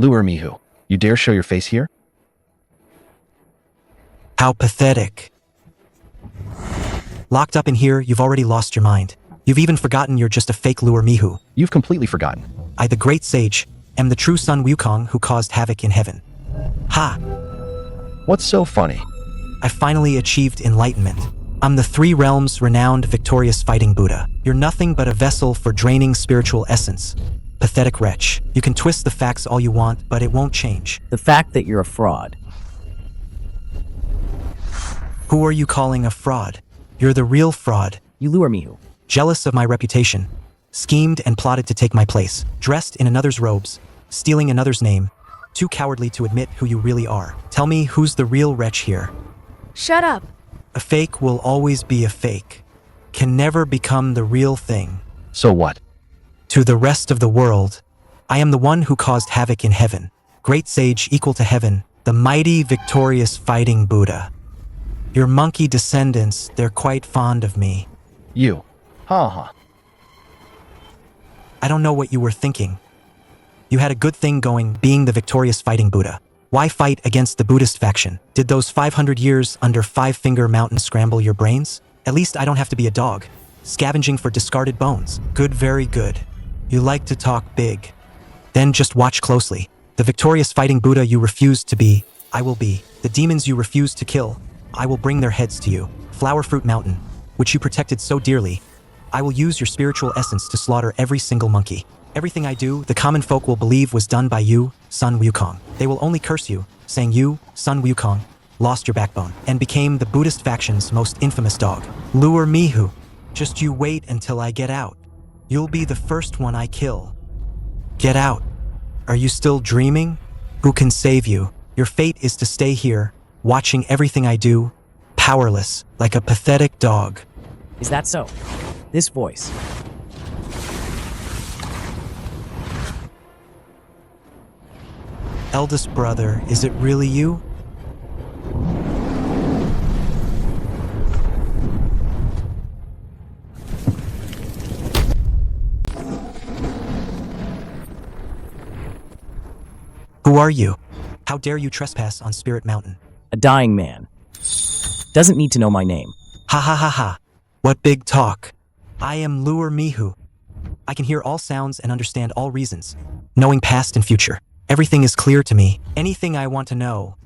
Lure Mihu, you dare show your face here? How pathetic. Locked up in here, you've already lost your mind. You've even forgotten you're just a fake Lure Mihu. You've completely forgotten. I, the great sage, am the true Sun Wukong who caused havoc in heaven. Ha! What's so funny? I finally achieved enlightenment. I'm the three realms' renowned victorious fighting Buddha. You're nothing but a vessel for draining spiritual essence. Pathetic wretch. You can twist the facts all you want, but it won't change. The fact that you're a fraud. Who are you calling a fraud? You're the real fraud. You lure Mihu. Jealous of my reputation. Schemed and plotted to take my place. Dressed in another's robes. Stealing another's name. Too cowardly to admit who you really are. Tell me who's the real wretch here. Shut up. A fake will always be a fake. Can never become the real thing. So what? To the rest of the world, I am the one who caused havoc in heaven. Great sage equal to heaven. The mighty, victorious fighting Buddha. Your monkey descendants, they're quite fond of me. You. Ha. I don't know what you were thinking. You had a good thing going, being the victorious fighting Buddha. Why fight against the Buddhist faction? Did those 500 years under Five-Finger Mountain scramble your brains? At least I don't have to be a dog, scavenging for discarded bones. Good, very good. You like to talk big. Then just watch closely. The victorious fighting Buddha you refused to be, I will be. The demons you refused to kill, I will bring their heads to you. Flower Fruit Mountain, which you protected so dearly, I will use your spiritual essence to slaughter every single monkey. Everything I do, the common folk will believe was done by you, Sun Wukong. They will only curse you, saying you, Sun Wukong, lost your backbone and became the Buddhist faction's most infamous dog. Lure Mihu. Just you wait until I get out. You'll be the first one I kill. Get out. Are you still dreaming? Who can save you? Your fate is to stay here, watching everything I do, powerless, like a pathetic dog. Is that so? This voice. Eldest brother, is it really you? Who are you? How dare you trespass on Spirit Mountain? A dying man. Doesn't need to know my name. Ha ha ha ha. What big talk. I am Lure Mihu. I can hear all sounds and understand all reasons, knowing past and future. Everything is clear to me. Anything I want to know.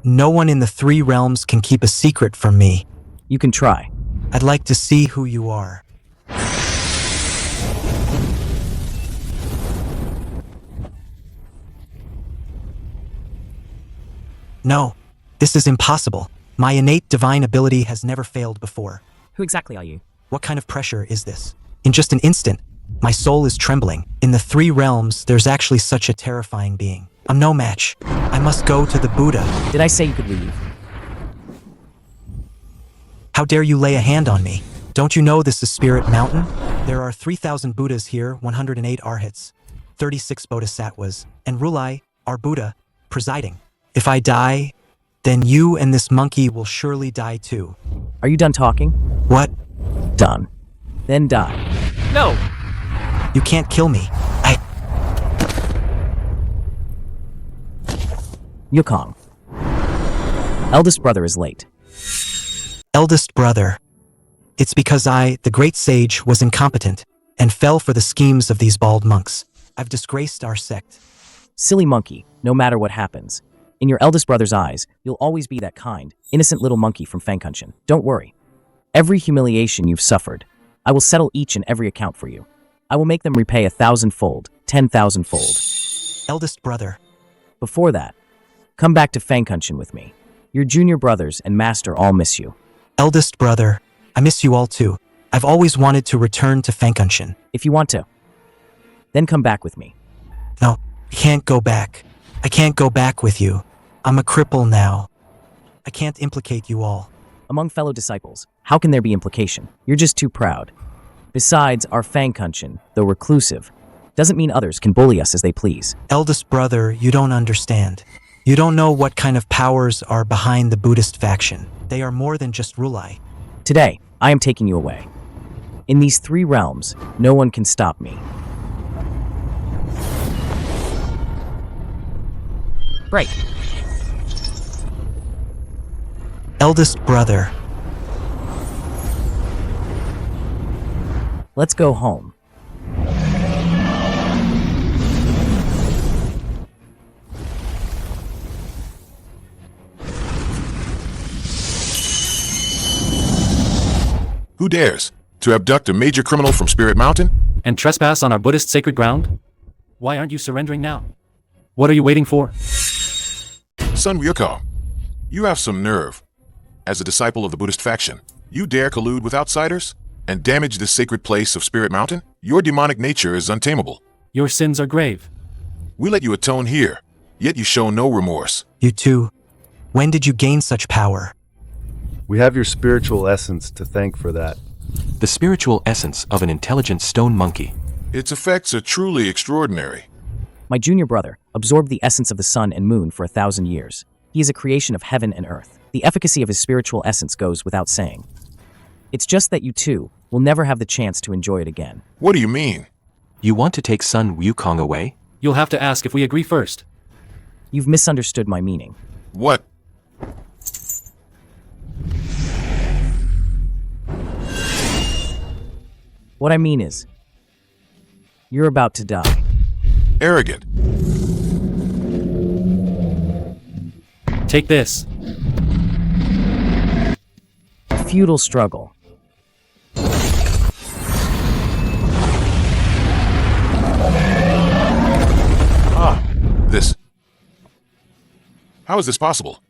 No one in the three realms can keep a secret from me. You can try. I'd like to see who you are. No, this is impossible. My innate divine ability has never failed before. Who exactly are you? What kind of pressure is this? In just an instant, my soul is trembling. In the three realms, there's actually such a terrifying being. I'm no match. I must go to the Buddha. Did I say you could leave? How dare you lay a hand on me? Don't you know this is Spirit Mountain? There are 3,000 Buddhas here, 108 Arhats, 36 Bodhisattvas, and Rulai, our Buddha, presiding. If I die, then you and this monkey will surely die too. Are you done talking? What? Done. Then die. No! You can't kill me. Yukong. Eldest brother is late. Eldest brother. It's because I, the great sage, was incompetent and fell for the schemes of these bald monks. I've disgraced our sect. Silly monkey, no matter what happens. In your eldest brother's eyes, you'll always be that kind, innocent little monkey from Fangcun. Don't worry. Every humiliation you've suffered, I will settle each and every account for you. I will make them repay 1,000-fold, 10,000-fold. Eldest brother. Before that, come back to Fangcun with me. Your junior brothers and master all miss you. Eldest brother, I miss you all too. I've always wanted to return to Fangcun. If you want to, then come back with me. No, I can't go back. I can't go back with you. I'm a cripple now. I can't implicate you all. Among fellow disciples, how can there be implication? You're just too proud. Besides, our Fangcun, though reclusive, doesn't mean others can bully us as they please. Eldest brother, you don't understand. You don't know what kind of powers are behind the Buddhist faction. They are more than just Rulai. Today, I am taking you away. In these three realms, no one can stop me. Great. Eldest brother. Let's go home. Who dares to abduct a major criminal from Spirit Mountain? And trespass on our Buddhist sacred ground? Why aren't you surrendering now? What are you waiting for? Sun Wukong, you have some nerve. As a disciple of the Buddhist faction, you dare collude with outsiders and damage this sacred place of Spirit Mountain? Your demonic nature is untamable. Your sins are grave. We let you atone here, yet you show no remorse. You two, when did you gain such power? We have your spiritual essence to thank for that. The spiritual essence of an intelligent stone monkey. Its effects are truly extraordinary. My junior brother absorbed the essence of the sun and moon for 1,000 years. He is a creation of heaven and earth. The efficacy of his spiritual essence goes without saying. It's just that you two will never have the chance to enjoy it again. What do you mean? You want to take Sun Wukong away? You'll have to ask if we agree first. You've misunderstood my meaning. What? What I mean is, you're about to die. Arrogant. Take this. Futile struggle. This. How is this possible?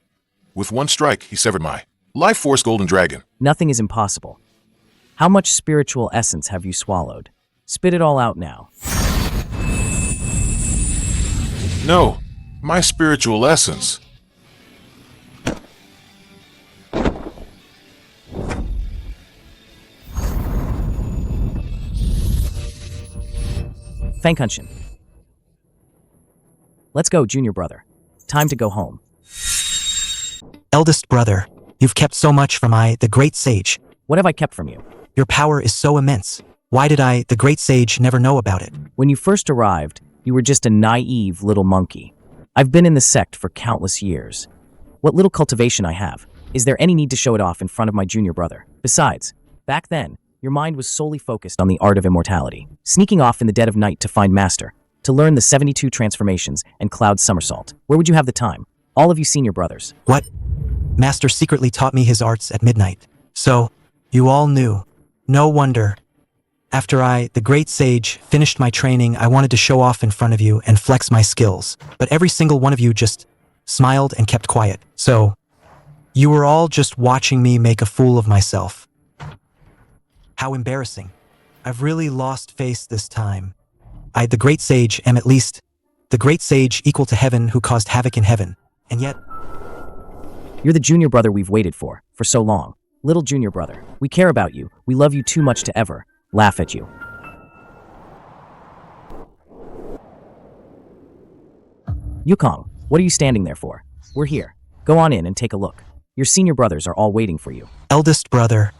With one strike, he severed my life force golden dragon. Nothing is impossible. How much spiritual essence have you swallowed? Spit it all out now. No, my spiritual essence. Fangcun. Let's go, junior brother. Time to go home. Eldest brother, you've kept so much from I, the great sage. What have I kept from you? Your power is so immense. Why did I, the great sage, never know about it? When you first arrived, you were just a naive little monkey. I've been in the sect for countless years. What little cultivation I have, is there any need to show it off in front of my junior brother? Besides, back then, your mind was solely focused on the art of immortality, sneaking off in the dead of night to find Master, to learn the 72 transformations and Cloud somersault. Where would you have the time? All of you senior brothers. What? Master secretly taught me his arts at midnight. So, you all knew. No wonder. After I, the great sage, finished my training, I wanted to show off in front of you and flex my skills. But every single one of you just smiled and kept quiet. So, you were all just watching me make a fool of myself. How embarrassing. I've really lost face this time. I, the great sage, am at least the great sage equal to heaven who caused havoc in heaven. And yet, You're the junior brother we've waited for so long. Little junior brother, we care about you. We love you too much to ever laugh at you. Yukong, what are you standing there for? We're here. Go on in and take a look. Your senior brothers are all waiting for you. eldest brother,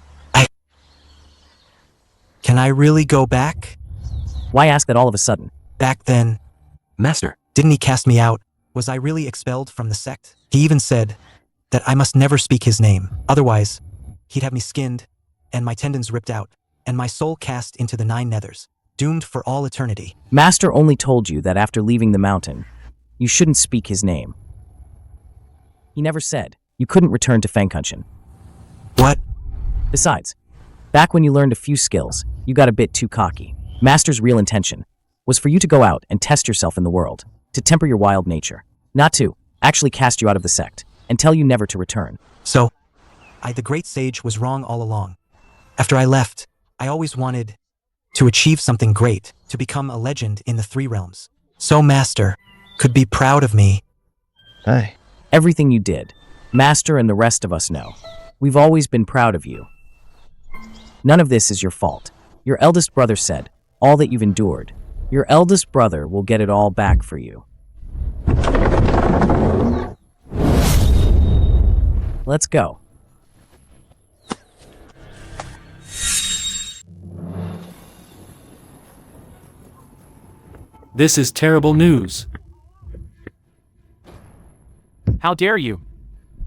Can I really go back? Why ask that all of a sudden? Back then, Master, didn't he cast me out? Was I really expelled from the sect? He even said that I must never speak his name. Otherwise, he'd have me skinned, and my tendons ripped out, and my soul cast into the 9 nethers, doomed for all eternity. Master only told you that after leaving the mountain, you shouldn't speak his name. He never said you couldn't return to Fangcun. What? Besides, back when you learned a few skills, you got a bit too cocky. Master's real intention was for you to go out and test yourself in the world, to temper your wild nature, not to actually cast you out of the sect and tell you never to return. So, I, the great sage, was wrong all along. After I left, I always wanted to achieve something great, to become a legend in the 3 realms. So Master could be proud of me. Hey. Everything you did, Master and the rest of us know. We've always been proud of you. None of this is your fault. Your eldest brother said, all that you've endured, your eldest brother will get it all back for you. Let's go. This is terrible news. How dare you?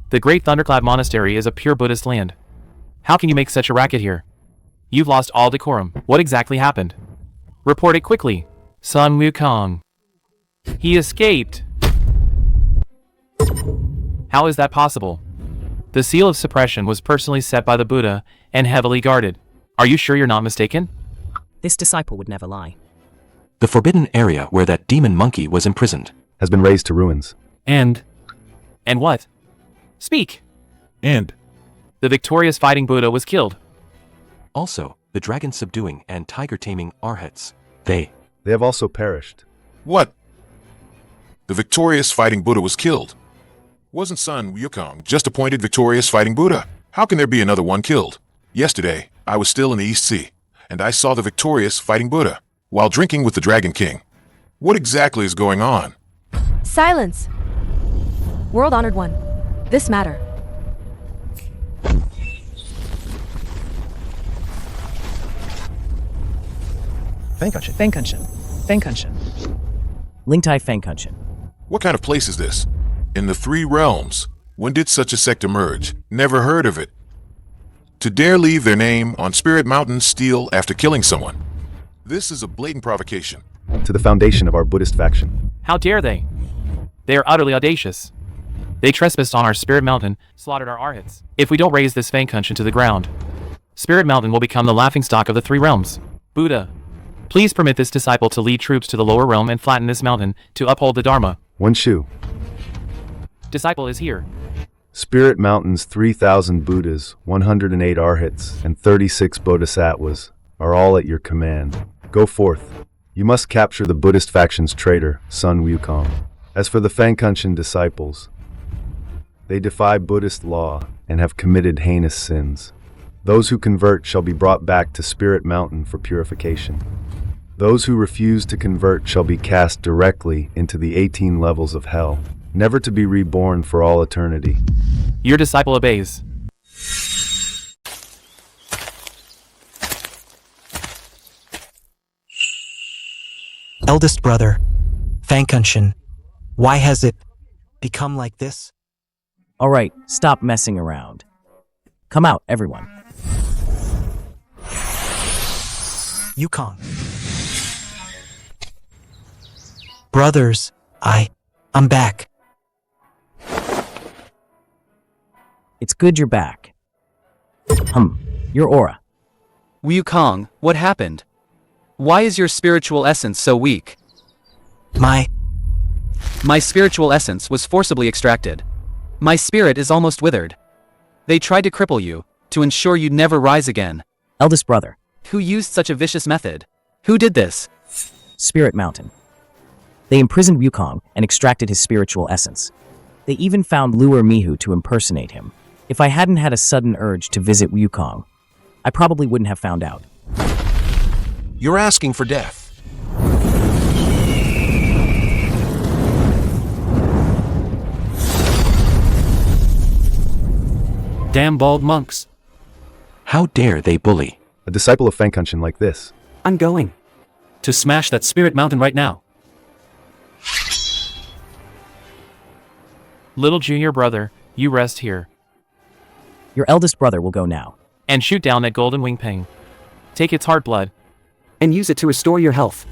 The Great Thunderclap Monastery is a pure Buddhist land. How can you make such a racket here? You've lost all decorum. What exactly happened? Report it quickly. Sun Wukong. He escaped. How is that possible? The seal of suppression was personally set by the Buddha and heavily guarded. Are you sure you're not mistaken? This disciple would never lie. The forbidden area where that demon monkey was imprisoned has been razed to ruins. And what? Speak! And The victorious fighting Buddha was killed. Also, the dragon subduing and tiger taming arhats. They have also perished. What? The victorious fighting Buddha was killed. Wasn't Sun Wukong just appointed victorious fighting Buddha? How can there be another one killed? Yesterday, I was still in the East Sea, and I saw the victorious fighting Buddha while drinking with the Dragon King. What exactly is going on? Silence! World-honored one. This matter. Fangcun. Lingtai Fangcun. What kind of place is this? In the Three Realms. When did such a sect emerge? Never heard of it. To dare leave their name on Spirit Mountain steel after killing someone. This is a blatant provocation. To the foundation of our Buddhist faction. How dare they? They are utterly audacious. They trespassed on our Spirit Mountain, slaughtered our arhats. If we don't raise this Fangcun to the ground, Spirit Mountain will become the laughingstock of the Three Realms. Buddha, please permit this disciple to lead troops to the lower realm and flatten this mountain to uphold the Dharma. One shoe. Disciple is here. Spirit Mountain's 3,000 Buddhas, 108 arhats, and 36 bodhisattvas are all at your command. Go forth. You must capture the Buddhist faction's traitor, Sun Wukong. As for the Fangcun disciples, they defy Buddhist law and have committed heinous sins. Those who convert shall be brought back to Spirit Mountain for purification. Those who refuse to convert shall be cast directly into the 18 levels of hell, never to be reborn for all eternity. Your disciple obeys. Eldest brother, Fangcun, why has it become like this? All right, stop messing around. Come out, everyone. Wukong. Brothers, I'm back. It's good you're back. Your aura. Wukong, what happened? Why is your spiritual essence so weak? My spiritual essence was forcibly extracted. My spirit is almost withered. They tried to cripple you, to ensure you'd never rise again. Eldest brother. Who used such a vicious method? Who did this? Spirit Mountain. They imprisoned Wukong and extracted his spiritual essence. They even found Luer Mihu to impersonate him. If I hadn't had a sudden urge to visit Wukong, I probably wouldn't have found out. You're asking for death. Damn bald monks. How dare they bully? A disciple of Fangcun like this. I'm going to smash that Spirit Mountain right now. Little junior brother, you rest here. Your eldest brother will go now. And shoot down that golden wing ping. Take its heart blood. And use it to restore your health.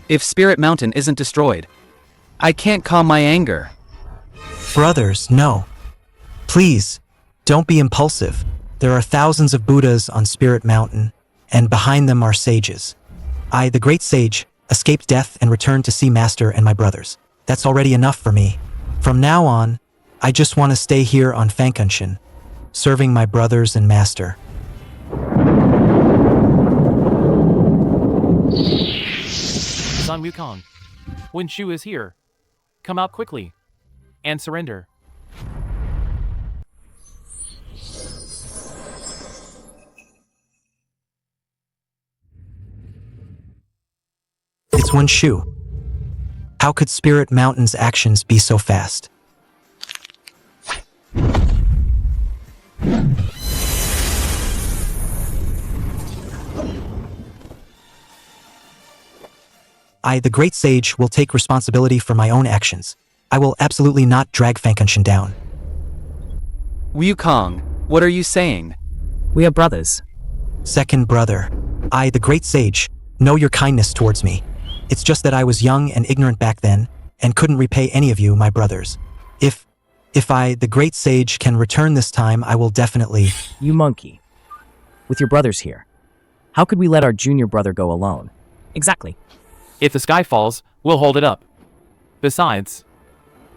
If Spirit Mountain isn't destroyed, I can't calm my anger. Brothers, no. Please, don't be impulsive. There are thousands of Buddhas on Spirit Mountain, and behind them are sages. I, the great sage, escaped death and returned to see Master and my brothers. That's already enough for me. From now on, I just want to stay here on Fangcun, serving my brothers and Master. Sun Wukong, Wen Shu is here. Come out quickly and surrender. It's Wen Shu. How could Spirit Mountain's actions be so fast? I, the great sage, will take responsibility for my own actions. I will absolutely not drag Fangcun down. Wukong, what are you saying? We are brothers. Second brother, I, the great sage, know your kindness towards me. It's just that I was young and ignorant back then, and couldn't repay any of you, my brothers. If I, the great sage, can return this time, I will definitely— You monkey. With your brothers here. How could we let our junior brother go alone? Exactly. If the sky falls, we'll hold it up. Besides,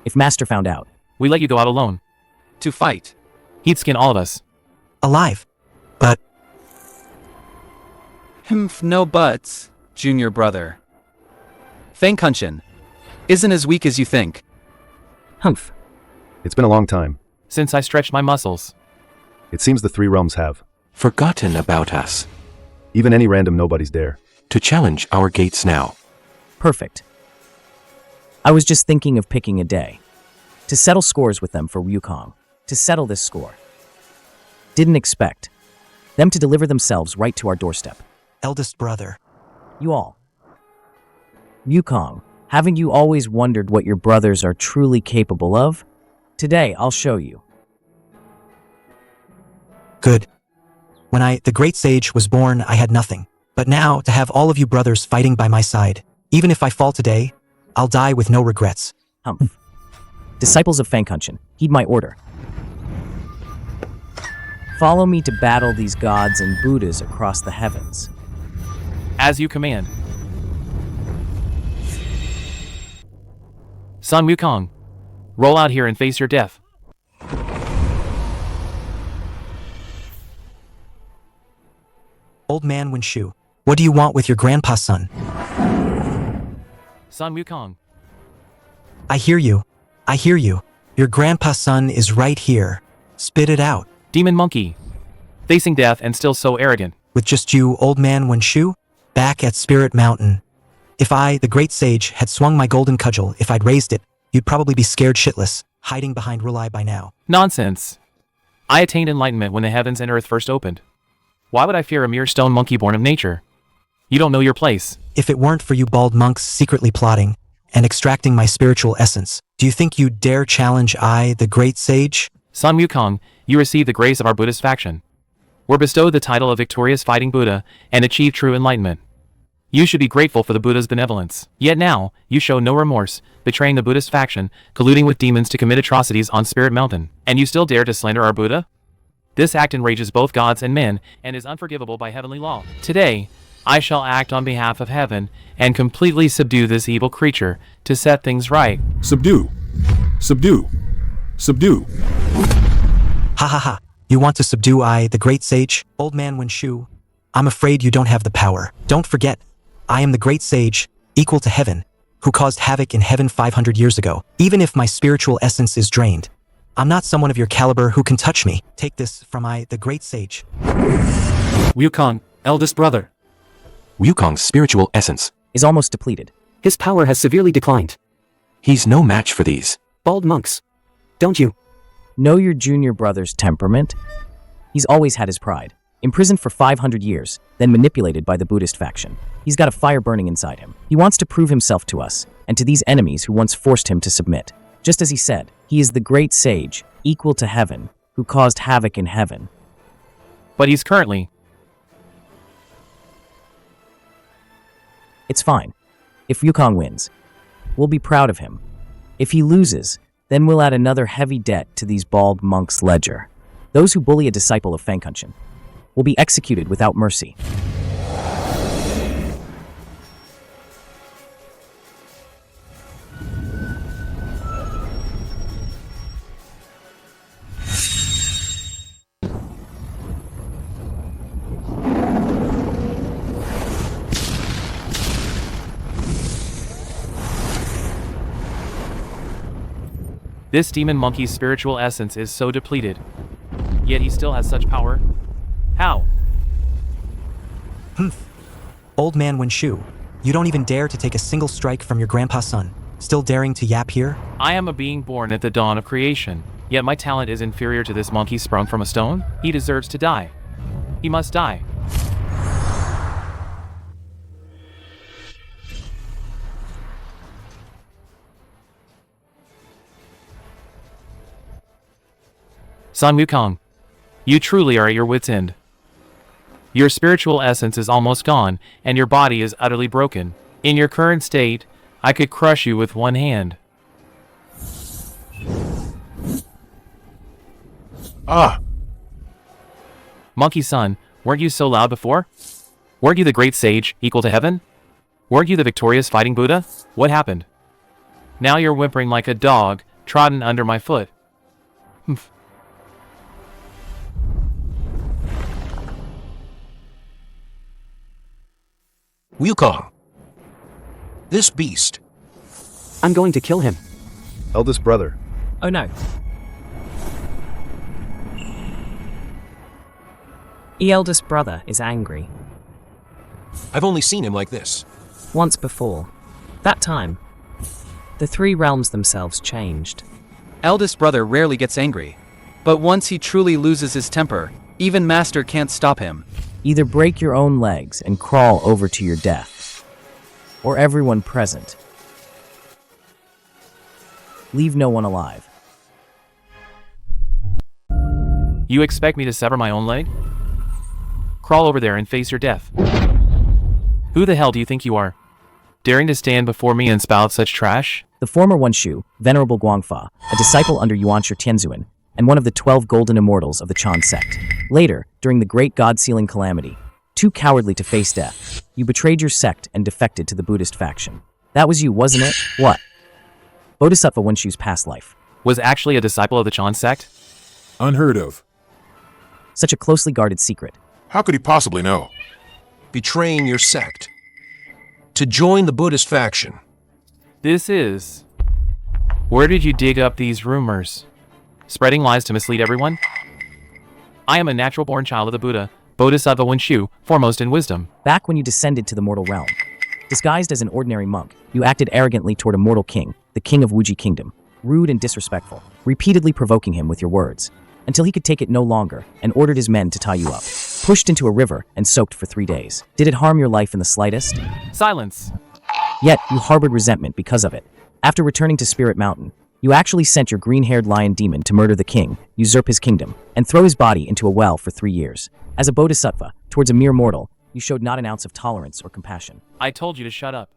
If Master found out. we let you go out alone. To fight. He'd skin all of us. alive. But No buts, junior brother. Fangcun isn't as weak as you think. Humph. It's been a long time. Since I stretched my muscles. It seems the three realms have. Forgotten about us. Even any random nobodies dare. To challenge our gates now. Perfect. I was just thinking of picking a day. To settle scores with them for Wukong. To settle this score. Didn't expect them to deliver themselves right to our doorstep. eldest brother, You all. Wukong, haven't you always wondered what your brothers are truly capable of? Today, I'll show you. good. When I, the great sage, was born, I had nothing. But now, to have all of you brothers fighting by my side, even if I fall today, I'll die with no regrets. Humph. Disciples of Fangcun, heed my order. Follow me to battle these gods and Buddhas across the heavens. As you command. Sun Wukong, roll out here and face your death. Old man Winshu, what do you want with your grandpa's son? Sun Wukong, I hear you. I hear you. Your grandpa's son is right here. Spit it out. demon monkey, facing death and still so arrogant. With just you, old man Winshu, back at Spirit Mountain. If I, the great sage, had swung my golden cudgel, if I'd raised it, you'd probably be scared shitless, hiding behind Rulai by now. Nonsense. I attained enlightenment when the heavens and earth first opened. Why would I fear a mere stone monkey born of nature? You don't know your place. If it weren't for you bald monks secretly plotting and extracting my spiritual essence, do you think you'd dare challenge I, the great sage? Sun Wukong, you receive the grace of our Buddhist faction. Were bestowed the title of victorious fighting Buddha and achieved true enlightenment. You should be grateful for the Buddha's benevolence. Yet now, you show no remorse, betraying the Buddhist faction, colluding with demons to commit atrocities on Spirit Mountain. And you still dare to slander our Buddha? This act enrages both gods and men, and is unforgivable by heavenly law. Today, I shall act on behalf of heaven, and completely subdue this evil creature, to set things right. Subdue. Subdue. Subdue. Ha ha ha. You want to subdue I, the great sage? Old man Winshu, I'm afraid you don't have the power. Don't forget, I am the great sage, equal to heaven, who caused havoc in heaven 500 years ago. Even if my spiritual essence is drained, I'm not someone of your caliber who can touch me. Take this from I, the great sage. Wukong, eldest brother. Wukong's spiritual essence. Is almost depleted. His power has severely declined. He's no match for these. Bald monks. Don't you? Know your junior brother's temperament? He's always had his pride. Imprisoned for 500 years, then manipulated by the Buddhist faction. He's got a fire burning inside him. He wants to prove himself to us, and to these enemies who once forced him to submit. Just as he said, he is the great sage, equal to heaven, who caused havoc in heaven. But he's currently... It's fine. If Wukong wins, we'll be proud of him. If he loses, then we'll add another heavy debt to these bald monks' ledger. Those who bully a disciple of Fangcun will be executed without mercy. This demon monkey's spiritual essence is so depleted. Yet he still has such power. How? Old man Winshu, you don't even dare to take a single strike from your grandpa's son. Still daring to yap here? I am a being born at the dawn of creation, yet my talent is inferior to this monkey sprung from a stone? He deserves to die. He must die. Sun Wukong, you truly are at your wit's end. Your spiritual essence is almost gone, and your body is utterly broken. In your current state, I could crush you with one hand. Ah, Monkey son, weren't you so loud before? Weren't you the great sage, equal to heaven? Weren't you the victorious fighting Buddha? What happened? Now you're whimpering like a dog, trodden under my foot. Humph. Wukong. This beast. I'm going to kill him. Eldest brother. Oh no. The eldest brother is angry. I've only seen him like this. Once before. That time, the three realms themselves changed. Eldest brother rarely gets angry. But once he truly loses his temper, even master can't stop him. Either break your own legs and crawl over to your death, or everyone present. Leave no one alive. You expect me to sever my own leg? Crawl over there and face your death. Who the hell do you think you are? Daring to stand before me and spout such trash? The former Wenshu, Venerable Guangfa, a disciple under Yuanshi Tianzuan, and one of the 12 golden immortals of the Chan sect. Later, during the great God-sealing calamity, too cowardly to face death, you betrayed your sect and defected to the Buddhist faction. That was you, wasn't it? What? Bodhisattva Wenshu's past life. Was actually a disciple of the Chan sect? unheard of. Such a closely guarded secret. How could he possibly know? Betraying your sect. To join the Buddhist faction. This is... Where did you dig up these rumors? Spreading lies to mislead everyone? I am a natural-born child of the Buddha, Bodhisattva Wenshu, foremost in wisdom. Back when you descended to the mortal realm, disguised as an ordinary monk, you acted arrogantly toward a mortal king, the king of Wuji Kingdom, rude and disrespectful, repeatedly provoking him with your words, until he could take it no longer and ordered his men to tie you up. Pushed into a river and soaked for 3 days. Did it harm your life in the slightest? Silence! Yet, you harbored resentment because of it. After returning to Spirit Mountain, you actually sent your green-haired lion demon to murder the king, usurp his kingdom, and throw his body into a well for 3 years. As a bodhisattva, towards a mere mortal, you showed not an ounce of tolerance or compassion. I told you to shut up.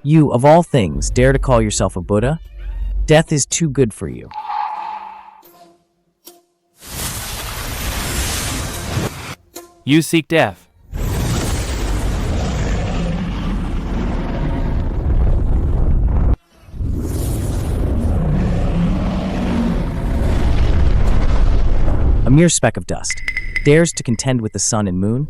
You, of all things, dare to call yourself a Buddha? Death is too good for you. You seek death. A mere speck of dust. Dares to contend with the sun and moon?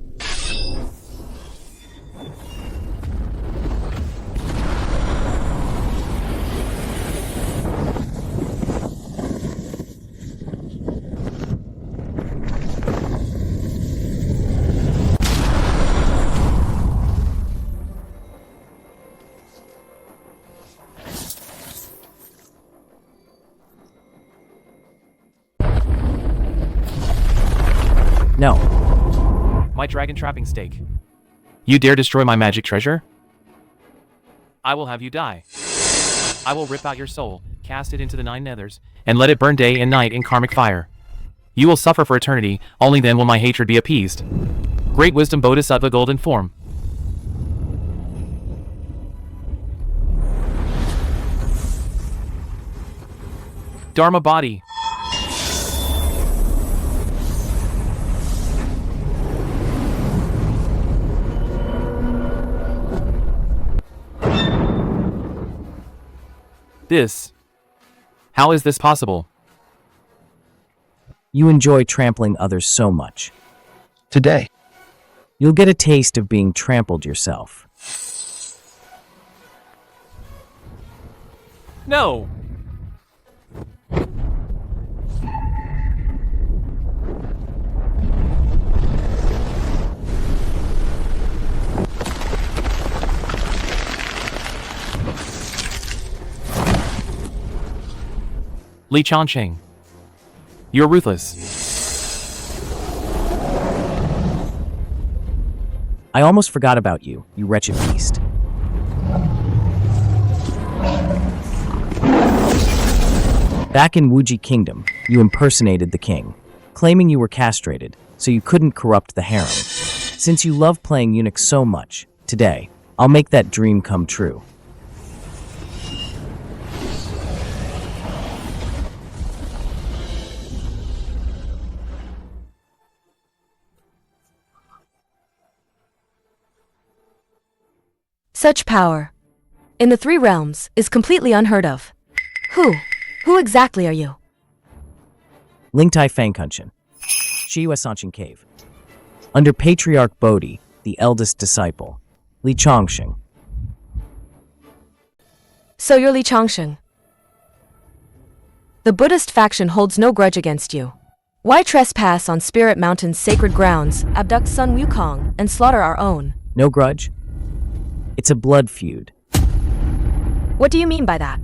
No. My dragon trapping stake. You dare destroy my magic treasure? I will have you die. I will rip out your soul, cast it into the 9 nethers, and let it burn day and night in karmic fire. You will suffer for eternity, only then will my hatred be appeased. Great wisdom Bodhisattva golden form. Dharma body. This. How is this possible? You enjoy trampling others so much. Today. You'll get a taste of being trampled yourself. No! Li Changsheng. You're ruthless. I almost forgot about you, you wretched beast. Back in Wuji Kingdom, you impersonated the king, claiming you were castrated, so you couldn't corrupt the harem. Since you love playing eunuch so much, today, I'll make that dream come true. Such power, in the three realms, is completely unheard of. Who exactly are you? Lingtai Fangcun, Shiwa Cave. Under Patriarch Bodhi, the eldest disciple, Li Changsheng. So you're Li Changsheng. The Buddhist faction holds no grudge against you. Why trespass on Spirit Mountain's sacred grounds, abduct Sun Wukong, and slaughter our own? No grudge? It's a blood feud. What do you mean by that?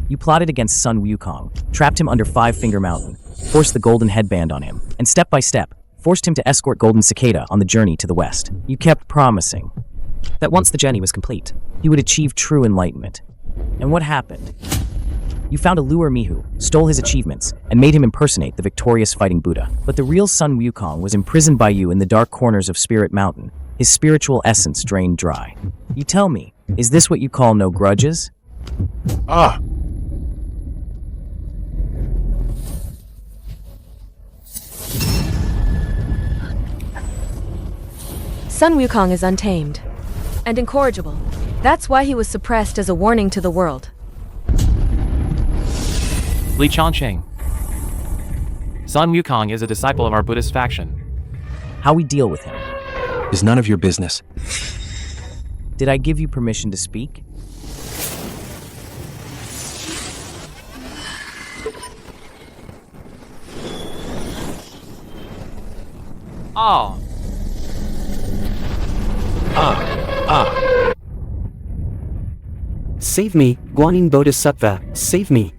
You plotted against Sun Wukong, trapped him under Five Finger Mountain, forced the golden headband on him, and step by step, forced him to escort Golden Cicada on the journey to the west. You kept promising That once the journey was complete, he would achieve true enlightenment. And what happened? You found a lure Mihu, stole his achievements, and made him impersonate the victorious fighting Buddha. But the real Sun Wukong was imprisoned by you in the dark corners of Spirit Mountain, his spiritual essence drained dry. You tell me, is this what you call no grudges? Ah, Sun Wukong is untamed and incorrigible. That's why he was suppressed as a warning to the world. Li Changsheng. Sun Wukong is a disciple of our Buddhist faction. How we deal with him? Is none of your business. Did I give you permission to speak? Oh. Save me, Guanyin Bodhisattva, save me.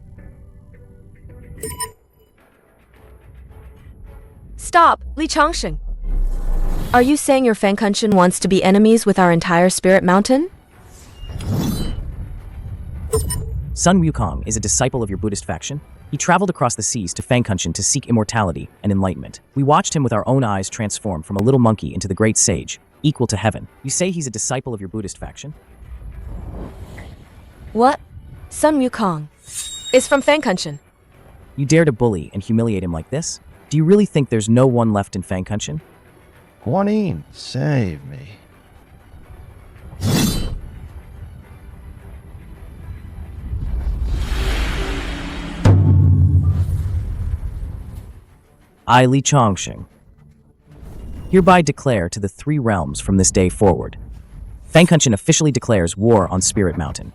Stop, Li Changsheng. Are you saying your Fangcun wants to be enemies with our entire Spirit Mountain? Sun Wukong is a disciple of your Buddhist faction. He traveled across the seas to Fangcun to seek immortality and enlightenment. We watched him with our own eyes transform from a little monkey into the great sage, equal to heaven. You say he's a disciple of your Buddhist faction? What? Sun Wukong is from Fangcun. You dare to bully and humiliate him like this? Do you really think there's no one left in Fangcun? Guanyin, save me. I, Li Changsheng, hereby declare to the three realms from this day forward. Fangcun officially declares war on Spirit Mountain.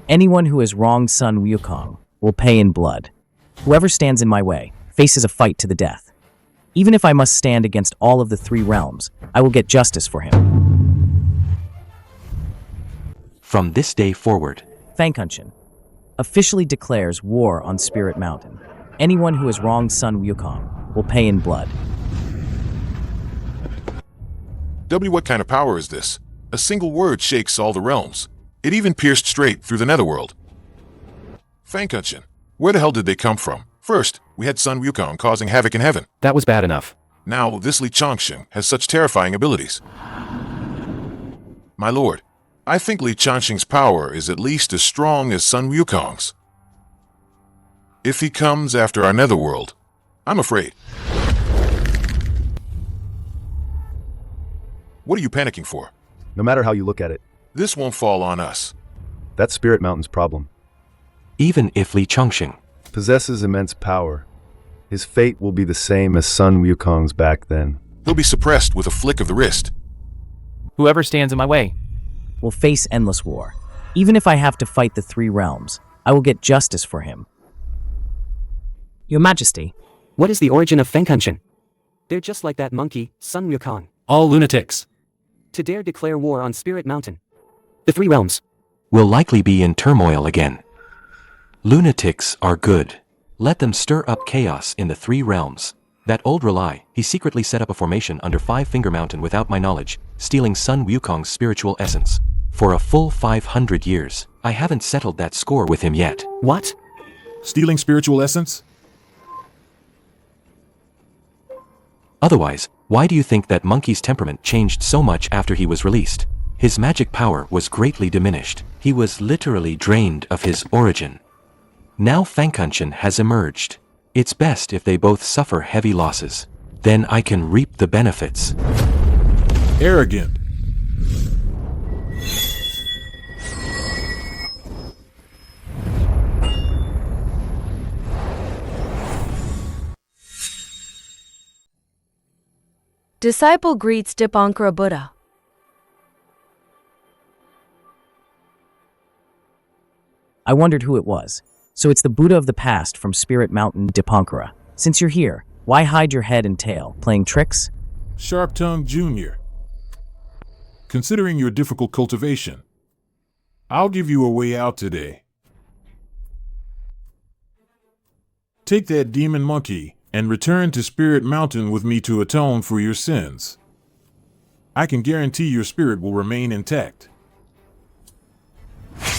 Anyone who has wronged Sun Wukong will pay in blood. Whoever stands in my way faces a fight to the death. Even if I must stand against all of the three realms, I will get justice for him. From this day forward, Fangcun officially declares war on Spirit Mountain. Anyone who has wronged Sun Wukong will pay in blood. W, what kind of power is this? A single word shakes all the realms. It even pierced straight through the netherworld. Fangcun, where the hell did they come from? First, we had Sun Wukong causing havoc in heaven. that was bad enough. Now, this Li Changsheng has such terrifying abilities. My lord, I think Li Changsheng's power is at least as strong as Sun Wukong's. If he comes after our netherworld, I'm afraid. What are you panicking for? No matter how you look at it, This won't fall on us. that's Spirit Mountain's problem. Even if Li Changsheng Possesses immense power. His fate will be the same as Sun Wukong's back then. He'll be suppressed with a flick of the wrist. Whoever stands in my way. Will face endless war. Even if I have to fight the three realms, I will get justice for him. Your Majesty, what is the origin of Fangcun? They're just like that monkey, Sun Wukong. all lunatics To dare declare war on Spirit Mountain. The three realms. will likely be in turmoil again. Lunatics are good. Let them stir up chaos in the three realms. That old Rely, he secretly set up a formation under Five Finger Mountain without my knowledge, stealing Sun Wukong's spiritual essence. For a full 500 years, I haven't settled that score with him yet. What? Stealing spiritual essence? Otherwise, why do you think that monkey's temperament changed so much after he was released? His magic power was greatly diminished. He was literally drained of his origin. Now Fangcun has emerged. It's best if they both suffer heavy losses. Then I can reap the benefits. Arrogant. Disciple greets Dipankara Buddha. I wondered who it was. So it's the Buddha of the past from Spirit Mountain, Dipankara. Since you're here, why hide your head and tail, playing tricks? Sharp-tongued junior. Considering your difficult cultivation, I'll give you a way out today. Take that demon monkey and return to Spirit Mountain with me to atone for your sins. I can guarantee your spirit will remain intact.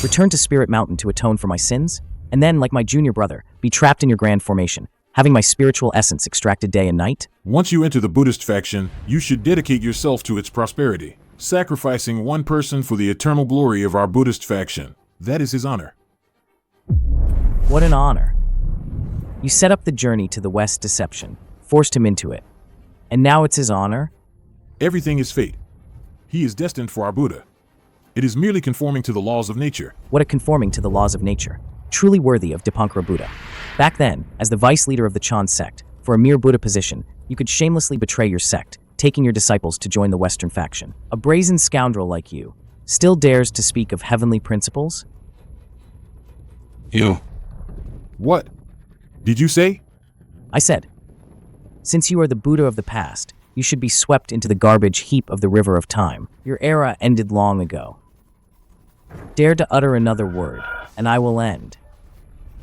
Return to Spirit Mountain to atone for my sins? And then, like my junior brother, be trapped in your grand formation, having my spiritual essence extracted day and night? Once you enter the Buddhist faction, you should dedicate yourself to its prosperity, sacrificing one person for the eternal glory of our Buddhist faction. That is his honor. What an honor. You set up the journey to the West deception, forced him into it. And now it's his honor? Everything is fate. He is destined for our Buddha. It is merely conforming to the laws of nature. What a conforming to the laws of nature. Truly worthy of Dipankara Buddha. Back then, as the vice leader of the Chan sect, for a mere Buddha position, you could shamelessly betray your sect, taking your disciples to join the Western faction. A brazen scoundrel like you still dares to speak of heavenly principles? You. What? Did you say? I said, since you are the Buddha of the past, you should be swept into the garbage heap of the river of time. Your era ended long ago. Dare to utter another word, and I will end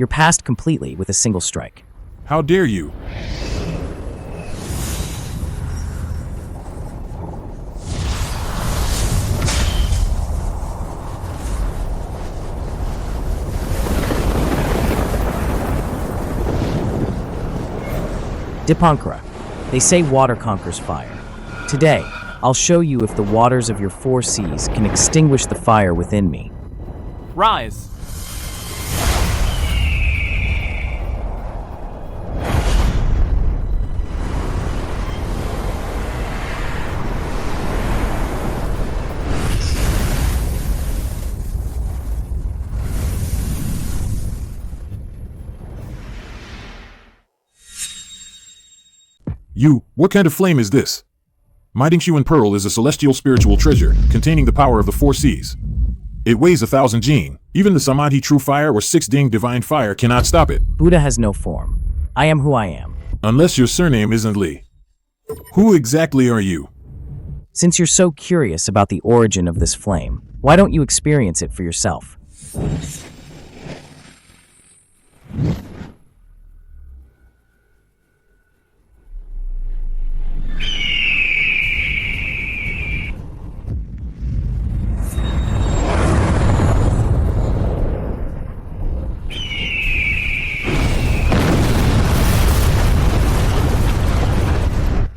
your past completely with a single strike. How dare you? Dipankara, they say water conquers fire. Today, I'll show you if the waters of your 4 seas can extinguish the fire within me. Rise! You, what kind of flame is this? My Dingshuan Pearl is a celestial spiritual treasure containing the power of the 4 seas. It weighs 1,000 jing. Even the Samadhi true fire or 6 ding divine fire cannot stop it. Buddha has no form. I am who I am. Unless your surname isn't Li. Who exactly are you? Since you're so curious about the origin of this flame, why don't you experience it for yourself?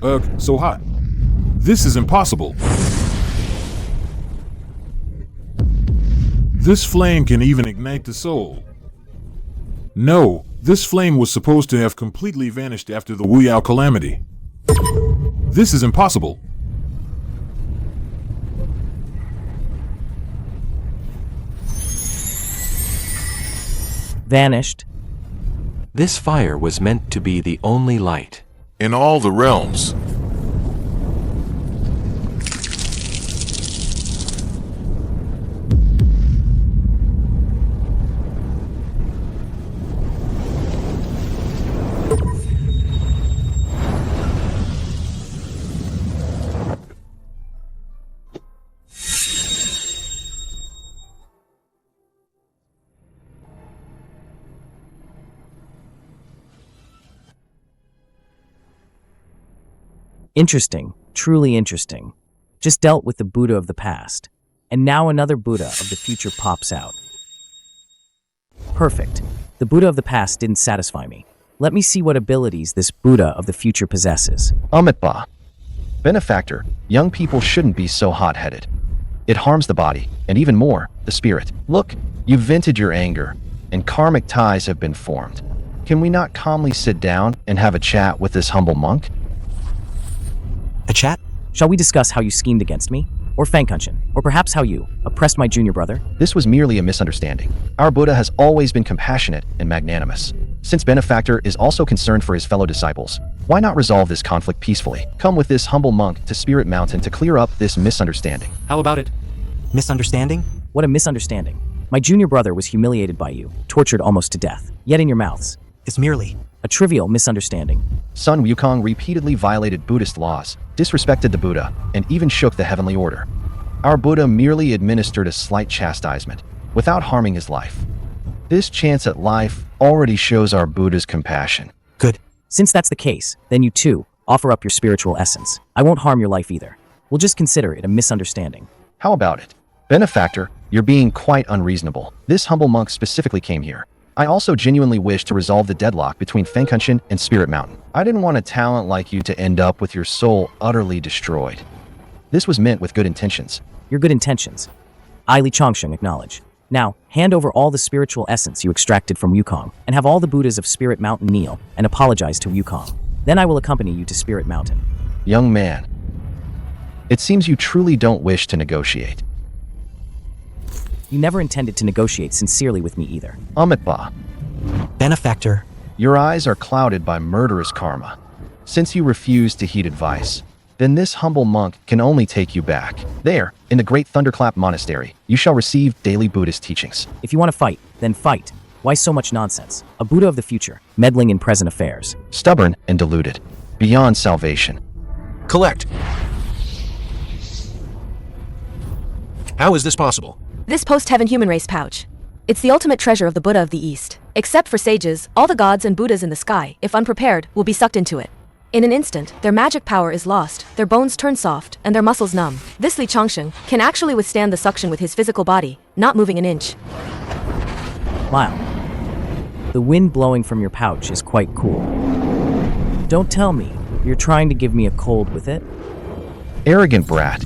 Ugh, so hot. This is impossible. This flame can even ignite the soul. No, this flame was supposed to have completely vanished after the Wu Yao calamity. This is impossible. Vanished. This fire was meant to be the only light in all the realms. Interesting, truly interesting. Just dealt with the Buddha of the past, and now another Buddha of the future pops out. Perfect. The The Buddha of the past didn't satisfy me. Let me see what abilities this Buddha of the future possesses. Amitba. Benefactor, young people shouldn't be so hot-headed. It harms the body, and even more, the spirit. Look, you've vented your anger, and karmic ties have been formed. Can we not calmly sit down and have a chat with this humble monk? A chat? Shall we discuss how you schemed against me? Or Fangcun, or perhaps how you oppressed my junior brother? This was merely a misunderstanding. Our Buddha has always been compassionate and magnanimous. Since Benefactor is also concerned for his fellow disciples, why not resolve this conflict peacefully? Come with this humble monk to Spirit Mountain to clear up this misunderstanding. How about it? Misunderstanding? What a misunderstanding. My junior brother was humiliated by you, tortured almost to death. Yet in your mouths, It's merely a trivial misunderstanding. Sun Wukong repeatedly violated Buddhist laws, disrespected the Buddha, and even shook the heavenly order. Our Buddha merely administered a slight chastisement, without harming his life. This chance at life already shows our Buddha's compassion. good. Since that's the case, then you too offer up your spiritual essence. I won't harm your life either. We'll just consider it a misunderstanding. How about it? Benefactor, you're being quite unreasonable. This humble monk specifically came here. I also genuinely wish to resolve the deadlock between Fangcun and Spirit Mountain. I didn't want a talent like you to end up with your soul utterly destroyed. This was meant with good intentions. Your good intentions, I, Li Changsheng, acknowledge. Now, hand over all the spiritual essence you extracted from Wukong, and have all the Buddhas of Spirit Mountain kneel and apologize to Wukong. Then I will accompany you to Spirit Mountain. Young man, it seems you truly don't wish to negotiate. You never intended to negotiate sincerely with me either. Amitba, Benefactor, your eyes are clouded by murderous karma. Since you refuse to heed advice, then this humble monk can only take you back. There, in the Great Thunderclap Monastery, you shall receive daily Buddhist teachings. If you want to fight, then fight. Why so much nonsense? A Buddha of the future, meddling in present affairs. Stubborn and deluded, beyond salvation. Collect. How is this possible? This post-heaven human race pouch. It's the ultimate treasure of the Buddha of the East. Except for sages, all the gods and Buddhas in the sky, if unprepared, will be sucked into it. In an instant, their magic power is lost, their bones turn soft, and their muscles numb. This Li Changsheng can actually withstand the suction with his physical body, not moving an inch. Wow. The wind blowing from your pouch is quite cool. Don't tell me you're trying to give me a cold with it? Arrogant brat.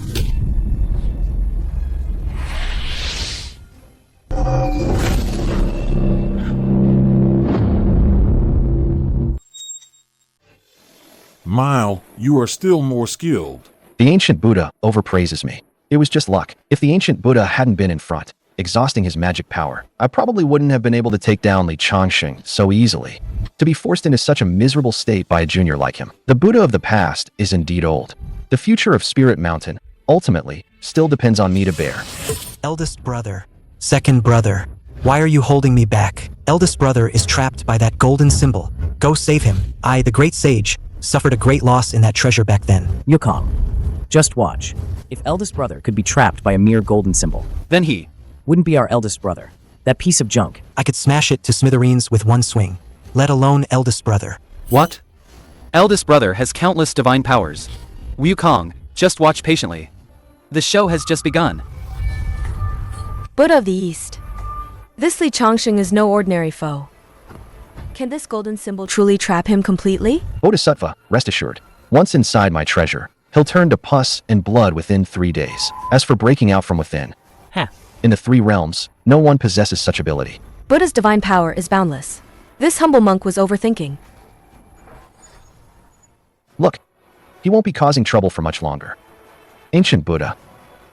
Mile, you are still more skilled. The ancient Buddha overpraises me. It was just luck. If the ancient Buddha hadn't been in front, exhausting his magic power, I probably wouldn't have been able to take down Li Changsheng so easily. To be forced into such a miserable state by a junior like him. The Buddha of the past is indeed old. The future of Spirit Mountain, ultimately, still depends on me to bear. eldest brother, second brother, why are you holding me back? Eldest brother is trapped by that golden symbol. Go save him. I, the great sage, suffered a great loss in that treasure back then. Wukong, just watch. If eldest brother could be trapped by a mere golden symbol, Then he. wouldn't be our eldest brother. That piece of junk. I could smash it to smithereens with one swing, let alone eldest brother. What? Eldest brother has countless divine powers. Wukong, just watch patiently. The show has just begun. Buddha of the East. This Li Changsheng is no ordinary foe. Can this golden symbol truly trap him completely? Bodhisattva, rest assured, once inside my treasure, he'll turn to pus and blood within 3 days. As for breaking out from within, in the 3 realms, no one possesses such ability. Buddha's divine power is boundless. This humble monk was overthinking. Look, he won't be causing trouble for much longer. Ancient Buddha,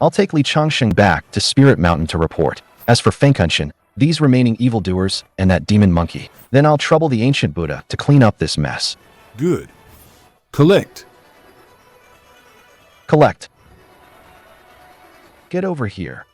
I'll take Li Changsheng back to Spirit Mountain to report. As for Fangcun, these remaining evildoers, and that demon monkey, then I'll trouble the ancient Buddha to clean up this mess. Good. Collect. Collect. Get over here.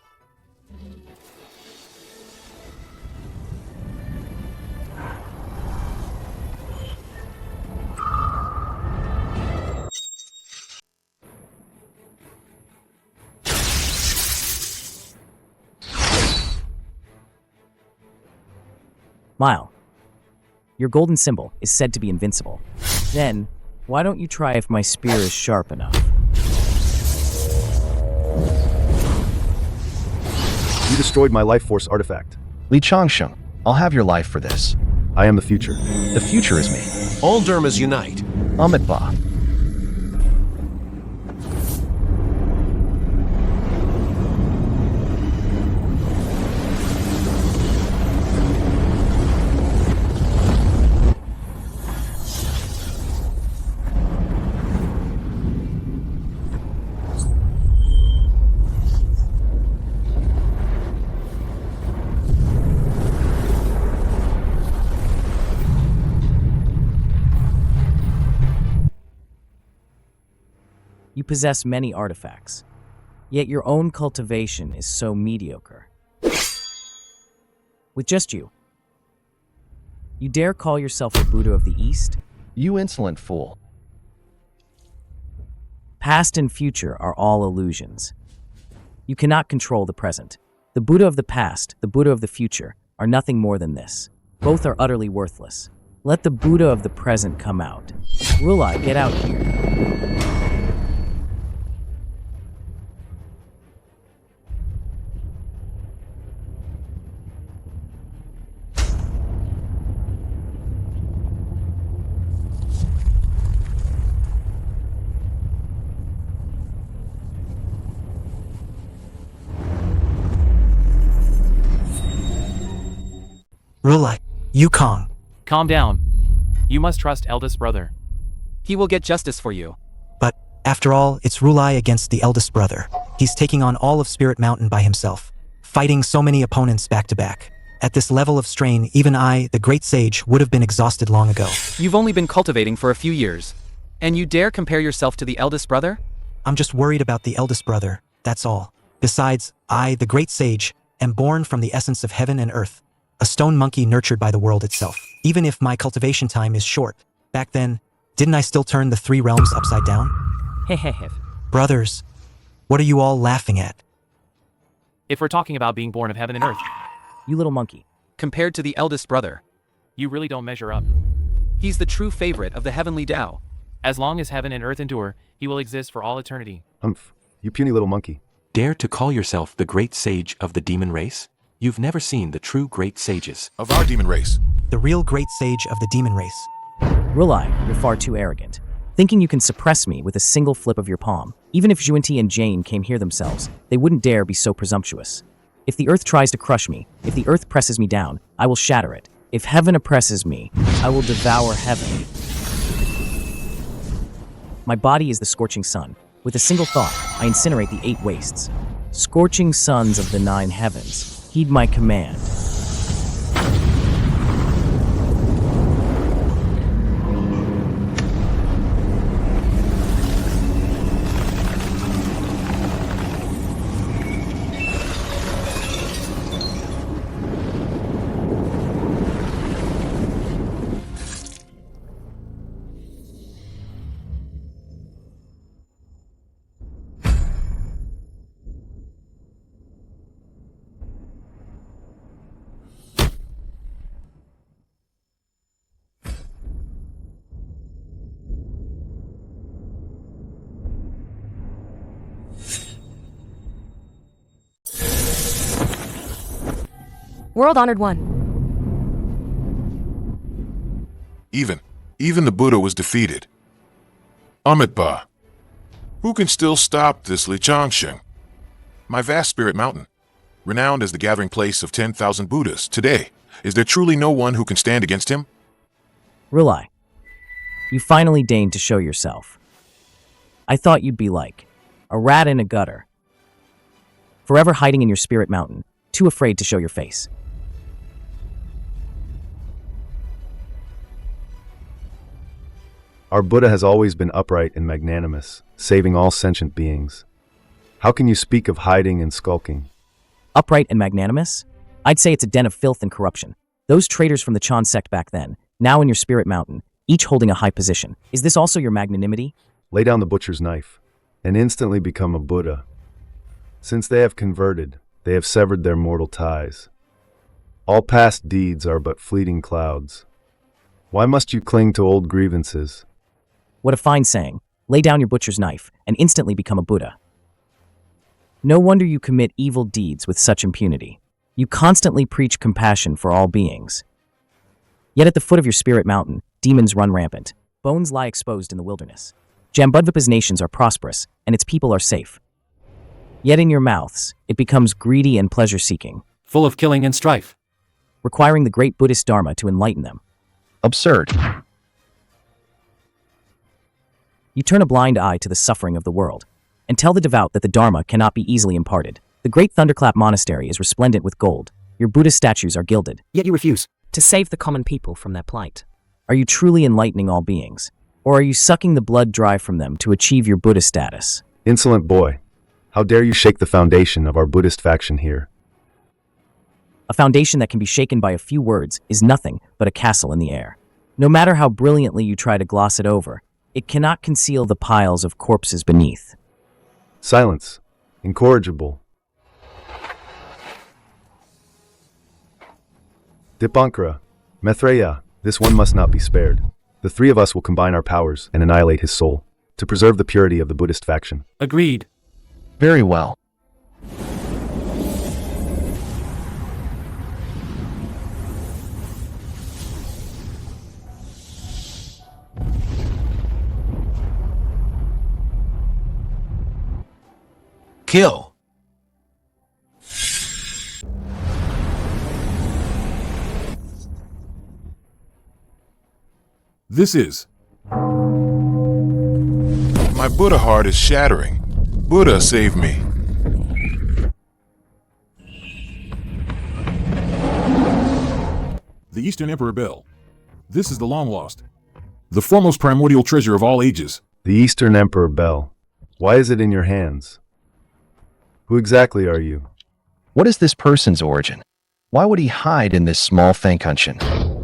Mile, your golden symbol is said to be invincible. Then, why don't you try if my spear is sharp enough? You destroyed my life force artifact. Li Changsheng, I'll have your life for this. I am the future. The future is me. All Dharmas unite. Amitabha. You possess many artifacts, yet your own cultivation is so mediocre. With just you dare call yourself a Buddha of the East? You insolent fool. Past and future are all illusions. You cannot control the present. The Buddha of the past, the Buddha of the future, are nothing more than this. Both are utterly worthless. Let the Buddha of the present come out. Rulai, get out here. Rulai, Wukong. Calm down. You must trust eldest brother. He will get justice for you. But, after all, it's Rulai against the eldest brother. He's taking on all of Spirit Mountain by himself, fighting so many opponents back to back. At this level of strain, even I, the great sage, would have been exhausted long ago. You've only been cultivating for a few years. And you dare compare yourself to the eldest brother? I'm just worried about the eldest brother, that's all. Besides, I, the great sage, am born from the essence of heaven and earth. A stone monkey nurtured by the world itself. Even if my cultivation time is short, back then, didn't I still turn the three realms upside down? Brothers, what are you all laughing at? If we're talking about being born of heaven and earth, You little monkey. Compared to the eldest brother, you really don't measure up. he's the true favorite of the heavenly Tao. As long as heaven and earth endure, he will exist for all eternity. Humph, you puny little monkey. Dare to call yourself the great sage of the demon race? You've never seen the true great sages. Of our demon race. The real great sage of the demon race. Rulai, you're far too arrogant. Thinking you can suppress me with a single flip of your palm. Even if Zhuanti and Jane came here themselves, they wouldn't dare be so presumptuous. If the earth tries to crush me, if the earth presses me down, I will shatter it. If heaven oppresses me, I will devour heaven. My body is the scorching sun. With a single thought, I incinerate the 8 wastes. Scorching suns of the 9 heavens, heed my command. World-honored one. Even the Buddha was defeated. Amitabha. Who can still stop this Li Changsheng? My vast spirit mountain, renowned as the gathering place of 10,000 Buddhas, today, is there truly no one who can stand against him? Rulai, you finally deigned to show yourself. I thought you'd be like a rat in a gutter, forever hiding in your spirit mountain, too afraid to show your face. Our Buddha has always been upright and magnanimous, saving all sentient beings. How can you speak of hiding and skulking? Upright and magnanimous? I'd say it's a den of filth and corruption. Those traitors from the Chan sect back then, now in your spirit mountain, each holding a high position. Is this also your magnanimity? Lay down the butcher's knife, and instantly become a Buddha. Since they have converted, they have severed their mortal ties. All past deeds are but fleeting clouds. Why must you cling to old grievances? What a fine saying. Lay down your butcher's knife and instantly become a Buddha. No wonder you commit evil deeds with such impunity. You constantly preach compassion for all beings. Yet at the foot of your spirit mountain, demons run rampant. Bones lie exposed in the wilderness. Jambudvipa's nations are prosperous, and its people are safe. Yet in your mouths, it becomes greedy and pleasure-seeking, Full of killing and strife. requiring the great Buddhist Dharma to enlighten them. Absurd. You turn a blind eye to the suffering of the world, and tell the devout that the Dharma cannot be easily imparted. The great Thunderclap Monastery is resplendent with gold. Your Buddhist statues are gilded. Yet you refuse. To save the common people from their plight. Are you truly enlightening all beings? Or are you sucking the blood dry from them to achieve your Buddhist status? Insolent boy. How dare you shake the foundation of our Buddhist faction here? A foundation that can be shaken by a few words is nothing but a castle in the air. No matter how brilliantly you try to gloss it over, it cannot conceal the piles of corpses beneath. Silence. Incorrigible. Dipankara. Maitreya. This one must not be spared. The three of us will combine our powers and annihilate his soul, to preserve the purity of the Buddhist faction. Agreed. Very well. Kill. This is. My Buddha heart is shattering. Buddha, save me. The Eastern Emperor Bell. This is the long lost. The foremost primordial treasure of all ages. The Eastern Emperor Bell. Why is it in your hands? Who exactly are you? What is this person's origin? Why would he hide in this small Fangcun?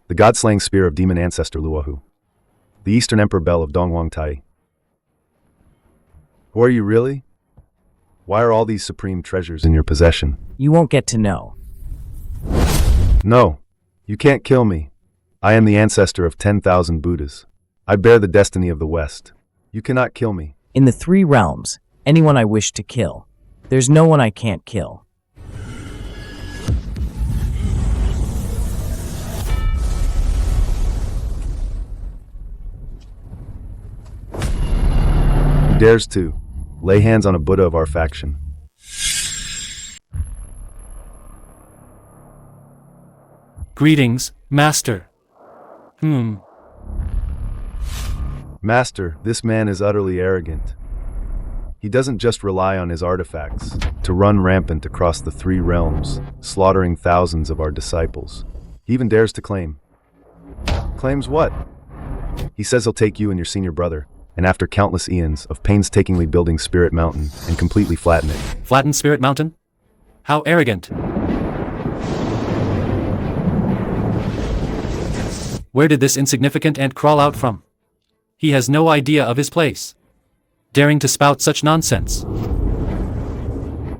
The god-slaying spear of demon ancestor Luohu. The Eastern Emperor Bell of Dongwang Tai. Who are you really? Why are all these supreme treasures in your possession? You won't get to know. No, you can't kill me. I am the ancestor of 10,000 Buddhas. I bear the destiny of the West. You cannot kill me. In the three realms, anyone I wish to kill. There's no one I can't kill. Who dares to lay hands on a Buddha of our faction? Greetings, Master. Master, this man is utterly arrogant. He doesn't just rely on his artifacts to run rampant across the three realms, slaughtering thousands of our disciples. He even dares to claim. Claims what? He says he'll take you and your senior brother, and after countless eons of painstakingly building Spirit Mountain and completely flatten it. Flatten Spirit Mountain? How arrogant. Where did this insignificant ant crawl out from? He has no idea of his place. Daring to spout such nonsense.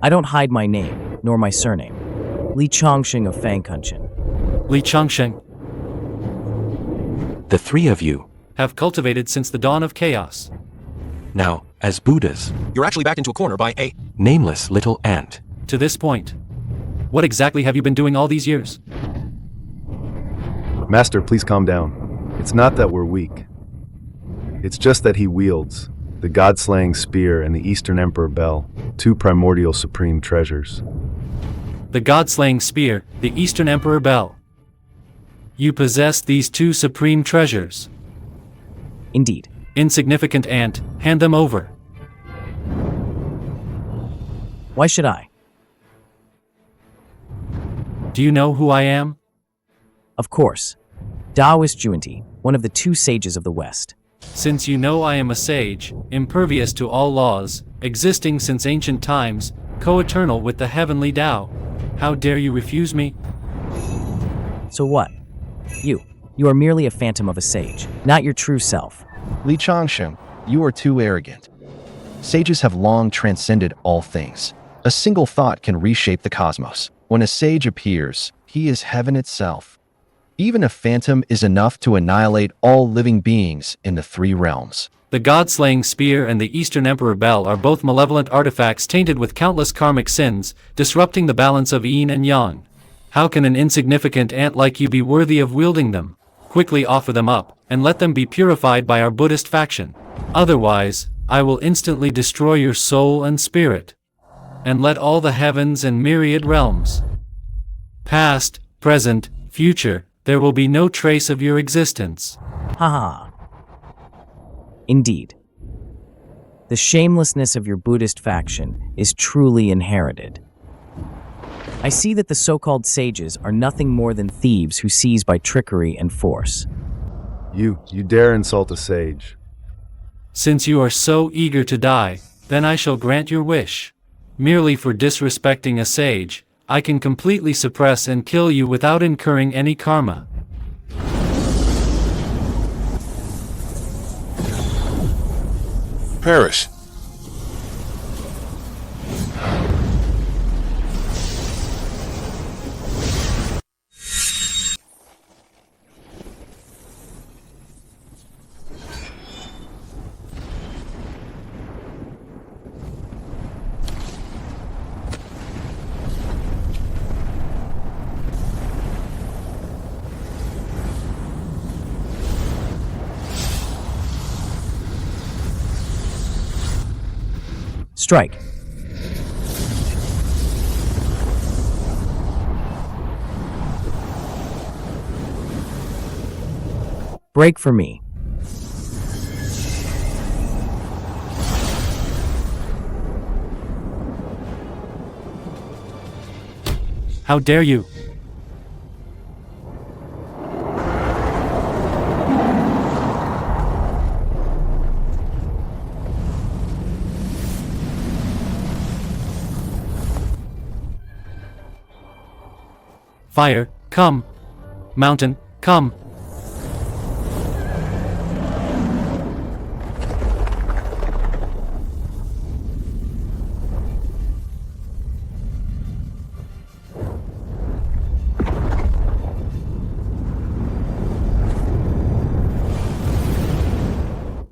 I don't hide my name, nor my surname. Li Changsheng of Fangcun. Li Changsheng. The three of you. Have cultivated since the dawn of chaos. Now, as Buddhas. You're actually backed into a corner by a nameless little ant. To this point. What exactly have you been doing all these years? Master, please calm down. It's not that we're weak. It's just that he wields the god-slaying spear and the Eastern Emperor Bell, two primordial supreme treasures. The god-slaying spear, the Eastern Emperor Bell. You possess these two supreme treasures. Indeed. Insignificant ant, hand them over. Why should I? Do you know who I am? Of course. Taoist Juanti, one of the two sages of the West. Since you know I am a sage, impervious to all laws, existing since ancient times, co-eternal with the heavenly Tao, how dare you refuse me? So what? You are merely a phantom of a sage, not your true self. Li Changsheng, you are too arrogant. Sages have long transcended all things. A single thought can reshape the cosmos. When a sage appears, he is heaven itself. Even a phantom is enough to annihilate all living beings in the three realms. The god-slaying spear and the Eastern Emperor Bell are both malevolent artifacts tainted with countless karmic sins, disrupting the balance of yin and yang. How can an insignificant ant like you be worthy of wielding them? Quickly offer them up, and let them be purified by our Buddhist faction. Otherwise, I will instantly destroy your soul and spirit. And let all the heavens and myriad realms, past, present, future, there will be no trace of your existence. Haha. Indeed. The shamelessness of your Buddhist faction is truly inherited. I see that the so-called sages are nothing more than thieves who seize by trickery and force. You dare insult a sage. Since you are so eager to die, then I shall grant your wish. Merely for disrespecting a sage, I can completely suppress and kill you without incurring any karma. Perish. Strike. Break for me. How dare you? Fire, come. Mountain, come.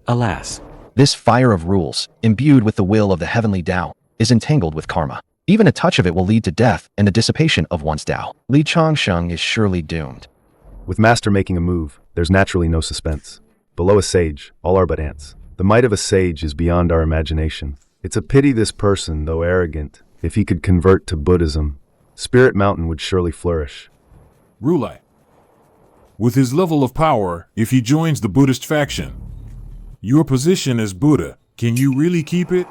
Alas, This fire of rules, imbued with the will of the heavenly Tao, is entangled with karma. Even a touch of it will lead to death and the dissipation of one's Tao. Li Changsheng is surely doomed. With master making a move, there's naturally no suspense. Below a sage, all are but ants. The might of a sage is beyond our imagination. It's a pity this person, though arrogant, if he could convert to Buddhism, Spirit Mountain would surely flourish. Rulai. With his level of power, if he joins the Buddhist faction, your position as Buddha, can you really keep it?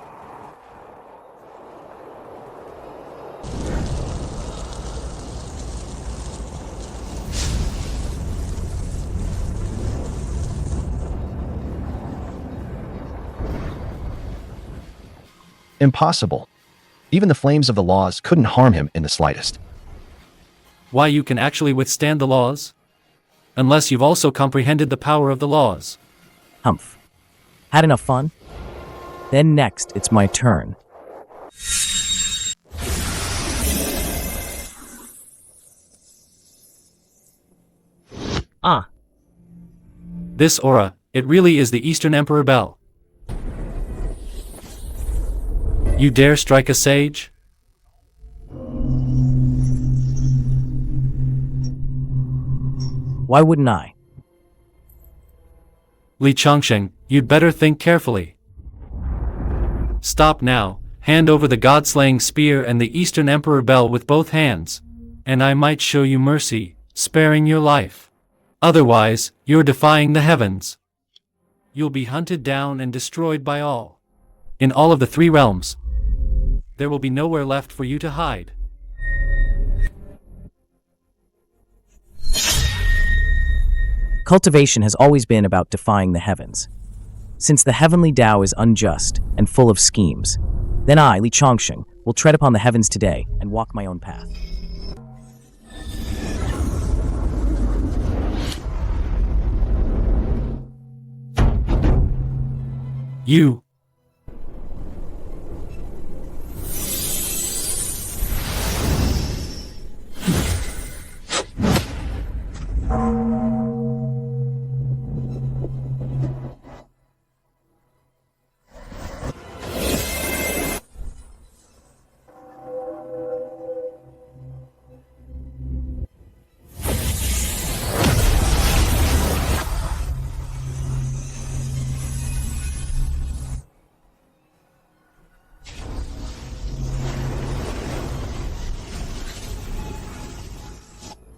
Impossible. Even the flames of the laws couldn't harm him in the slightest. Why you can actually withstand the laws? Unless you've also comprehended the power of the laws. Humph. Had enough fun? Then next, it's my turn. Ah. This aura, it really is the Eastern Emperor Bell. You dare strike a sage? Why wouldn't I? Li Changsheng, you'd better think carefully. Stop now, hand over the god-slaying spear and the Eastern Emperor Bell with both hands, and I might show you mercy, sparing your life. Otherwise, you're defying the heavens. You'll be hunted down and destroyed by all. In all of the three realms, there will be nowhere left for you to hide. Cultivation has always been about defying the heavens. Since the heavenly Tao is unjust and full of schemes, then I, Li Changsheng, will tread upon the heavens today and walk my own path.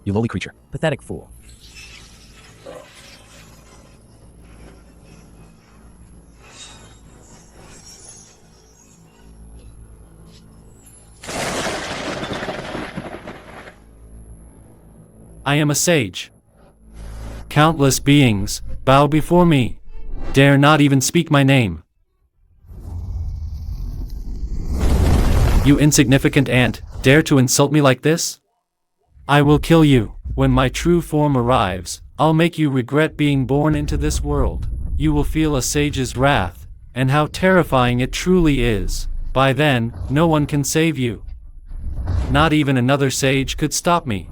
you lowly creature. Pathetic fool. I am a sage. Countless beings bow before me, dare not even speak my name. You insignificant ant, dare to insult me like this? I will kill you. When my true form arrives, I'll make you regret being born into this world. You will feel a sage's wrath, and how terrifying it truly is. By then, no one can save you. Not even another sage could stop me.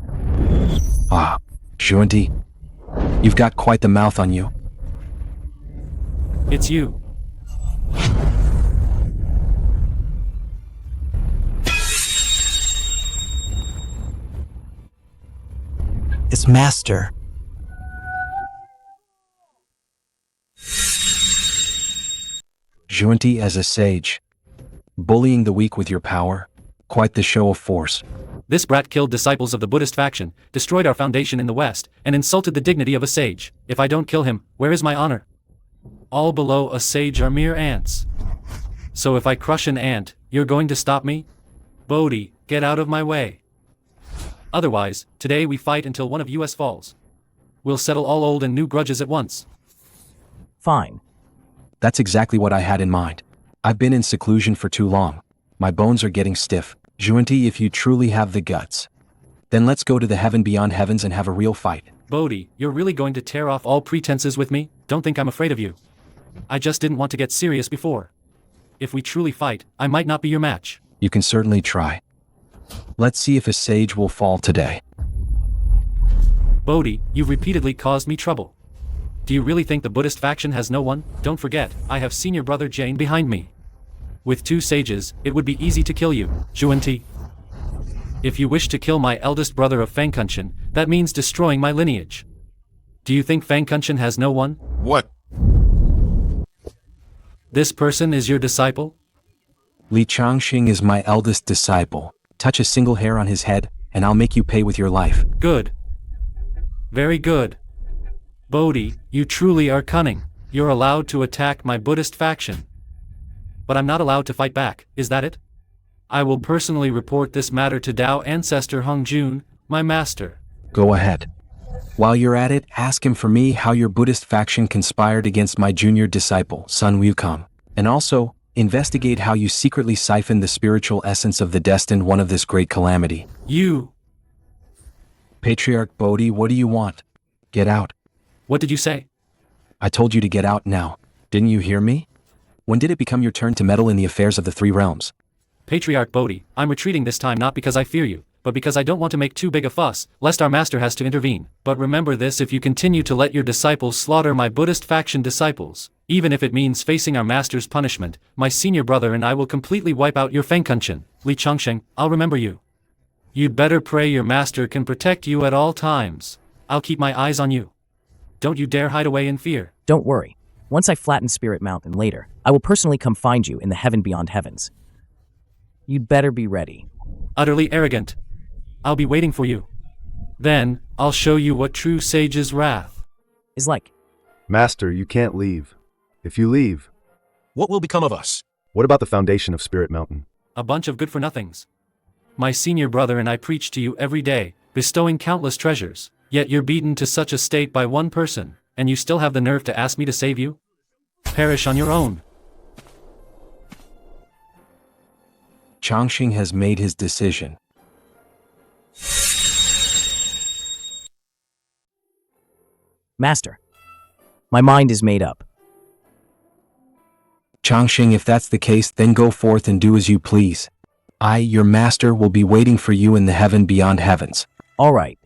Ah, Xuanti, you've got quite the mouth on you. It's you. It's Master. Xuanti as a sage. Bullying the weak with your power. Quite the show of force. This brat killed disciples of the Buddhist faction, destroyed our foundation in the West, and insulted the dignity of a sage. If I don't kill him, where is my honor? All below a sage are mere ants. So if I crush an ant, you're going to stop me? Bodhi, get out of my way. Otherwise, today we fight until one of us falls. We'll settle all old and new grudges at once. Fine. That's exactly what I had in mind. I've been in seclusion for too long. My bones are getting stiff. Xuanti, if you truly have the guts, then let's go to the heaven beyond heavens and have a real fight. Bodhi, you're really going to tear off all pretenses with me? Don't think I'm afraid of you. I just didn't want to get serious before. If we truly fight, I might not be your match. You can certainly try. Let's see if a sage will fall today. Bodhi, you've repeatedly caused me trouble. Do you really think the Buddhist faction has no one? Don't forget, I have senior brother Jain behind me. With 2 sages, it would be easy to kill you, Xuanti. If you wish to kill my eldest brother of Fangcun, that means destroying my lineage. Do you think Fangcun has no one? What? This person is your disciple? Li Changsheng is my eldest disciple. Touch a single hair on his head, and I'll make you pay with your life. Good. Very good. Bodhi, you truly are cunning. You're allowed to attack my Buddhist faction. But I'm not allowed to fight back, is that it? I will personally report this matter to Tao Ancestor Hongjun, my master. Go ahead. While you're at it, ask him for me how your Buddhist faction conspired against my junior disciple, Sun Wukong. And also, investigate how you secretly siphoned the spiritual essence of the destined one of this great calamity. You! Patriarch Bodhi, what do you want? Get out. What did you say? I told you to get out now. Didn't you hear me? When did it become your turn to meddle in the affairs of the 3 realms? Patriarch Bodhi, I'm retreating this time not because I fear you, but because I don't want to make too big a fuss, lest our master has to intervene. But remember this: if you continue to let your disciples slaughter my Buddhist faction disciples, even if it means facing our master's punishment, my senior brother and I will completely wipe out your Fangcun. Li Changsheng, I'll remember you. You'd better pray your master can protect you at all times. I'll keep my eyes on you. Don't you dare hide away in fear. Don't worry. Once I flatten Spirit Mountain later, I will personally come find you in the heaven beyond heavens. You'd better be ready. Utterly arrogant. I'll be waiting for you. Then, I'll show you what true sage's wrath is like. Master, you can't leave. If you leave, What will become of us? what about the foundation of Spirit Mountain? a bunch of good-for-nothings. My senior brother and I preach to you every day, bestowing countless treasures, yet you're beaten to such a state by one person, and you still have the nerve to ask me to save you? Perish on your own. Changsheng has made his decision. Master, my mind is made up. Changsheng, if that's the case, then go forth and do as you please. I, your master, will be waiting for you in the heaven beyond heavens. All right.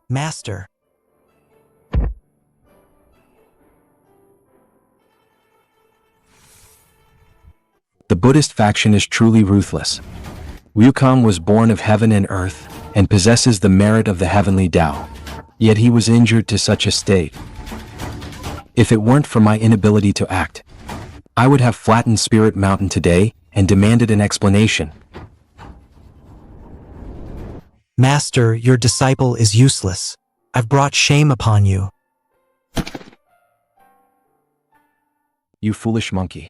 Master. The Buddhist faction is truly ruthless. Wukong was born of heaven and earth, and possesses the merit of the heavenly Tao. Yet he was injured to such a state. If it weren't for my inability to act, I would have flattened Spirit Mountain today and demanded an explanation. Master, your disciple is useless. I've brought shame upon you. You foolish monkey.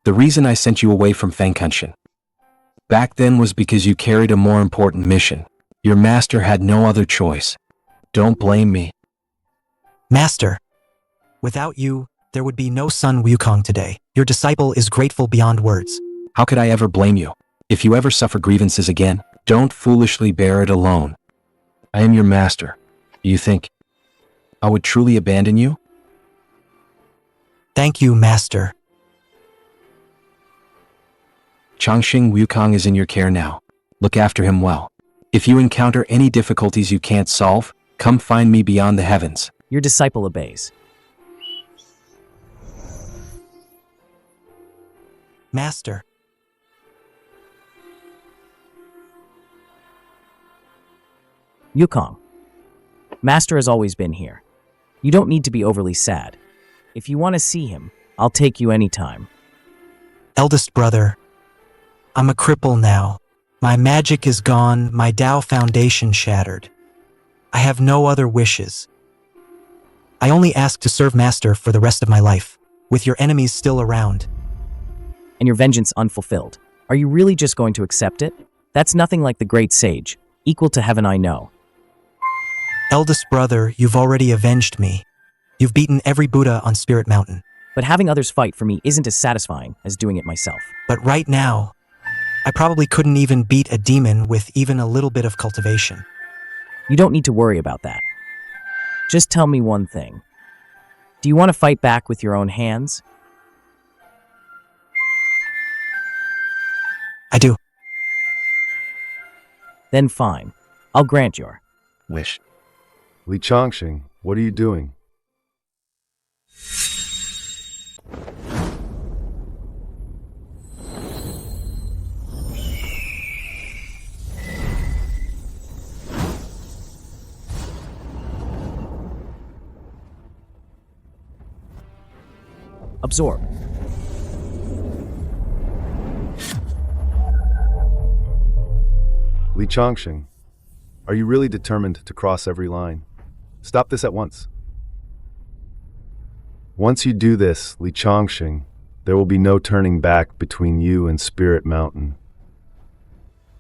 The reason I sent you away from Fangcun back then was because you carried a more important mission. Your master had no other choice. Don't blame me. Master, without you, there would be no Sun Wukong today. Your disciple is grateful beyond words. How could I ever blame you? If you ever suffer grievances again, don't foolishly bear it alone. I am your master. You think I would truly abandon you? Thank you, Master. Changsheng Wukong is in your care now. Look after him well. If you encounter any difficulties you can't solve, come find me beyond the heavens. Your disciple obeys. Master. Wukong. Master has always been here. You don't need to be overly sad. If you want to see him, I'll take you anytime. Eldest brother, I'm a cripple now. My magic is gone, my Tao foundation shattered. I have no other wishes. I only ask to serve Master for the rest of my life, with your enemies still around. And your vengeance unfulfilled. Are you really just going to accept it? That's nothing like the great sage, equal to heaven I know. Eldest brother, you've already avenged me. You've beaten every Buddha on Spirit Mountain. But having others fight for me isn't as satisfying as doing it myself. But right now, I probably couldn't even beat a demon with even a little bit of cultivation. You don't need to worry about that. Just tell me one thing. Do you want to fight back with your own hands? I do. Then fine. I'll grant your wish. Li Changsheng, what are you doing? Absorb. Li Changsheng, are you really determined to cross every line? Stop this at once. Once you do this, Li Changsheng, there will be no turning back between you and Spirit Mountain.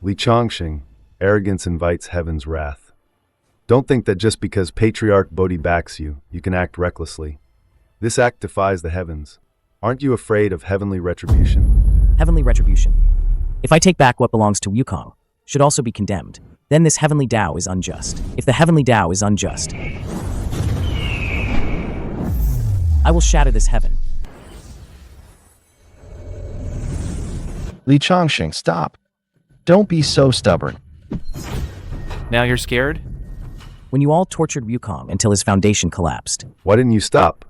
Li Changsheng, arrogance invites heaven's wrath. Don't think that just because Patriarch Bodhi backs you, you can act recklessly. This act defies the heavens. Aren't you afraid of heavenly retribution? Heavenly retribution. If I take back what belongs to Wukong, should also be condemned, then this heavenly Tao is unjust. If the heavenly Tao is unjust, I will shatter this heaven. Li Changsheng, stop. Don't be so stubborn. Now you're scared? When you all tortured Wukong until his foundation collapsed. Why didn't you stop?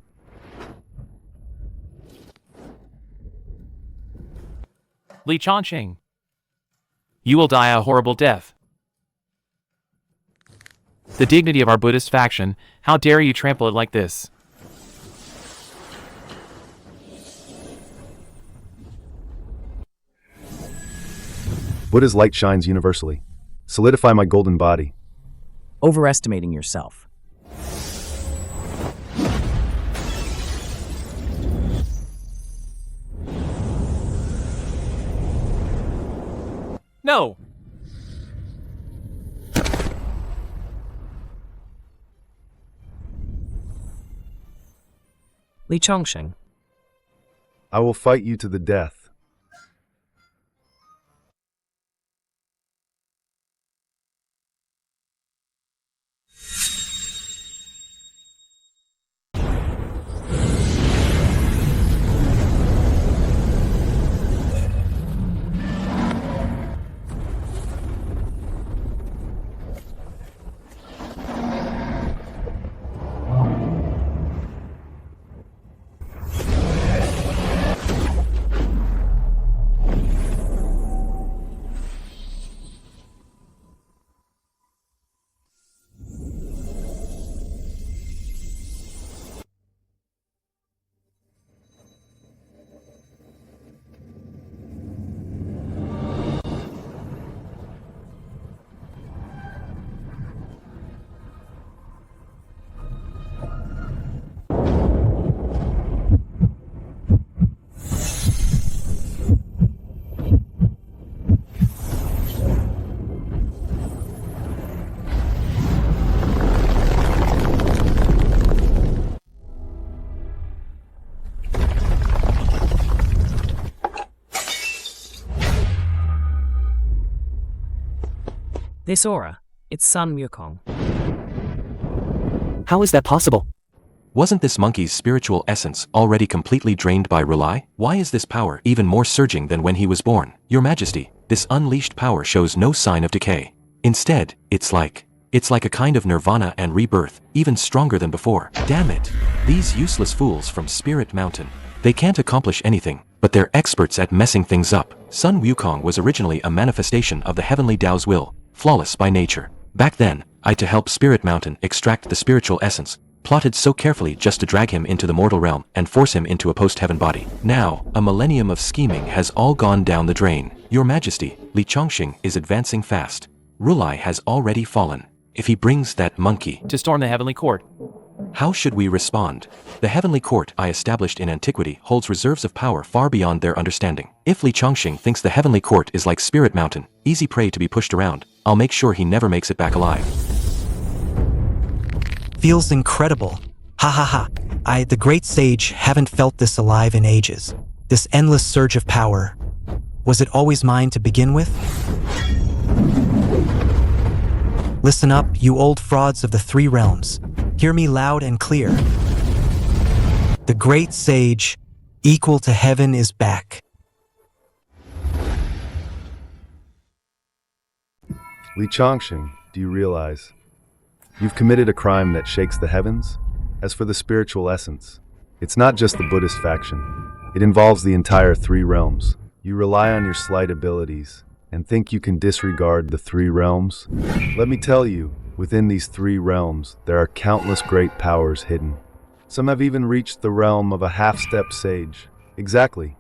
Li Changsheng, you will die a horrible death. The dignity of our Buddhist faction, how dare you trample it like this? Buddha's light shines universally. Solidify my golden body. Overestimating yourself. No! Li Changsheng. I will fight you to the death. This aura, it's Sun Wukong. How is that possible? Wasn't this monkey's spiritual essence already completely drained by Rely? Why is this power even more surging than when he was born? Your Majesty, this unleashed power shows no sign of decay. Instead, it's like a kind of nirvana and rebirth, even stronger than before. Damn it! These useless fools from Spirit Mountain. They can't accomplish anything, but they're experts at messing things up. Sun Wukong was originally a manifestation of the heavenly Tao's will, flawless by nature. Back then, I to help Spirit Mountain extract the spiritual essence, plotted so carefully just to drag him into the mortal realm and force him into a post-heaven body. Now, a millennium of scheming has all gone down the drain. Your Majesty, Li Changsheng is advancing fast. Rely has already fallen. If he brings that monkey to storm the heavenly court, how should we respond? The heavenly court I established in antiquity holds reserves of power far beyond their understanding. If Li Changsheng thinks the heavenly court is like Spirit Mountain, easy prey to be pushed around, I'll make sure he never makes it back alive. Feels incredible. Ha ha ha. I, the great sage, haven't felt this alive in ages. This endless surge of power. Was it always mine to begin with? Listen up, you old frauds of the three realms. Hear me loud and clear. The great sage, equal to heaven, is back. Li Changsheng, do you realize? You've committed a crime that shakes the heavens? As for the spiritual essence, it's not just the Buddhist faction. It involves the entire three realms. You rely on your slight abilities and think you can disregard the three realms? Let me tell you, within these three realms, there are countless great powers hidden. Some have even reached the realm of a half-step sage. Exactly.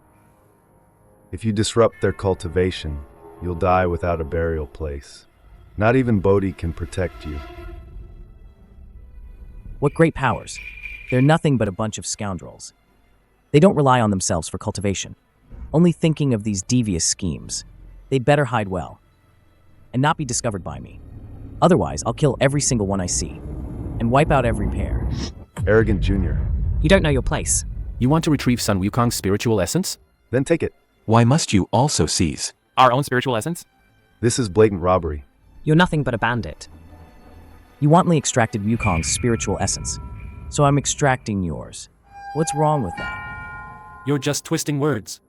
If you disrupt their cultivation, you'll die without a burial place. Not even Bodhi can protect you. What great powers? They're nothing but a bunch of scoundrels. They don't rely on themselves for cultivation, only thinking of these devious schemes. They'd better hide well, and not be discovered by me. Otherwise, I'll kill every single one I see, and wipe out every pair. Arrogant Junior. You don't know your place. You want to retrieve Sun Wukong's spiritual essence? Then take it. Why must you also seize our own spiritual essence? This is blatant robbery. You're nothing but a bandit. You wantonly extracted Wukong's spiritual essence, so I'm extracting yours. What's wrong with that? You're just twisting words.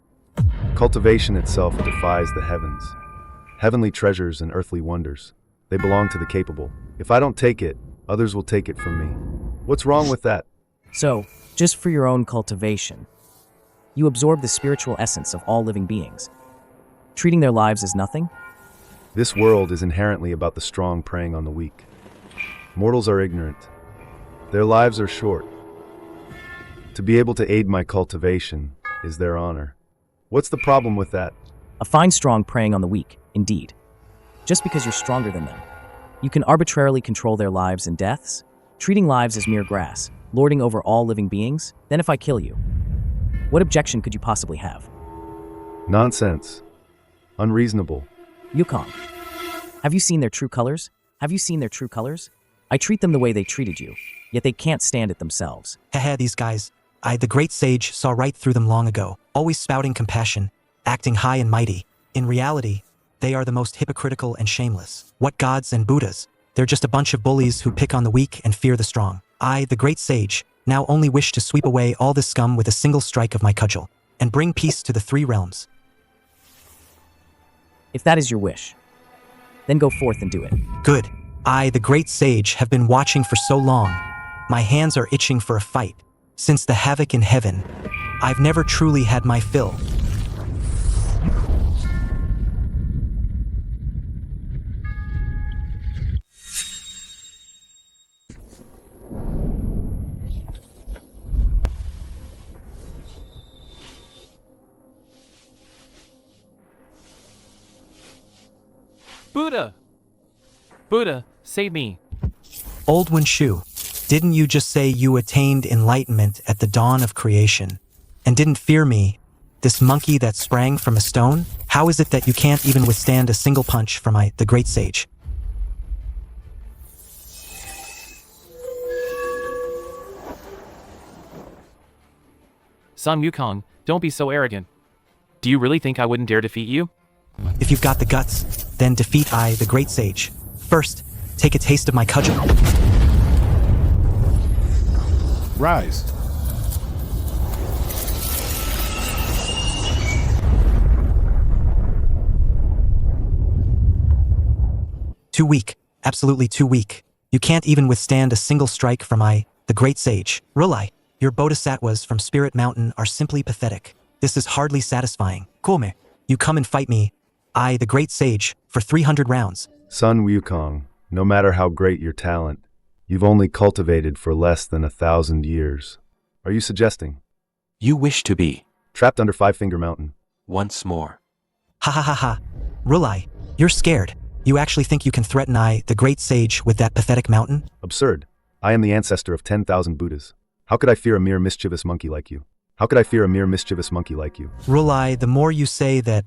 Cultivation itself defies the heavens. Heavenly treasures and earthly wonders. They belong to the capable. If I don't take it, others will take it from me. What's wrong with that? So, just for your own cultivation, you absorb the spiritual essence of all living beings, treating their lives as nothing? This world is inherently about the strong preying on the weak. Mortals are ignorant. Their lives are short. To be able to aid my cultivation is their honor. What's the problem with that? A fine strong preying on the weak, indeed. Just because you're stronger than them, you can arbitrarily control their lives and deaths, treating lives as mere grass, lording over all living beings. Then if I kill you, what objection could you possibly have? Nonsense. Unreasonable. Wukong, have you seen their true colors? Have you seen their true colors? I treat them the way they treated you, yet they can't stand it themselves. Haha, these guys. I, the great sage, saw right through them long ago, always spouting compassion, acting high and mighty. In reality, they are the most hypocritical and shameless. What gods and Buddhas? They're just a bunch of bullies who pick on the weak and fear the strong. I, the great sage, now only wish to sweep away all this scum with a single strike of my cudgel, and bring peace to the three realms. If that is your wish, then go forth and do it. Good. I, the great sage, have been watching for so long. My hands are itching for a fight. Since the havoc in heaven, I've never truly had my fill. Buddha! Buddha, save me. Old Wenshu, didn't you just say you attained enlightenment at the dawn of creation, and didn't fear me, this monkey that sprang from a stone? How is it that you can't even withstand a single punch from the great sage? Sun Wukong, don't be so arrogant. Do you really think I wouldn't dare defeat you? If you've got the guts, then defeat I, the great sage. First, take a taste of my cudgel. Rise. Too weak. Absolutely too weak. You can't even withstand a single strike from the great sage. Rulai, your bodhisattvas from Spirit Mountain are simply pathetic. This is hardly satisfying. Kome, you come and fight me, the great sage, for 300 rounds. Sun Wukong, no matter how great your talent, you've only cultivated for less than 1,000 years. Are you suggesting? You wish to be Trapped under Five Finger Mountain. once more. Ha ha ha ha. Rulai, you're scared. You actually think you can threaten the great sage, with that pathetic mountain? Absurd. I am the ancestor of 10,000 Buddhas. How could I fear a mere mischievous monkey like you? How could I fear a mere mischievous monkey like you? Rulai, the more you say that,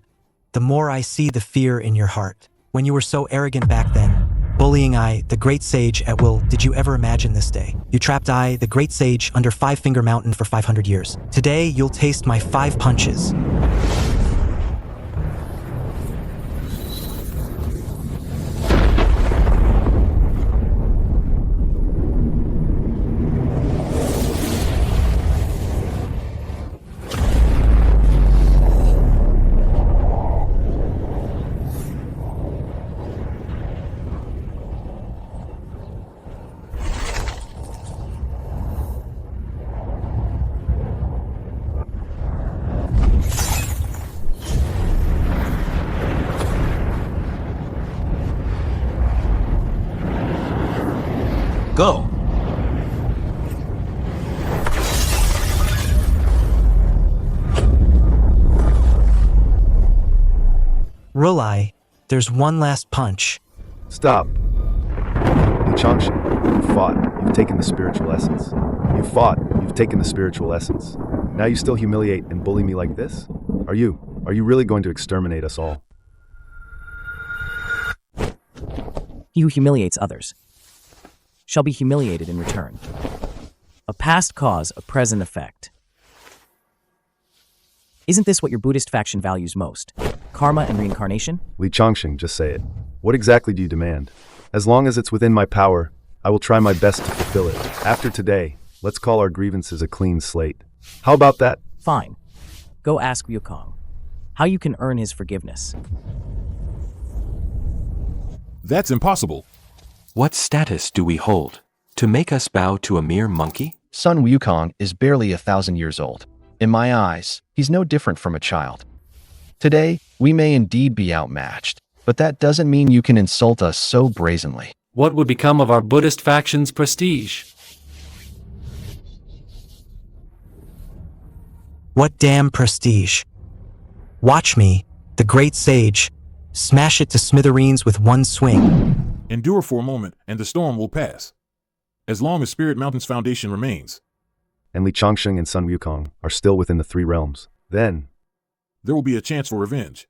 the more I see the fear in your heart. When you were so arrogant back then, bullying the great sage at will, did you ever imagine this day? You trapped the great sage, under Five Finger Mountain for 500 years. Today, you'll taste my 5 punches. Go. Rulai, there's one last punch. Stop. Li Changsheng, you fought. You've taken the spiritual essence. You fought. You've taken the spiritual essence. Now you still humiliate and bully me like this? Are you really going to exterminate us all? He who humiliates others shall be humiliated in return. A past cause, a present effect. Isn't this what your Buddhist faction values most? Karma and reincarnation? Li Changsheng, just say it. What exactly do you demand? As long as it's within my power, I will try my best to fulfill it. After today, let's call our grievances a clean slate. How about that? Fine. Go ask Wukong how you can earn his forgiveness. That's impossible. What status do we hold? To make us bow to a mere monkey? Sun Wukong is barely 1,000 years old. In my eyes, he's no different from a child. Today, we may indeed be outmatched, but that doesn't mean you can insult us so brazenly. What would become of our Buddhist faction's prestige? What damn prestige. Watch me, the great sage, smash it to smithereens with one swing. Endure for a moment, and the storm will pass. As long as Spirit Mountain's foundation remains. And Li Changsheng and Sun Wukong are still within the 3 realms. Then, there will be a chance for revenge.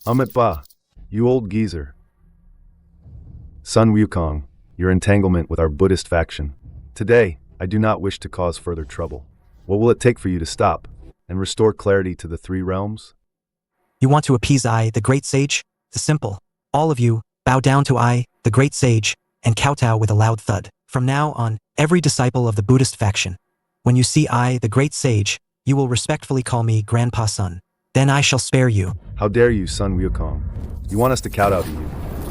Amit Ba, you old geezer. Sun Wukong, your entanglement with our Buddhist faction. Today, I do not wish to cause further trouble. What will it take for you to stop and restore clarity to the 3 realms? You want to appease the great sage? The simple. All of you, bow down to the great sage, and kowtow with a loud thud. From now on, every disciple of the Buddhist faction, when you see the great sage, you will respectfully call me Grandpa Sun. Then I shall spare you. How dare you, Sun Wukong? You want us to kowtow to you?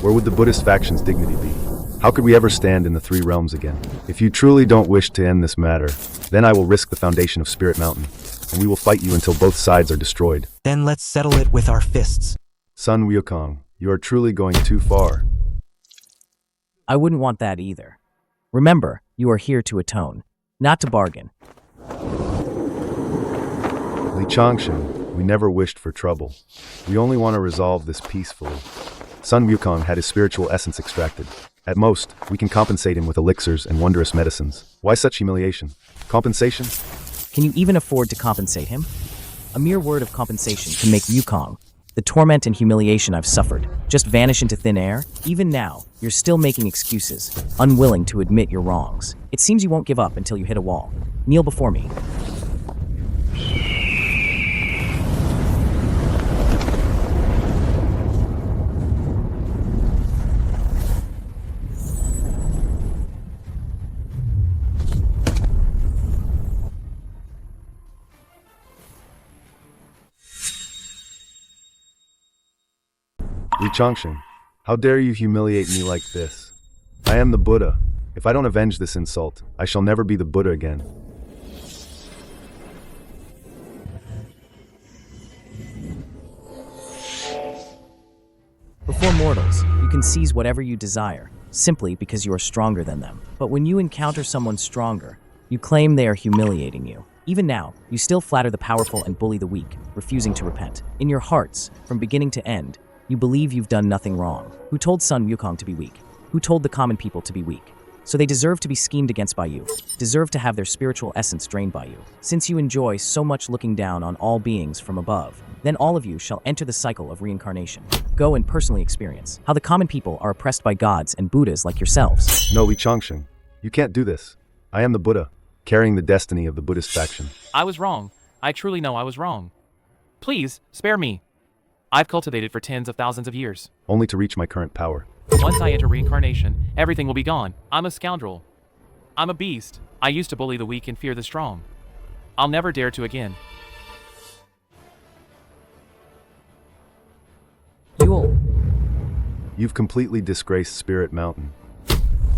Where would the Buddhist faction's dignity be? How could we ever stand in the 3 realms again? If you truly don't wish to end this matter, then I will risk the foundation of Spirit Mountain, and we will fight you until both sides are destroyed. Then let's settle it with our fists. Sun Wukong, you are truly going too far. I wouldn't want that either. Remember, you are here to atone, not to bargain. Li Changsheng, we never wished for trouble. We only want to resolve this peacefully. Sun Wukong had his spiritual essence extracted. At most, we can compensate him with elixirs and wondrous medicines. Why such humiliation? Compensation? Can you even afford to compensate him? A mere word of compensation can make Wukong, the torment and humiliation I've suffered, just vanish into thin air. Even now, you're still making excuses, unwilling to admit your wrongs. It seems you won't give up until you hit a wall. Kneel before me. Li Changsheng, how dare you humiliate me like this? I am the Buddha. If I don't avenge this insult, I shall never be the Buddha again. Before mortals, you can seize whatever you desire, simply because you are stronger than them. But when you encounter someone stronger, you claim they are humiliating you. Even now, you still flatter the powerful and bully the weak, refusing to repent. In your hearts, from beginning to end, you believe you've done nothing wrong. Who told Sun Wukong to be weak? Who told the common people to be weak? So they deserve to be schemed against by you, deserve to have their spiritual essence drained by you. Since you enjoy so much looking down on all beings from above, then all of you shall enter the cycle of reincarnation. Go and personally experience how the common people are oppressed by gods and Buddhas like yourselves. No, Li Changsheng, you can't do this. I am the Buddha, carrying the destiny of the Buddhist faction. I was wrong. I truly know I was wrong. Please, spare me. I've cultivated for tens of thousands of years. Only to reach my current power. Once I enter reincarnation, everything will be gone. I'm a scoundrel. I'm a beast. I used to bully the weak and fear the strong. I'll never dare to again. You've completely disgraced Spirit Mountain.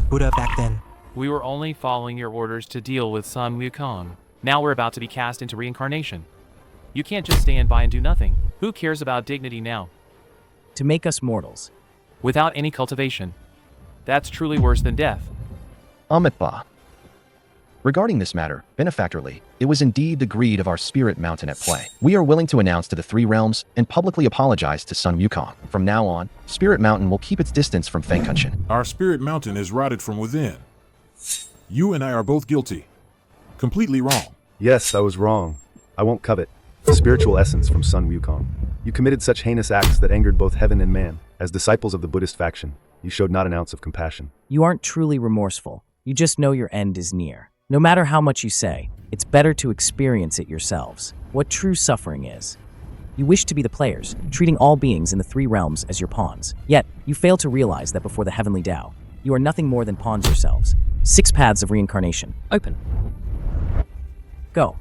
Buddha back then. We were only following your orders to deal with Sun Wukong. Now we're about to be cast into reincarnation. You can't just stand by and do nothing. Who cares about dignity now? To make us mortals. Without any cultivation. That's truly worse than death. Amitba. Regarding this matter, benefactorly, it was indeed the greed of our Spirit Mountain at play. We are willing to announce to the three realms and publicly apologize to Sun Wukong. From now on, Spirit Mountain will keep its distance from Fangcun. Our Spirit Mountain is rotted from within. You and I are both guilty. Completely wrong. Yes, I was wrong. I won't covet the spiritual essence from Sun Wukong. You committed such heinous acts that angered both heaven and man. As disciples of the Buddhist faction, you showed not an ounce of compassion. You aren't truly remorseful. You just know your end is near. No matter how much you say, it's better to experience it yourselves. What true suffering is. You wish to be the players, treating all beings in the three realms as your pawns. Yet, you fail to realize that before the heavenly Tao, you are nothing more than pawns yourselves. 6 paths of reincarnation. Open. Go.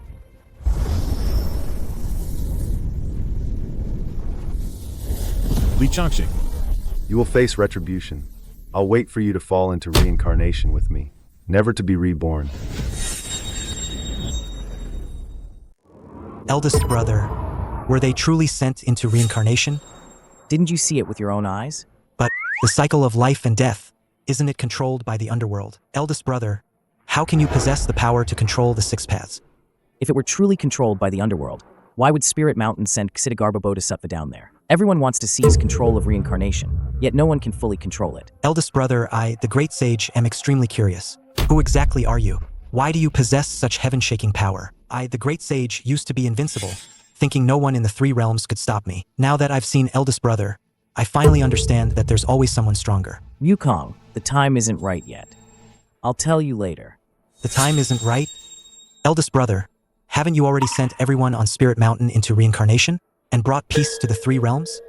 Li Changsheng. You will face retribution. I'll wait for you to fall into reincarnation with me, never to be reborn. Eldest brother, were they truly sent into reincarnation? Didn't you see it with your own eyes? But the cycle of life and death, isn't it controlled by the underworld? Eldest brother, how can you possess the power to control the 6 paths? If it were truly controlled by the underworld, why would Spirit Mountain send Ksitigarbha Bodhisattva down there? Everyone wants to seize control of reincarnation, yet no one can fully control it. Eldest brother, I, the great sage, am extremely curious. Who exactly are you? Why do you possess such heaven-shaking power? I, the great sage, used to be invincible, thinking no one in the 3 realms could stop me. Now that I've seen eldest brother, I finally understand that there's always someone stronger. Wukong, the time isn't right yet. I'll tell you later. The time isn't right? Eldest brother, haven't you already sent everyone on Spirit Mountain into reincarnation and brought peace to the 3 realms?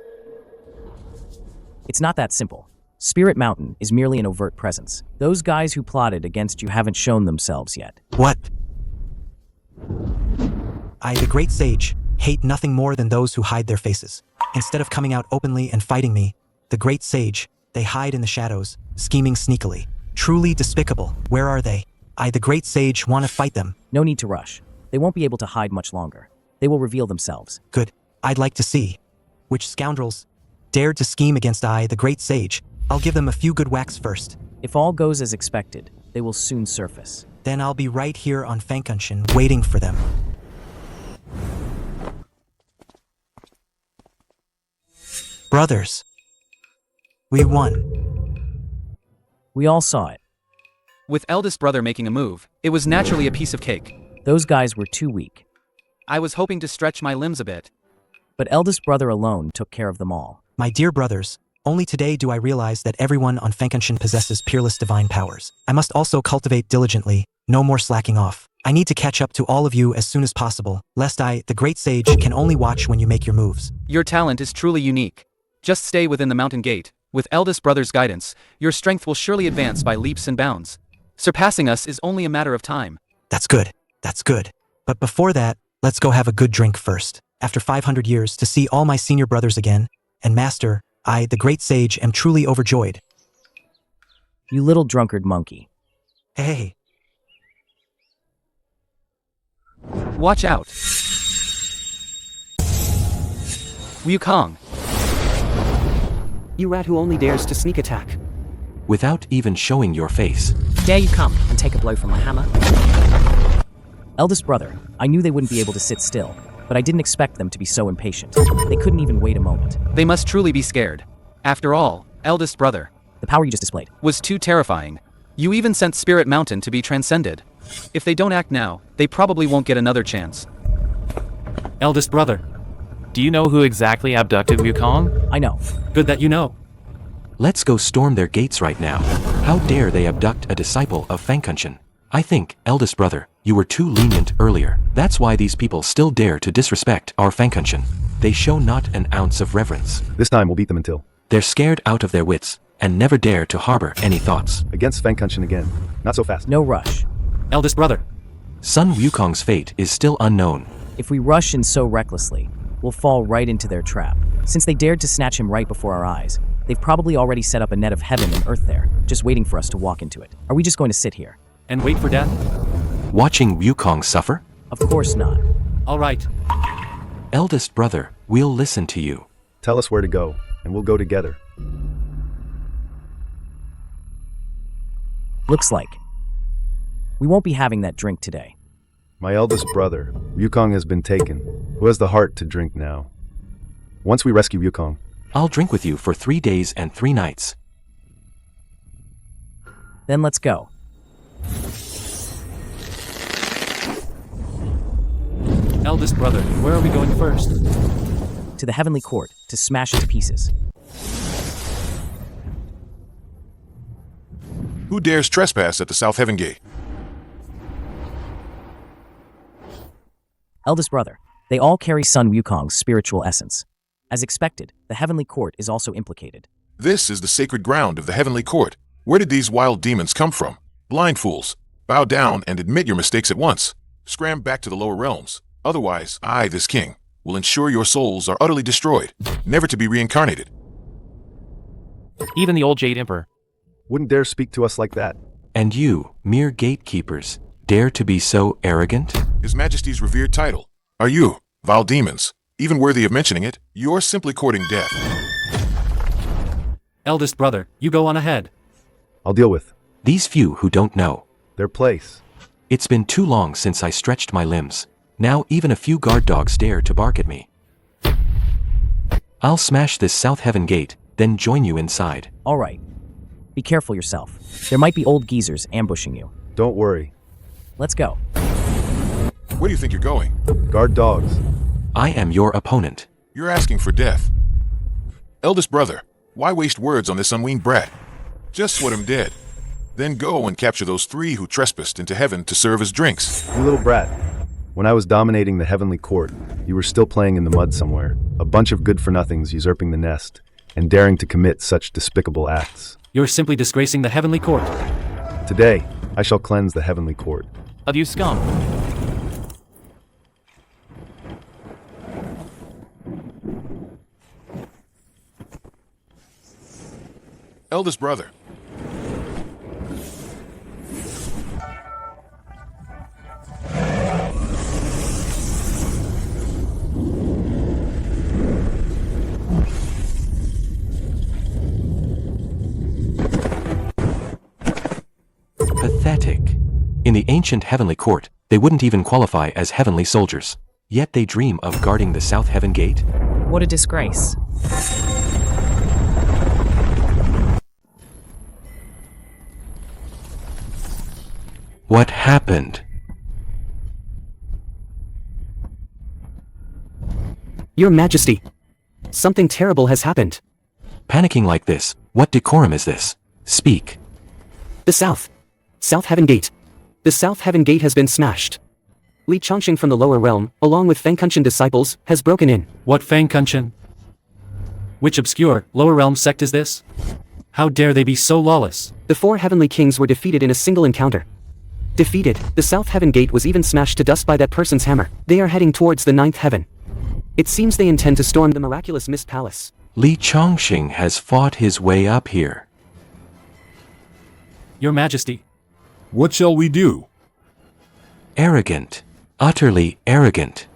It's not that simple. Spirit Mountain is merely an overt presence. Those guys who plotted against you haven't shown themselves yet. What? I, the great sage, hate nothing more than those who hide their faces. Instead of coming out openly and fighting me, the great sage, they hide in the shadows, scheming sneakily. Truly despicable. Where are they? I, the great sage, want to fight them. No need to rush. They won't be able to hide much longer. They will reveal themselves. Good. I'd like to see. Which scoundrels dared to scheme against I, the great sage. I'll give them a few good whacks first. If all goes as expected, they will soon surface. Then I'll be right here on Fangcun, waiting for them. Brothers. We won. We all saw it. With eldest brother making a move, it was naturally a piece of cake. Those guys were too weak. I was hoping to stretch my limbs a bit. But eldest brother alone took care of them all. My dear brothers, only today do I realize that everyone on Fangcun possesses peerless divine powers. I must also cultivate diligently, no more slacking off. I need to catch up to all of you as soon as possible, lest I, the great sage, can only watch when you make your moves. Your talent is truly unique. Just stay within the mountain gate. With eldest brother's guidance, your strength will surely advance by leaps and bounds. Surpassing us is only a matter of time. That's good. That's good. But before that, let's go have a good drink first. After 500 years, to see all my senior brothers again, and master, I, the great sage, am truly overjoyed. You little drunkard monkey. Hey. Watch out. Wukong. You rat who only dares to sneak attack. Without even showing your face. Dare you come and take a blow from my hammer? Eldest brother, I knew they wouldn't be able to sit still, but I didn't expect them to be so impatient. They couldn't even wait a moment. They must truly be scared. After all, eldest brother. The power you just displayed was too terrifying. You even sent Spirit Mountain to be transcended. If they don't act now, they probably won't get another chance. Eldest brother. Do you know who exactly abducted Wukong? I know. Good that you know. Let's go storm their gates right now. How dare they abduct a disciple of Fangcun? I think, eldest brother, you were too lenient earlier. That's why these people still dare to disrespect our Fangcun. They show not an ounce of reverence. This time we'll beat them until. They're scared out of their wits, and never dare to harbor any thoughts. Against Fangcun again. Not so fast. No rush. Eldest brother. Sun Wukong's fate is still unknown. If we rush in so recklessly, we'll fall right into their trap. Since they dared to snatch him right before our eyes, they've probably already set up a net of heaven and earth there, just waiting for us to walk into it. Are we just going to sit here? And wait for death? Watching Wukong suffer? Of course not. All right. Eldest brother, we'll listen to you. Tell us where to go, and we'll go together. Looks like we won't be having that drink today. My eldest brother, Wukong, has been taken. Who has the heart to drink now? Once we rescue Wukong, I'll drink with you for 3 days and 3 nights. Then let's go. Eldest brother, where are we going first? To the heavenly court, to smash it to pieces. Who dares trespass at the South Heaven Gate? Eldest brother, they all carry Sun Wukong's spiritual essence. As expected, the heavenly court is also implicated. This is the sacred ground of the Heavenly Court. Where did these wild demons come from? Blind fools. Bow down and admit your mistakes at once. Scram back to the lower realms. Otherwise, I, this king, will ensure your souls are utterly destroyed, never to be reincarnated. Even the old Jade Emperor. wouldn't dare speak to us like that. And you, mere gatekeepers, dare to be so arrogant? His Majesty's revered title. Are you, vile demons, even worthy of mentioning it? You're simply courting death. Eldest brother, you go on ahead. I'll deal with these few who don't know their place. It's been too long since I stretched my limbs. Now even a few guard dogs dare to bark at me. I'll smash this South Heaven gate, then join you inside. All right. Be careful yourself. There might be old geezers ambushing you. Don't worry. Let's go. Where do you think you're going? Guard dogs. I am your opponent. You're asking for death. Eldest brother, why waste words on this unweaned brat? Just sweat him dead. Then go and capture those 3 who trespassed into heaven to serve as drinks. You little brat. When I was dominating the heavenly court, you were still playing in the mud somewhere. A bunch of good-for-nothings usurping the nest and daring to commit such despicable acts. You're simply disgracing the heavenly court. Today, I shall cleanse the heavenly court. Of you scum. Eldest brother. Pathetic. In the ancient heavenly court, they wouldn't even qualify as heavenly soldiers. Yet they dream of guarding the South Heaven gate? What a disgrace. What happened? Your Majesty, something terrible has happened. Panicking like this, what decorum is this? Speak. The South Heaven Gate. The South Heaven Gate has been smashed. Li Changsheng from the lower realm, along with Fangcun disciples, has broken in. What Fangcun? Which obscure, lower realm sect is this? How dare they be so lawless? The 4 heavenly kings were defeated in a single encounter. Defeated, the South Heaven Gate was even smashed to dust by that person's hammer. They are heading towards the 9th heaven. It seems they intend to storm the miraculous Mist Palace. Li Changsheng has fought his way up here. Your Majesty. What shall we do? Arrogant. Utterly arrogant.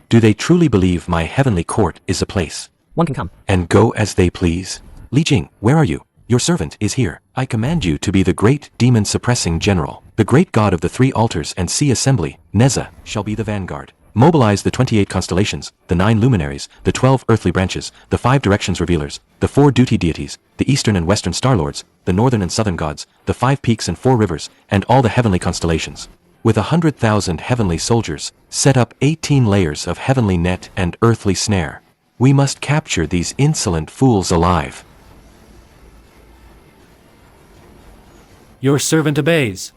Do they truly believe my heavenly court is a place? One can come. And go as they please? Li Jing, where are you? Your servant is here. I command you to be the great demon-suppressing general. The great god of the three altars and sea assembly, Neza, shall be the vanguard. Mobilize the 28 constellations, the 9 luminaries, the 12 earthly branches, the 5 directions revealers, the 4 duty deities, the eastern and western star lords, the northern and southern gods, the 5 peaks and 4 rivers, and all the heavenly constellations. With 100,000 heavenly soldiers, set up 18 layers of heavenly net and earthly snare. We must capture these insolent fools alive. Your servant obeys.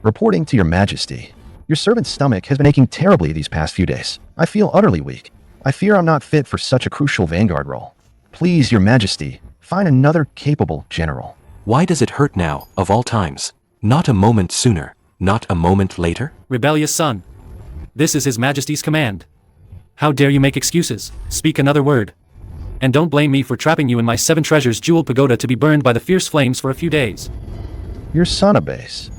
Reporting to your majesty. Your servant's stomach has been aching terribly these past few days. I feel utterly weak. I fear I'm not fit for such a crucial vanguard role. Please, your majesty, find another capable general. Why does it hurt now, of all times? Not a moment sooner, not a moment later? Rebellious son. This is His Majesty's command. How dare you make excuses? Speak another word. And don't blame me for trapping you in my 7 treasures jeweled pagoda to be burned by the fierce flames for a few days. Your son obeys.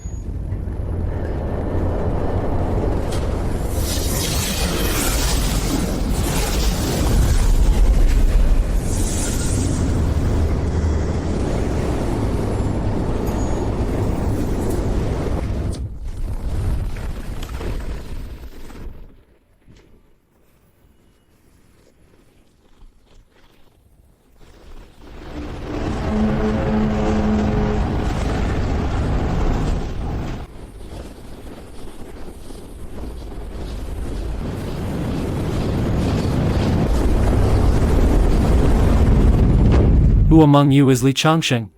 Who among you is Li Changsheng?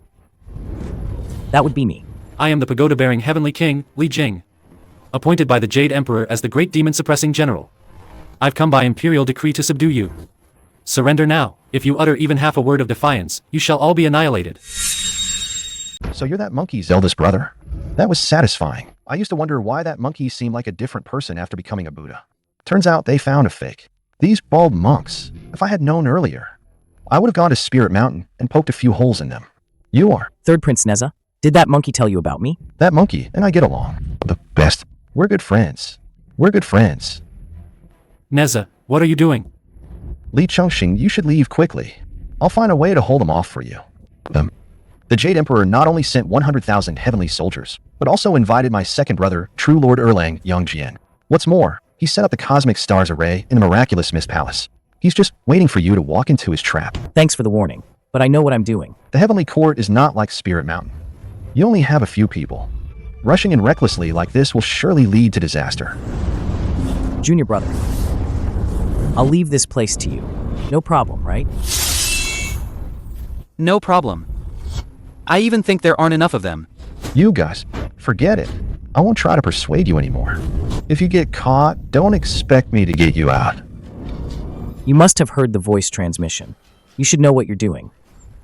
That would be me. I am the pagoda-bearing heavenly king, Li Jing, appointed by the Jade Emperor as the great demon-suppressing general. I've come by imperial decree to subdue you. Surrender now. If you utter even half a word of defiance, you shall all be annihilated. So you're that monkey's eldest brother? That was satisfying. I used to wonder why that monkey seemed like a different person after becoming a Buddha. Turns out they found a fake. These bald monks, if I had known earlier, I would have gone to Spirit Mountain and poked a few holes in them. You are. Third Prince Neza, did that monkey tell you about me? That monkey and I get along. The best. We're good friends. We're good friends. Neza, what are you doing? Li Changsheng, you should leave quickly. I'll find a way to hold them off for you. The Jade Emperor not only sent 100,000 heavenly soldiers, but also invited my second brother, True Lord Erlang Yongjian. What's more, he set up the Cosmic Stars Array in the miraculous Mist Palace. He's just waiting for you to walk into his trap. Thanks for the warning, but I know what I'm doing. The Heavenly Court is not like Spirit Mountain. You only have a few people. Rushing in recklessly like this will surely lead to disaster. Junior brother, I'll leave this place to you. No problem, right? No problem. I even think there aren't enough of them. You guys, forget it. I won't try to persuade you anymore. If you get caught, don't expect me to get you out. You must have heard the voice transmission. You should know what you're doing.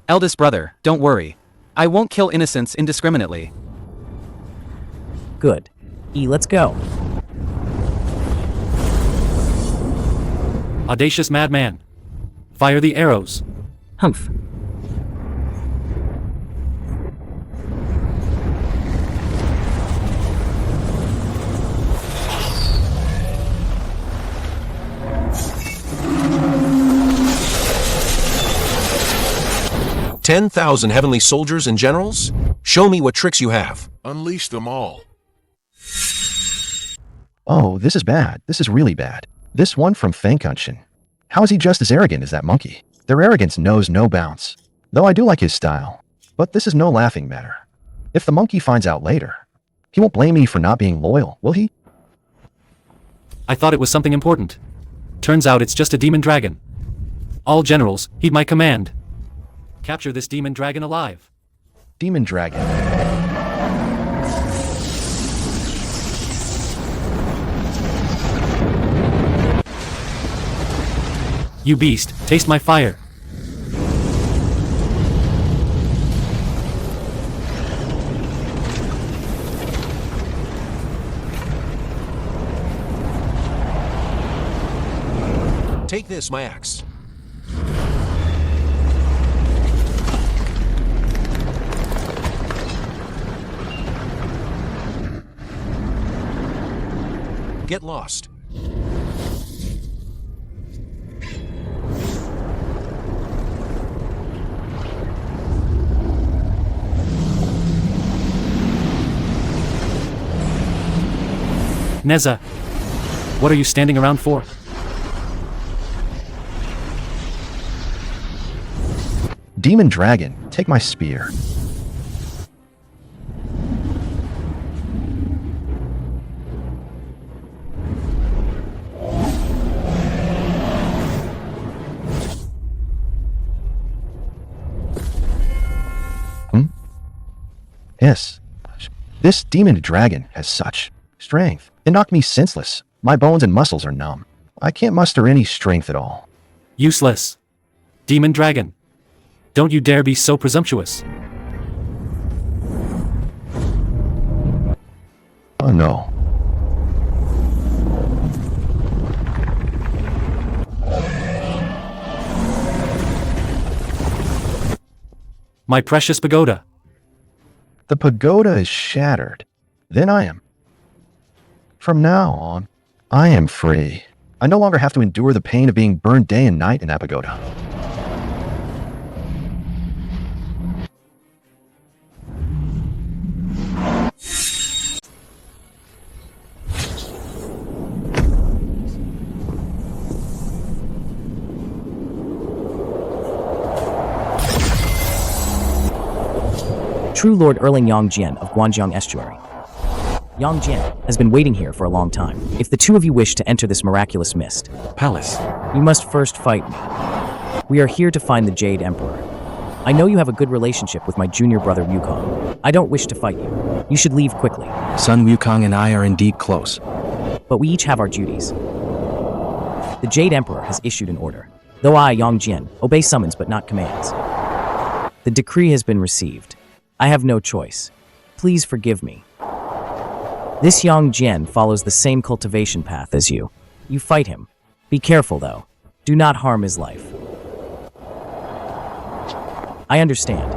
Eldest brother, don't worry. I won't kill innocents indiscriminately. Good. Let's go. Audacious madman. Fire the arrows. Humph. $10,000 heavenly soldiers and generals? Show me what tricks you have. Unleash them all. Oh, this is bad. This is really bad. This one from Fangcun. How is he just as arrogant as that monkey? Their arrogance knows no bounds. Though I do like his style. But this is no laughing matter. If the monkey finds out later, he won't blame me for not being loyal, will he? I thought it was something important. Turns out it's just a demon dragon. All generals, heed my command. Capture this demon dragon alive. Demon dragon. You beast, taste my fire. Take this, my axe. Get lost. Neza, what are you standing around for? Demon dragon, take my spear. Yes, this demon dragon has such strength. It knocked me senseless. My bones and muscles are numb. I can't muster any strength at all. Useless. Demon dragon. Don't you dare be so presumptuous. Oh no. My precious pagoda. The pagoda is shattered. Then I am. From now on, I am free. I no longer have to endure the pain of being burned day and night in that pagoda. True Lord Erling Yangjian of Guanjiang Estuary. Yangjian has been waiting here for a long time. If the two of you wish to enter this miraculous mist, Palace. you must first fight me. We are here to find the Jade Emperor. I know you have a good relationship with my junior brother Wukong. I don't wish to fight you. You should leave quickly. Sun Wukong and I are indeed close. But we each have our duties. The Jade Emperor has issued an order. Though I, Yangjian, obey summons but not commands. The decree has been received. I have no choice. Please forgive me. This Yangjian follows the same cultivation path as you. You fight him. Be careful, though. Do not harm his life. I understand.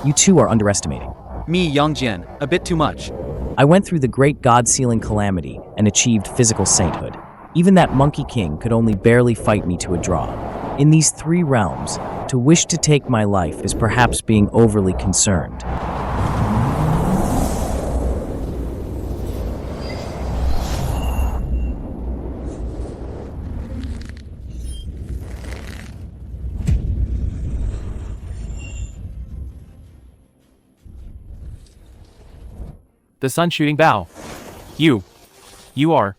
You two are underestimating. Me, Yangjian, a bit too much. I went through the great God-sealing calamity and achieved physical sainthood. Even that monkey king could only barely fight me to a draw. In these three realms, to wish to take my life is perhaps being overly concerned. The sun shooting bow. You are.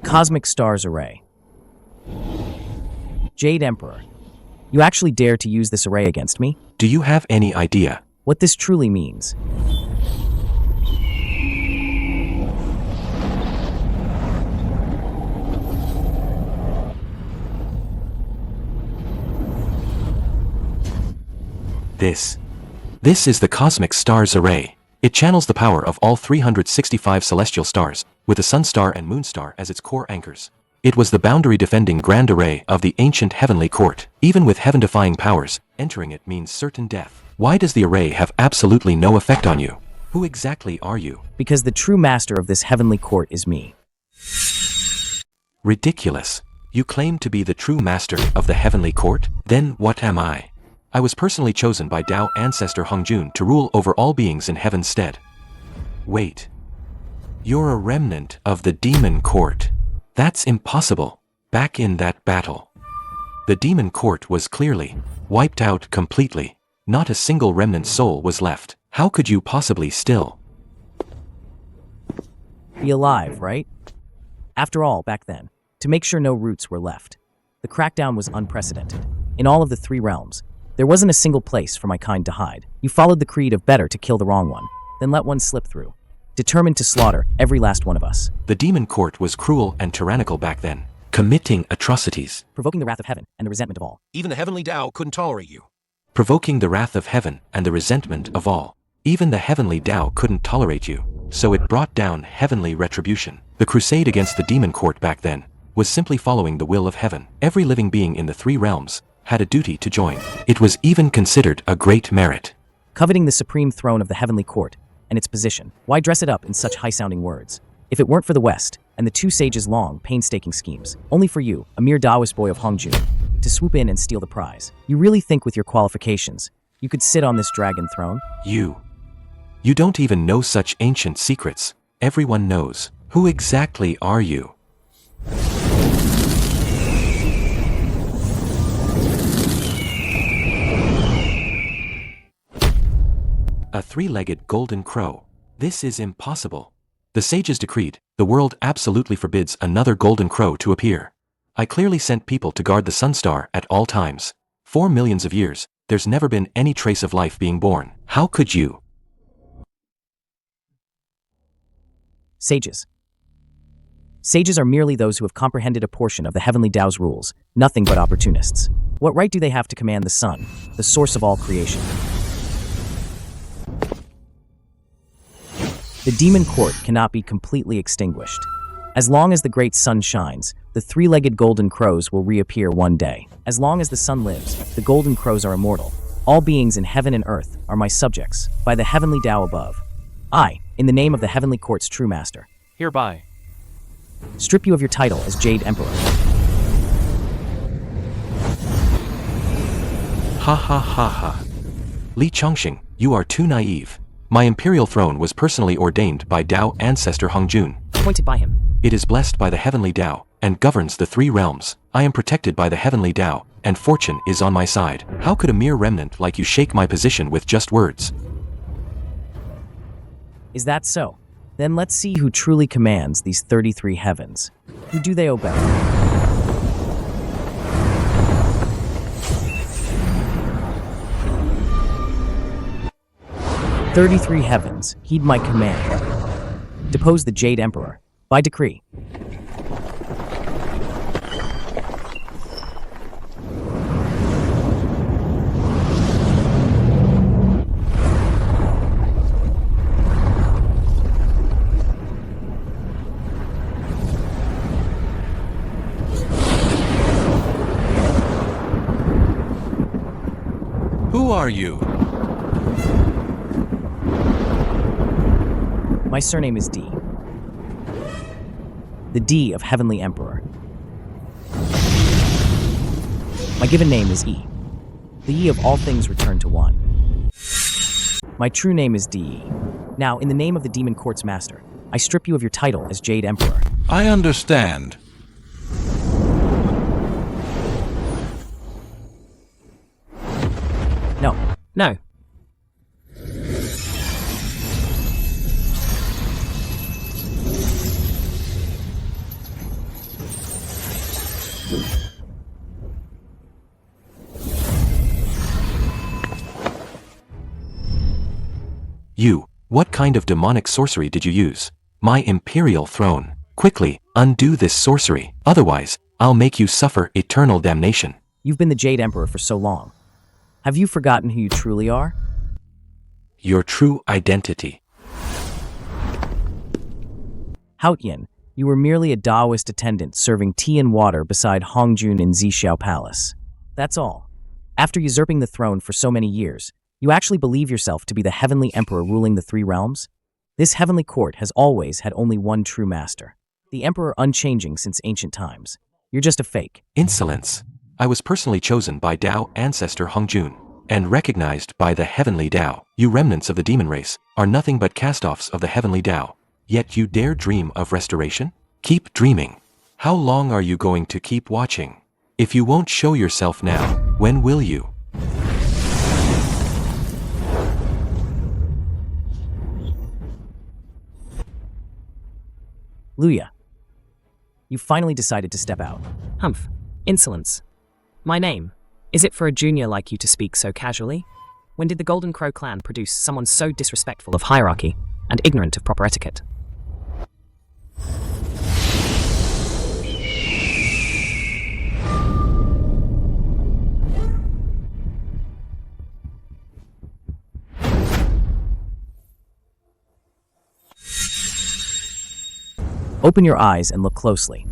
Cosmic Stars Array. Jade Emperor, you actually dare to use this array against me? Do you have any idea what this truly means? This is the Cosmic Stars Array. It channels the power of all 365 celestial stars, with the Sun Star and Moon Star as its core anchors. It was the boundary-defending grand array of the ancient heavenly court. Even with heaven-defying powers, entering it means certain death. Why does the array have absolutely no effect on you? Who exactly are you? Because the true master of this heavenly court is me. Ridiculous. You claim to be the true master of the heavenly court? Then what am I? I was personally chosen by Tao ancestor Hongjun to rule over all beings in heaven's stead. Wait. You're a remnant of the demon court. That's impossible. Back in that battle, the demon court was clearly wiped out completely. Not a single remnant soul was left. How could you possibly still be alive, right? After all, back then, to make sure no roots were left, the crackdown was unprecedented. In all of the three realms, there wasn't a single place for my kind to hide. You followed the creed of better to kill the wrong one than let one slip through, determined to slaughter every last one of us. The demon court was cruel and tyrannical back then, committing atrocities, provoking the wrath of heaven and the resentment of all. Even the heavenly Tao couldn't tolerate you. provoking the wrath of heaven and the resentment of all. Even the heavenly Tao couldn't tolerate you, so it brought down heavenly retribution. The crusade against the demon court back then was simply following the will of heaven. Every living being in the three realms had a duty to join. It was even considered a great merit. Coveting the supreme throne of the heavenly court and its position, why dress it up in such high-sounding words? If it weren't for the West and the two sages' long, painstaking schemes, only for you, a mere Taoist boy of Hangzhou, to swoop in and steal the prize. You really think with your qualifications, you could sit on this dragon throne? You don't even know such ancient secrets. Everyone knows. Who exactly are you? A three-legged golden crow. This is impossible. The sages decreed, the world absolutely forbids another golden crow to appear. I clearly sent people to guard the sun star at all times. For millions of years, there's never been any trace of life being born. How could you? Sages. Sages are merely those who have comprehended a portion of the heavenly Tao's rules, nothing but opportunists. What right do they have to command the sun, the source of all creation? The demon court cannot be completely extinguished. As long as the great sun shines, the three-legged golden crows will reappear one day. As long as the sun lives, the golden crows are immortal. All beings in heaven and earth are my subjects, by the heavenly Tao above. I, in the name of the heavenly court's true master, hereby strip you of your title as Jade Emperor. Ha ha ha ha. Li Changsheng, you are too naive. My imperial throne was personally ordained by Tao ancestor Hongzhun. Appointed by him. It is blessed by the heavenly Tao and governs the three realms. I am protected by the heavenly Tao, and fortune is on my side. How could a mere remnant like you shake my position with just words? Is that so? Then let's see who truly commands these 33 heavens. Who do they obey? "33 heavens, heed my command. Depose the Jade Emperor, by decree." Who are you? My surname is D. The D of Heavenly Emperor. My given name is E. The E of all things return to one. My true name is D. Now, in the name of the Demon Court's master, I strip you of your title as Jade Emperor. I understand. No. No. You, what kind of demonic sorcery did you use? My imperial throne. Quickly, undo this sorcery, otherwise, I'll make you suffer eternal damnation. You've been the Jade Emperor for so long. Have you forgotten who you truly are? Your true identity. Haotian, you were merely a Taoist attendant serving tea and water beside Hongzhun in Zhixiao Palace. That's all. After usurping the throne for so many years, you actually believe yourself to be the heavenly emperor ruling the three realms? This heavenly court has always had only one true master, the emperor unchanging since ancient times. You're just a fake. Insolence. I was personally chosen by Tao ancestor Hongzhun and recognized by the heavenly Tao. You remnants of the demon race are nothing but cast-offs of the heavenly Tao. Yet you dare dream of restoration? Keep dreaming. How long are you going to keep watching? If you won't show yourself now, when will you? Luya, you finally decided to step out. Humph. Insolence. My name Is it for a junior like you to speak so casually? When did the Golden Crow clan produce someone so disrespectful of hierarchy and ignorant of proper etiquette? Open your eyes and look closely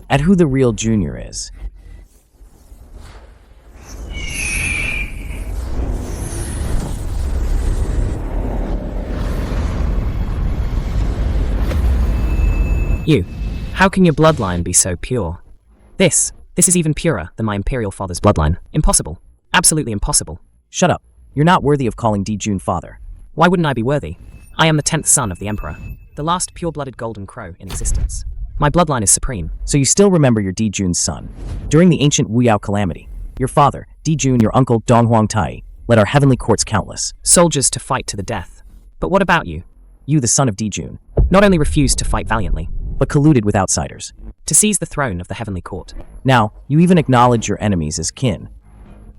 at who the real junior is. You. How can your bloodline be so pure? This is even purer than my imperial father's bloodline. Impossible. Absolutely impossible. Shut up. You're not worthy of calling Dijun father. Why wouldn't I be worthy? I am the 10th son of the emperor, the last pure-blooded golden crow in existence. My bloodline is supreme. So you still remember your Dijun's son. During the ancient Wuyao calamity, your father, Dijun, your uncle, Donghuang Tai, led our heavenly courts countless soldiers to fight to the death. But what about you? You, the son of Dijun, not only refused to fight valiantly, but colluded with outsiders to seize the throne of the heavenly court. Now, you even acknowledge your enemies as kin,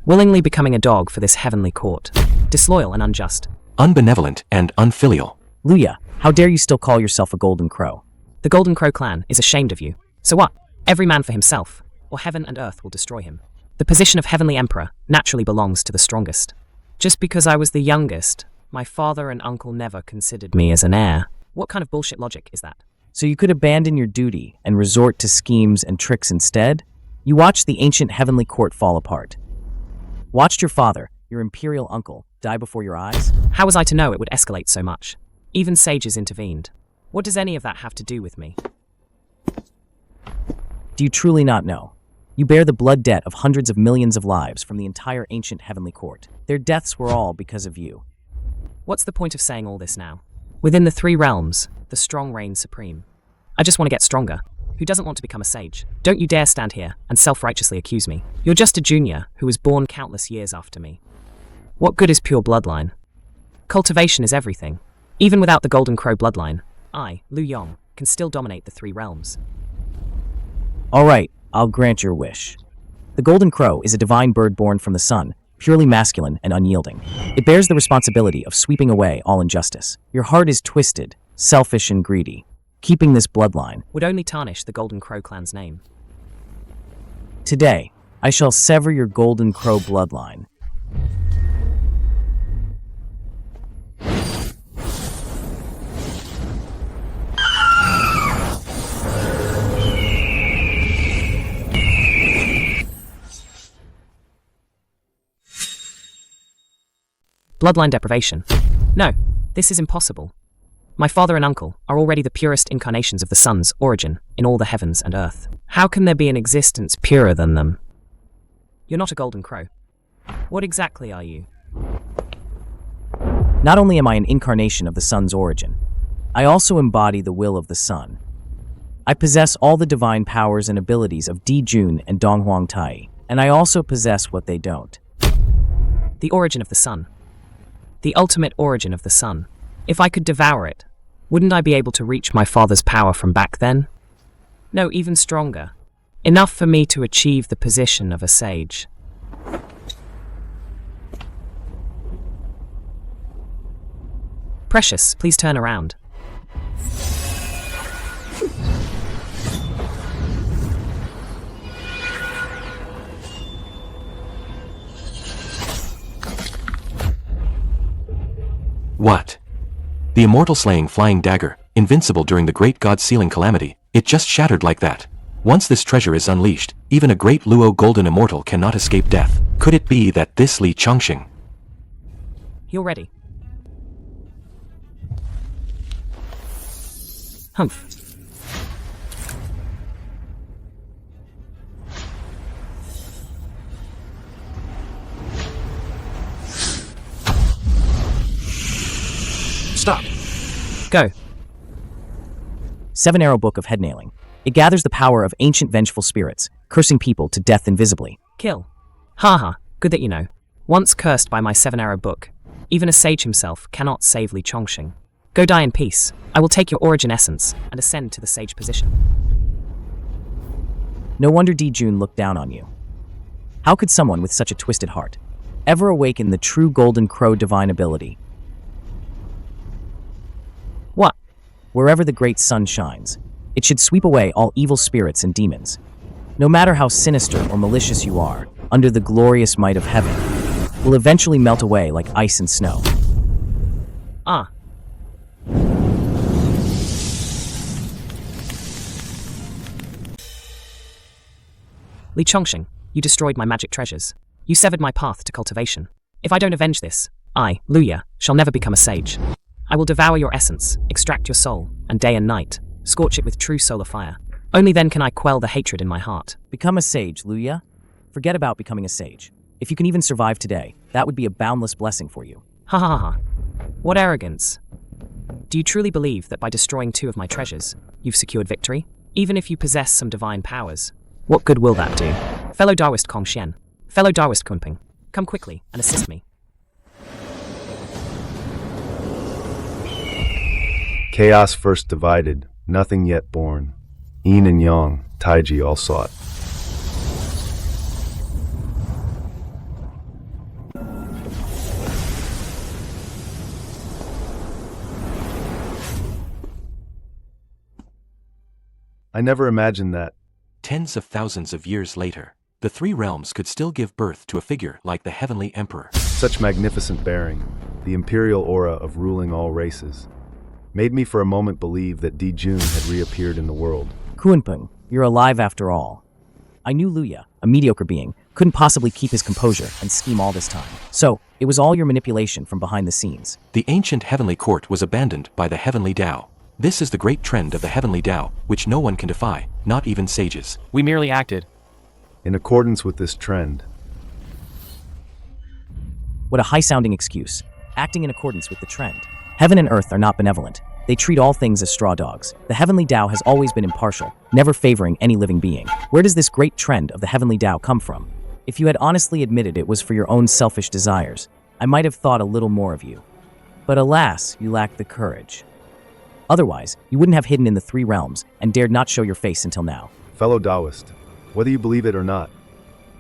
willingly becoming a dog for this heavenly court. Disloyal and unjust. Unbenevolent and unfilial. Luya, how dare you still call yourself a Golden Crow? The Golden Crow clan is ashamed of you. So what? Every man for himself, or heaven and earth will destroy him. The position of heavenly emperor naturally belongs to the strongest. Just because I was the youngest, my father and uncle never considered me as an heir. What kind of bullshit logic is that? So you could abandon your duty and resort to schemes and tricks instead? You watched the ancient heavenly court fall apart. Watched your father, your imperial uncle, die before your eyes? How was I to know it would escalate so much? Even sages intervened. What does any of that have to do with me? Do you truly not know? You bear the blood debt of hundreds of millions of lives from the entire ancient heavenly court. Their deaths were all because of you. What's the point of saying all this now? Within the three realms, the strong reign supreme. I just want to get stronger. Who doesn't want to become a sage? Don't you dare stand here and self-righteously accuse me. You're just a junior who was born countless years after me. What good is pure bloodline? Cultivation is everything. Even without the Golden Crow bloodline, I, Lu Yong, can still dominate the three realms. All right, I'll grant your wish. The Golden Crow is a divine bird born from the sun, purely masculine and unyielding. It bears the responsibility of sweeping away all injustice. Your heart is twisted, selfish and greedy. Keeping this bloodline would only tarnish the Golden Crow clan's name. Today, I shall sever your Golden Crow bloodline. Bloodline deprivation. No, this is impossible. My father and uncle are already the purest incarnations of the sun's origin in all the heavens and earth. How can there be an existence purer than them? You're not a Golden Crow. What exactly are you? Not only am I an incarnation of the sun's origin, I also embody the will of the sun. I possess all the divine powers and abilities of Dijun and Donghuang Tai, and I also possess what they don't. The origin of the sun. The ultimate origin of the sun. If I could devour it, wouldn't I be able to reach my father's power from back then? No, even stronger. Enough for me to achieve the position of a sage. Precious, please turn around. What? The immortal slaying flying dagger, invincible during the great god-sealing calamity, it just shattered like that. Once this treasure is unleashed, even a great Luo golden immortal cannot escape death. Could it be that this Li Changsheng? You're ready. Humph. Stop. Go. 7-Arrow Book of Head Nailing. It gathers the power of ancient vengeful spirits, cursing people to death invisibly. Kill. Haha, good that you know. Once cursed by my 7-Arrow Book, even a sage himself cannot save Li Changsheng. Go die in peace. I will take your origin essence and ascend to the sage position. No wonder Dijun looked down on you. How could someone with such a twisted heart ever awaken the true golden crow divine ability? What? Wherever the great sun shines, it should sweep away all evil spirits and demons. No matter how sinister or malicious you are, under the glorious might of heaven, will eventually melt away like ice and snow. Ah. Li Changsheng, you destroyed my magic treasures. You severed my path to cultivation. If I don't avenge this, I, Luya, shall never become a sage. I will devour your essence, extract your soul, and day and night, scorch it with true solar fire. Only then can I quell the hatred in my heart. Become a sage, Luya. Forget about becoming a sage. If you can even survive today, that would be a boundless blessing for you. Ha ha ha ha. What arrogance. Do you truly believe that by destroying 2 of my treasures, you've secured victory? Even if you possess some divine powers, what good will that do? Fellow Taoist Kong Xian, fellow Taoist Kunping, come quickly and assist me. Chaos first divided, nothing yet born. Yin and Yang, Taiji all sought. I never imagined that. Tens of thousands of years later, the 3 realms could still give birth to a figure like the Heavenly Emperor. Such magnificent bearing, the imperial aura of ruling all races, made me for a moment believe that Di Jun had reappeared in the world. Kunpeng, you're alive after all. I knew Luya, a mediocre being, couldn't possibly keep his composure and scheme all this time. So, it was all your manipulation from behind the scenes. The ancient heavenly court was abandoned by the heavenly Tao. This is the great trend of the heavenly Tao, which no one can defy, not even sages. We merely acted. In accordance with this trend. What a high-sounding excuse. Acting in accordance with the trend. Heaven and earth are not benevolent. They treat all things as straw dogs. The heavenly Tao has always been impartial, never favoring any living being. Where does this great trend of the heavenly Tao come from? If you had honestly admitted it was for your own selfish desires, I might have thought a little more of you. But alas, you lacked the courage. Otherwise, you wouldn't have hidden in the 3 realms and dared not show your face until now. Fellow Taoist, whether you believe it or not,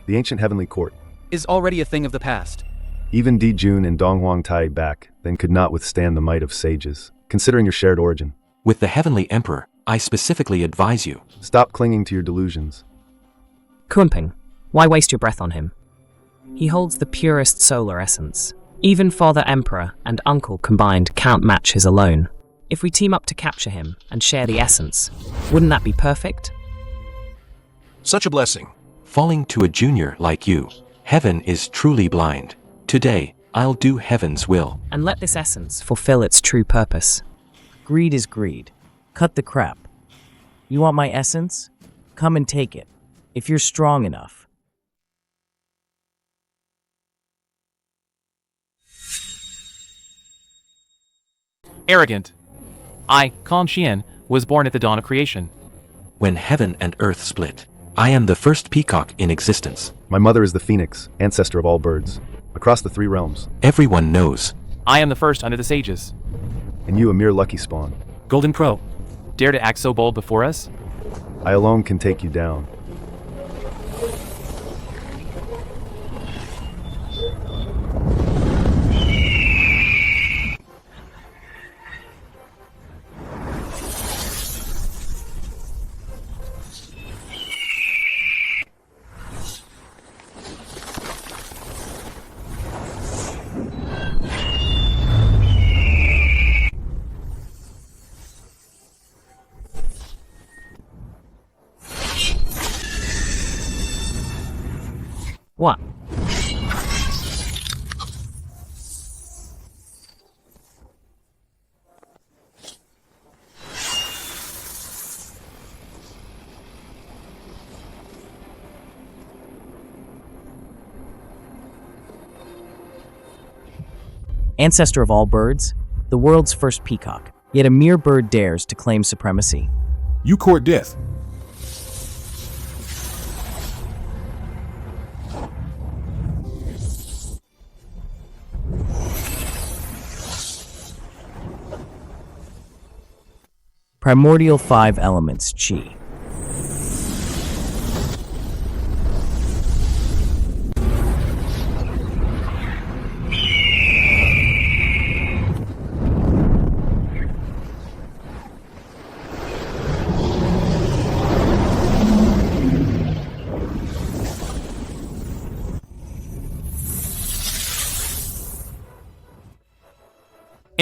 the ancient heavenly court is already a thing of the past. Even Di Jun and Donghuang Tai back then could not withstand the might of sages, considering your shared origin. With the heavenly emperor, I specifically advise you. Stop clinging to your delusions. Kunping, why waste your breath on him? He holds the purest solar essence. Even Father Emperor and Uncle combined can't match his alone. If we team up to capture him and share the essence, wouldn't that be perfect? Such a blessing. Falling to a junior like you, heaven is truly blind. Today, I'll do heaven's will. And let this essence fulfill its true purpose. Greed is greed. Cut the crap. You want my essence? Come and take it. If you're strong enough. Arrogant. I, Kong Xian, was born at the dawn of creation. When heaven and earth split, I am the first peacock in existence. My mother is the phoenix, ancestor of all birds, across the 3 realms. Everyone knows. I am the first under the sages. And you a mere lucky spawn. Golden Crow. Dare to act so bold before us? I alone can take you down. What? Ancestor of all birds, the world's first peacock, yet a mere bird dares to claim supremacy. You court death. Primordial 5 elements, Qi.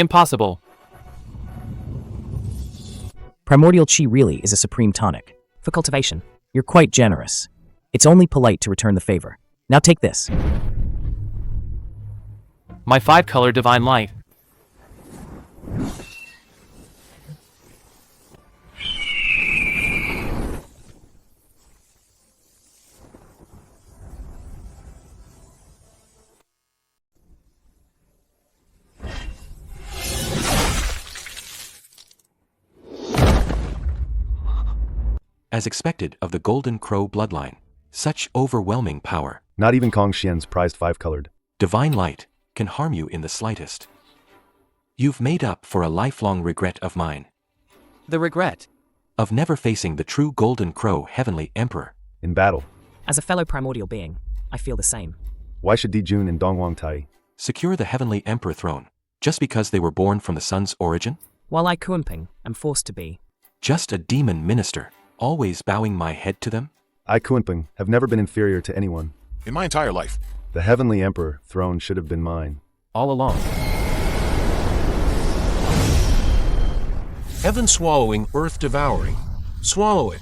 Impossible. Primordial chi really is a supreme tonic. For cultivation. You're quite generous. It's only polite to return the favor. Now take this. My 5-color divine light. As expected of the Golden Crow bloodline, such overwhelming power, Not even Kong Xian's prized 5-colored. divine light, can harm you in the slightest. You've made up for a lifelong regret of mine, The regret. of never facing the true Golden Crow Heavenly Emperor. In battle. As a fellow primordial being, I feel the same. Why should Di Jun and Dongwang Tai? Secure the Heavenly Emperor throne, just because they were born from the sun's origin? While I Kuanping am forced to be. Just a demon minister, always bowing my head to them? I, Kunpeng, have never been inferior to anyone. In my entire life. The Heavenly Emperor throne should have been mine. All along. Heaven swallowing, earth devouring. Swallow it.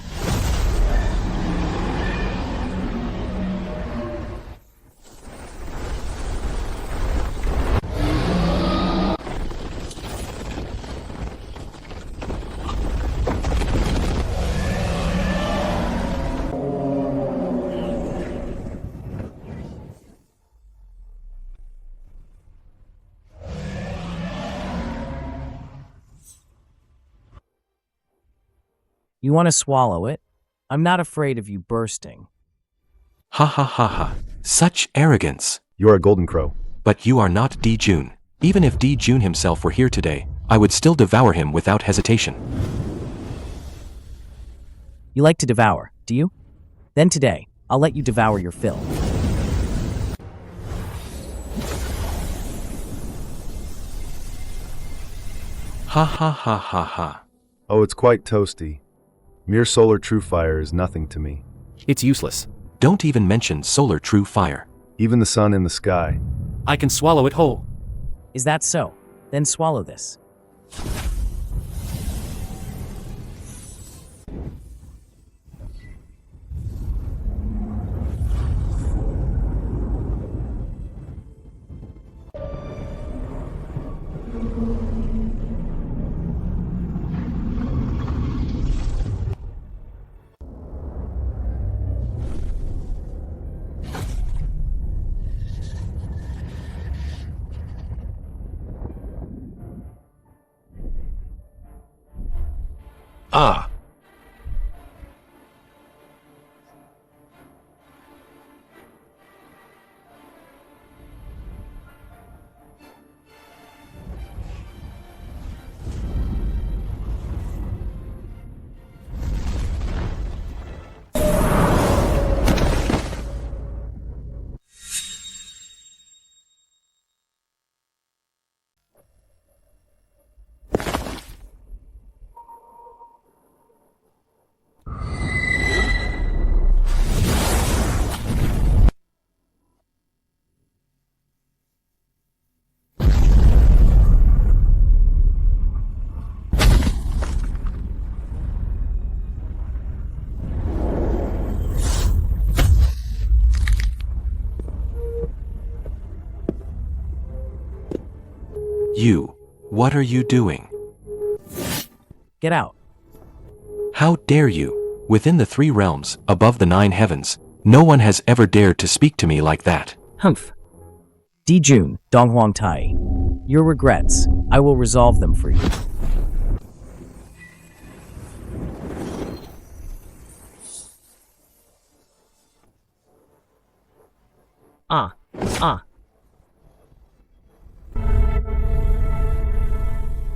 You want to swallow it? I'm not afraid of you bursting. Ha ha ha ha. Such arrogance. You're a Golden Crow. But you are not Di Jun. Even if Di Jun himself were here today, I would still devour him without hesitation. You like to devour, do you? Then today, I'll let you devour your fill. Ha ha ha ha ha. Oh, it's quite toasty. Mere solar true fire is nothing to me. It's useless. Don't even mention solar true fire. Even the sun in the sky. I can swallow it whole. Is that so? Then swallow this. Ah. You. What are you doing? Get out. How dare you? Within the 3 realms, above the 9 heavens, no one has ever dared to speak to me like that. Humph. Di Jun, Donghuang Tai. Your regrets, I will resolve them for you.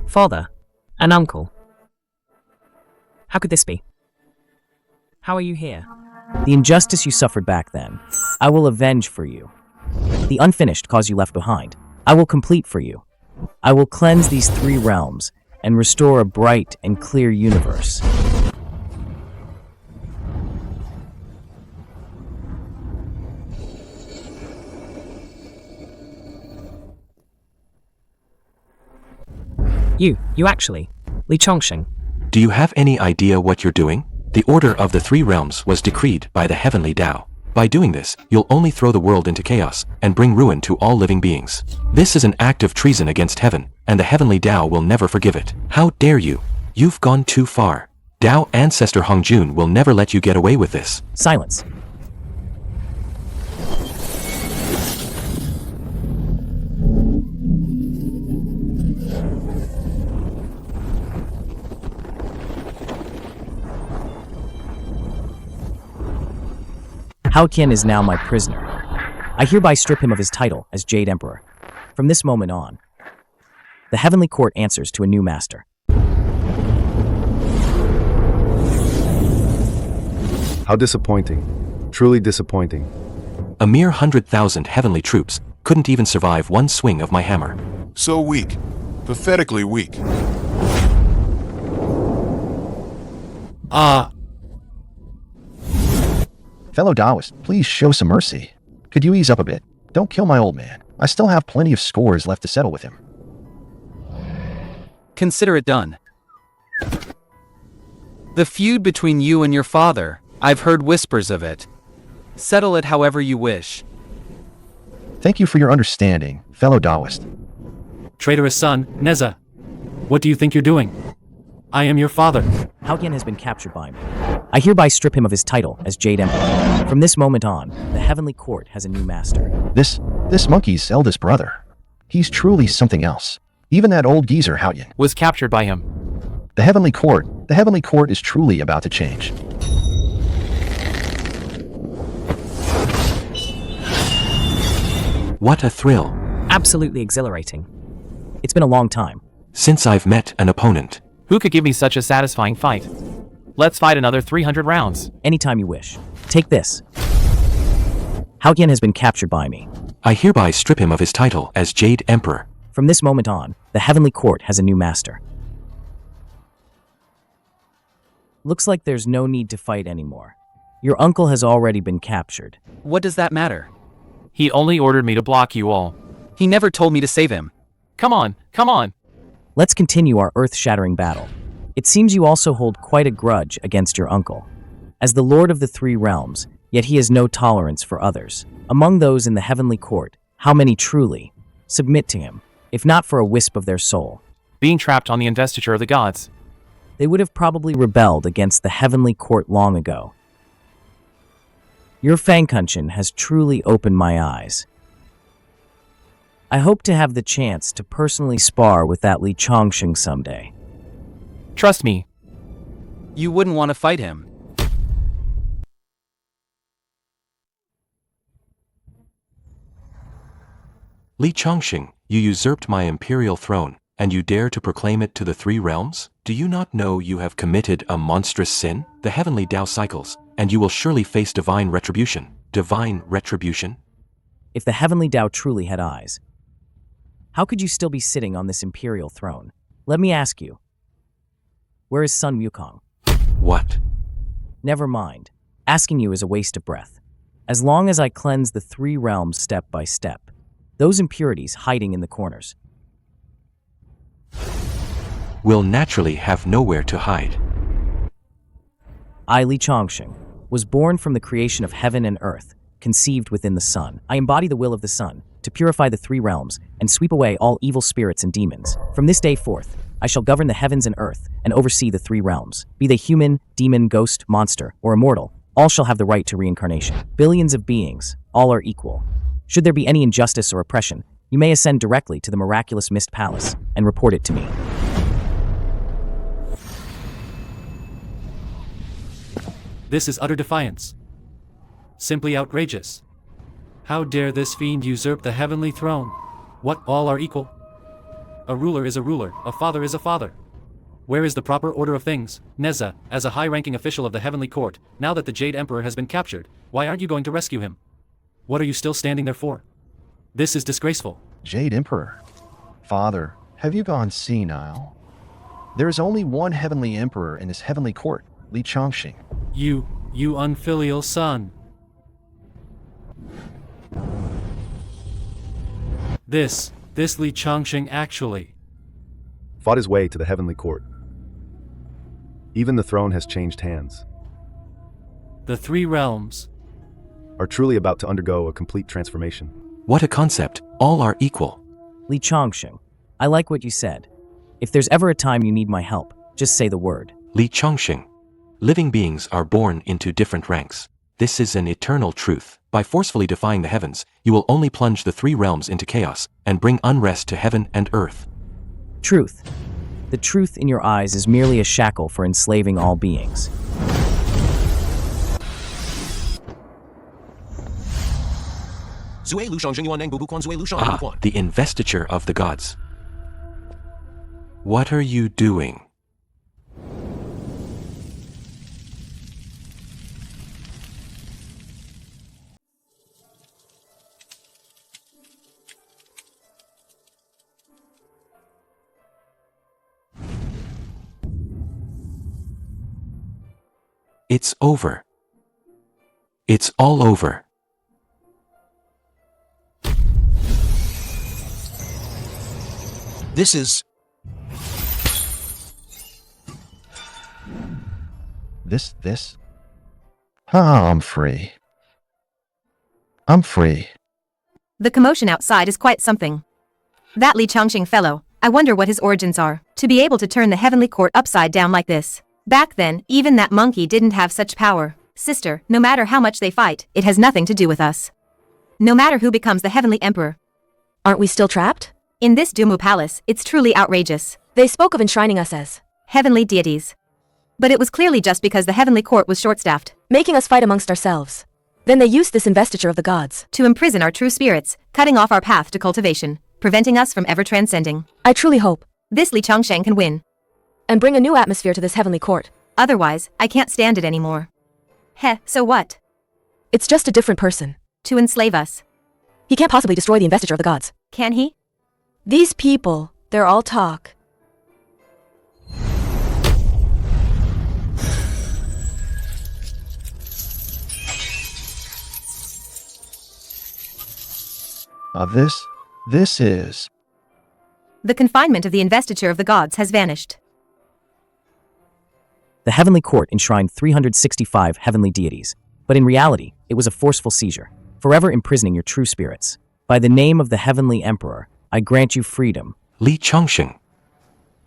Father, an uncle. How could this be? How are you here? The injustice you suffered back then, I will avenge for you. The unfinished cause you left behind, I will complete for you. I will cleanse these 3 realms and restore a bright and clear universe. You actually. Li Changsheng. Do you have any idea what you're doing? The order of the three realms was decreed by the heavenly Tao. By doing this, you'll only throw the world into chaos and bring ruin to all living beings. This is an act of treason against heaven, and the heavenly Tao will never forgive it. How dare you? You've gone too far. Tao ancestor Hongjun will never let you get away with this. Silence. Hao Qian is now my prisoner. I hereby strip him of his title as Jade Emperor. From this moment on, the heavenly court answers to a new master. How disappointing. Truly disappointing. A mere 100,000 heavenly troops couldn't even survive one swing of my hammer. So weak. Pathetically weak. Fellow Taoist, please show some mercy. Could you ease up a bit? Don't kill my old man. I still have plenty of scores left to settle with him. Consider it done. The feud between you and your father, I've heard whispers of it. Settle it however you wish. Thank you for your understanding, fellow Taoist. Traitorous son, Neza. What do you think you're doing? I am your father. Hao Qian has been captured by me. I hereby strip him of his title as Jade Emperor. From this moment on, the heavenly court has a new master. This monkey's eldest brother. He's truly something else. Even that old geezer Hao Qian Was captured by him. The heavenly court is truly about to change. What a thrill. Absolutely exhilarating. It's been a long time. Since I've met an opponent. Who could give me such a satisfying fight? Let's fight another 300 rounds. Anytime you wish. Take this. Hao Qian has been captured by me. I hereby strip him of his title as Jade Emperor. From this moment on, the heavenly court has a new master. Looks like there's no need to fight anymore. Your uncle has already been captured. What does that matter? He only ordered me to block you all. He never told me to save him. Come on, come on. Let's continue our earth-shattering battle. It seems you also hold quite a grudge against your uncle. As the Lord of the Three Realms, yet he has no tolerance for others. Among those in the heavenly court, how many truly submit to him, if not for a wisp of their soul? Being trapped on the investiture of the gods. They would have probably rebelled against the heavenly court long ago. Your Fangcun has truly opened my eyes. I hope to have the chance to personally spar with that Li Changsheng someday. Trust me. You wouldn't want to fight him. Li Changsheng, you usurped my imperial throne, and you dare to proclaim it to the three realms? Do you not know you have committed a monstrous sin? The heavenly Tao cycles, and you will surely face divine retribution. Divine retribution? If the heavenly Tao truly had eyes, how could you still be sitting on this imperial throne? Let me ask you, where is Sun Wukong? What? Never mind. Asking you is a waste of breath. As long as I cleanse the three realms step by step, those impurities hiding in the corners will naturally have nowhere to hide. I, Li Changsheng, was born from the creation of heaven and earth, conceived within the sun. I embody the will of the sun, to purify the three realms, and sweep away all evil spirits and demons. From this day forth, I shall govern the heavens and earth, and oversee the three realms. Be they human, demon, ghost, monster, or immortal, all shall have the right to reincarnation. Billions of beings, all are equal. Should there be any injustice or oppression, you may ascend directly to the miraculous Mist Palace, and report it to me. This is utter defiance. Simply outrageous. How dare this fiend usurp the heavenly throne? What, all are equal? A ruler is a ruler, a father is a father. Where is the proper order of things? Neza, as a high-ranking official of the heavenly court, now that the Jade Emperor has been captured, why aren't you going to rescue him? What are you still standing there for? This is disgraceful. Jade Emperor. Father, have you gone senile? There is only one heavenly emperor in this heavenly court, Li Changsheng. You unfilial son. This Li Changsheng actually. fought his way to the heavenly court. Even the throne has changed hands, The three realms. are truly about to undergo a complete transformation. What a concept. All are equal. Li Changsheng, I like what you said. If there's ever a time you need my help, just say the word. Li Changsheng. Living beings are born into different ranks. This is an eternal truth. By forcefully defying the heavens, you will only plunge the three realms into chaos and bring unrest to heaven and earth. Truth. The truth in your eyes is merely a shackle for enslaving all beings. The investiture of the gods. What are you doing? It's over. It's all over. This is... This? Ah, I'm free. I'm free. The commotion outside is quite something. That Li Changsheng fellow, I wonder what his origins are, to be able to turn the heavenly court upside down like this. Back then, even that monkey didn't have such power. Sister, no matter how much they fight, it has nothing to do with us. No matter who becomes the heavenly emperor. Aren't we still trapped? In this Dumu palace, it's truly outrageous. They spoke of enshrining us as heavenly deities. But it was clearly just because the heavenly court was short-staffed, making us fight amongst ourselves. Then they used this investiture of the gods to imprison our true spirits, cutting off our path to cultivation, preventing us from ever transcending. I truly hope this Li Changsheng can win and bring a new atmosphere to this heavenly court. Otherwise, I can't stand it anymore. Heh, so what? It's just a different person. To enslave us. He can't possibly destroy the investiture of the gods. Can he? These people, they're all talk. This is... The confinement of the investiture of the gods has vanished. The heavenly court enshrined 365 heavenly deities, but in reality, it was a forceful seizure, forever imprisoning your true spirits. By the name of the heavenly emperor, I grant you freedom. Li Changsheng.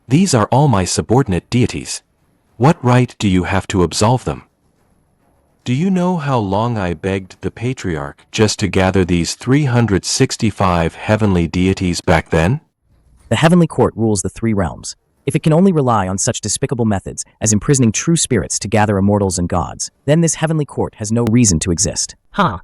These are all my subordinate deities. What right do you have to absolve them? Do you know how long I begged the patriarch just to gather these 365 heavenly deities back then? The heavenly court rules the three realms. If it can only rely on such despicable methods as imprisoning true spirits to gather immortals and gods, then this heavenly court has no reason to exist. Huh.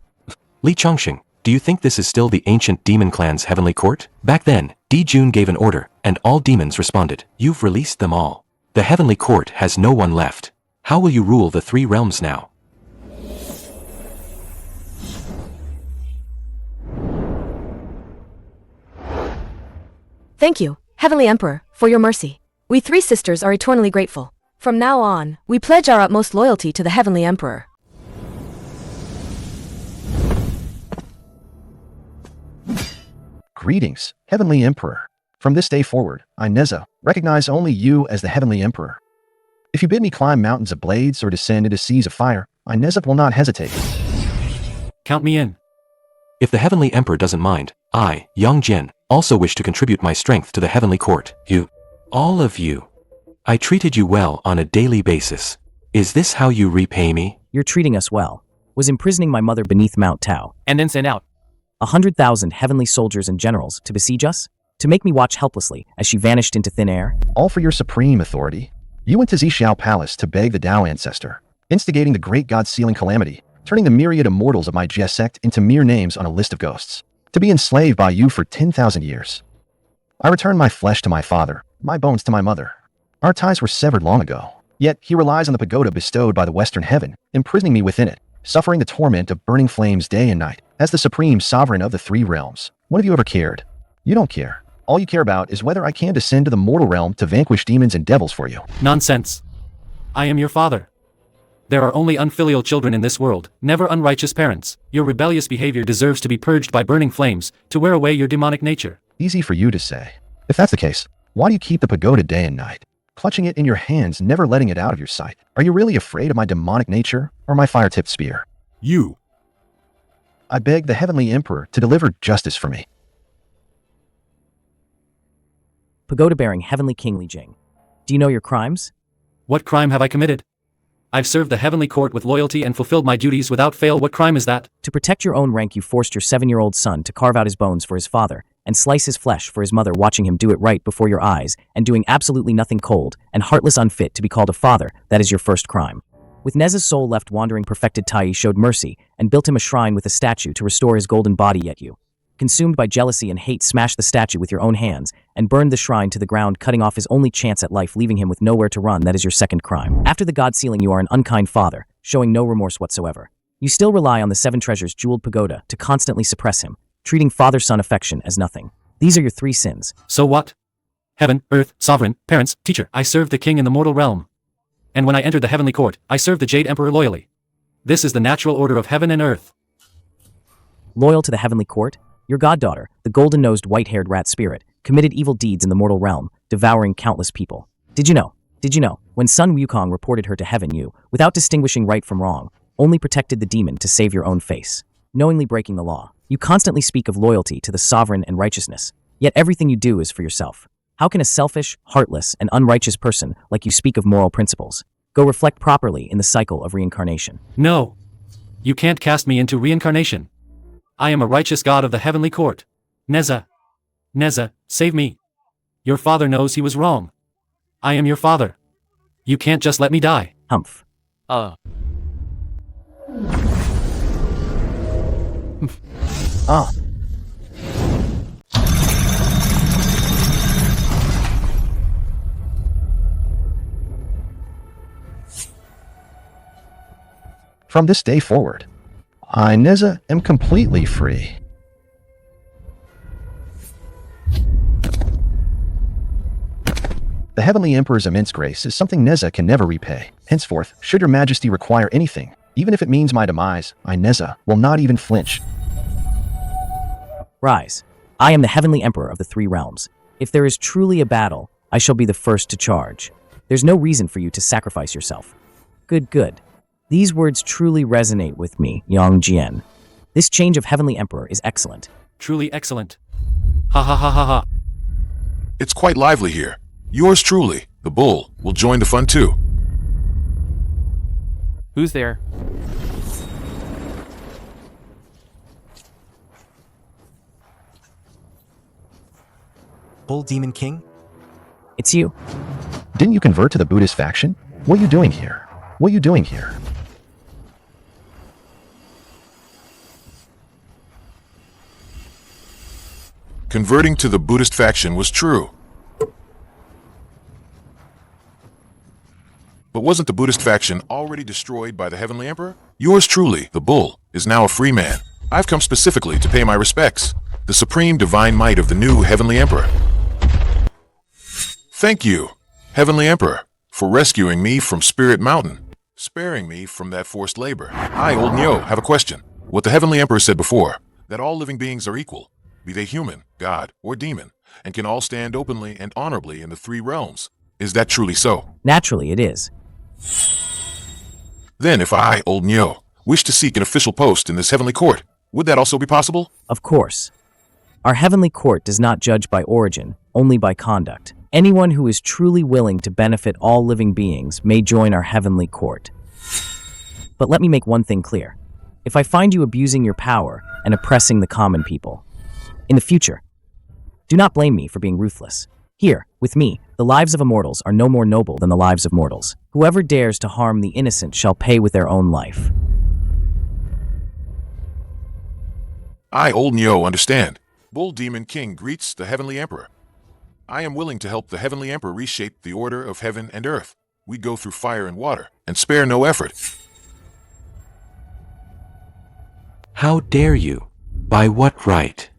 Li Changsheng, do you think this is still the ancient demon clan's heavenly court? Back then, Di Jun gave an order, and all demons responded. You've released them all. The heavenly court has no one left. How will you rule the three realms now? Thank you, Heavenly Emperor, for your mercy. We three sisters are eternally grateful. From now on, we pledge our utmost loyalty to the Heavenly Emperor. Greetings, Heavenly Emperor. From this day forward, I, Neza, recognize only you as the Heavenly Emperor. If you bid me climb mountains of blades or descend into seas of fire, I, Neza, will not hesitate. Count me in. If the heavenly emperor doesn't mind, I, Yang Jian, also wish to contribute my strength to the heavenly court. You, all of you. I treated you well on a daily basis. Is this how you repay me? You're treating us well. Was imprisoning my mother beneath Mount Tao. And then send out 100,000 heavenly soldiers and generals to besiege us? To make me watch helplessly as she vanished into thin air? All for your supreme authority. You went to Zhixiao Palace to beg the Tao ancestor, instigating the great god-sealing calamity, turning the myriad immortals of my Jie sect into mere names on a list of ghosts, to be enslaved by you for 10,000 years. I returned my flesh to my father, my bones to my mother. Our ties were severed long ago, yet he relies on the pagoda bestowed by the western heaven, imprisoning me within it, suffering the torment of burning flames day and night, as the supreme sovereign of the three realms. When have you ever cared? You don't care. All you care about is whether I can descend to the mortal realm to vanquish demons and devils for you. Nonsense. I am your father. There are only unfilial children in this world, never unrighteous parents. Your rebellious behavior deserves to be purged by burning flames, to wear away your demonic nature. Easy for you to say. If that's the case, Why do you keep the pagoda day and night? Clutching it in your hands, never letting it out of your sight. Are you really afraid of my demonic nature or my fire-tipped spear? You. I beg the Heavenly Emperor to deliver justice for me. Pagoda-bearing Heavenly King Li Jing. Do you know your crimes? What crime have I committed? I've served the heavenly court with loyalty and fulfilled my duties without fail. What crime is that? To protect your own rank, you forced your 7-year-old son to carve out his bones for his father and slice his flesh for his mother, watching him do it right before your eyes and doing absolutely nothing. Cold and heartless, unfit to be called a father. That is your first crime. With Neza's soul left wandering, perfected Tai showed mercy and built him a shrine with a statue to restore his golden body, yet you, consumed by jealousy and hate, smashed the statue with your own hands and burned the shrine to the ground, cutting off his only chance at life, leaving him with nowhere to run. That is your second crime. After the god sealing, you are an unkind father, showing no remorse whatsoever. You still rely on the 7 treasures jeweled pagoda to constantly suppress him, treating father-son affection as nothing. These are your 3 sins. So what? Heaven, earth, sovereign, parents, teacher. I served the king in the mortal realm. And when I entered the heavenly court, I served the Jade Emperor loyally. This is the natural order of heaven and earth. Loyal to the heavenly court? Your goddaughter, the golden-nosed, white-haired rat spirit, committed evil deeds in the mortal realm, devouring countless people. Did you know? When Sun Wukong reported her to heaven, you, without distinguishing right from wrong, only protected the demon to save your own face, knowingly breaking the law. You constantly speak of loyalty to the sovereign and righteousness, yet everything you do is for yourself. How can a selfish, heartless, and unrighteous person like you speak of moral principles? Go reflect properly in the cycle of reincarnation. No. You can't cast me into reincarnation. I am a righteous god of the heavenly court. Neza, save me. Your father knows he was wrong. I am your father. You can't just let me die. Humph. From this day forward, I, Neza, am completely free. The Heavenly Emperor's immense grace is something Neza can never repay. Henceforth, should your majesty require anything, even if it means my demise, I, Neza, will not even flinch. Rise. I am the Heavenly Emperor of the 3 realms. If there is truly a battle, I shall be the first to charge. There's no reason for you to sacrifice yourself. Good. These words truly resonate with me, Yang Jian. This change of Heavenly Emperor is excellent. Truly excellent. Ha. It's quite lively here. Yours truly, the bull, will join the fun too. Who's there? Bull Demon King? It's you. Didn't you convert to the Buddhist faction? What are you doing here? Converting to the Buddhist faction was true. But wasn't the Buddhist faction already destroyed by the Heavenly Emperor? Yours truly, the bull, is now a free man. I've come specifically to pay my respects. The supreme divine might of the new Heavenly Emperor. Thank you, Heavenly Emperor, for rescuing me from Spirit Mountain, sparing me from that forced labor. I, Old Nyo, have a question. What the Heavenly Emperor said before, that all living beings are equal, be they human, god, or demon, and can all stand openly and honorably in the 3 realms. Is that truly so? Naturally, it is. Then if I, Old Nyo, wish to seek an official post in this heavenly court, would that also be possible? Of course. Our heavenly court does not judge by origin, only by conduct. Anyone who is truly willing to benefit all living beings may join our heavenly court. But let me make one thing clear. If I find you abusing your power and oppressing the common people, in the future, do not blame me for being ruthless. Here, with me, the lives of immortals are no more noble than the lives of mortals. Whoever dares to harm the innocent shall pay with their own life. I, Old Nyo, understand. Bull Demon King greets the Heavenly Emperor. I am willing to help the Heavenly Emperor reshape the order of heaven and earth. We go through fire and water, and spare no effort. How dare you? By what right?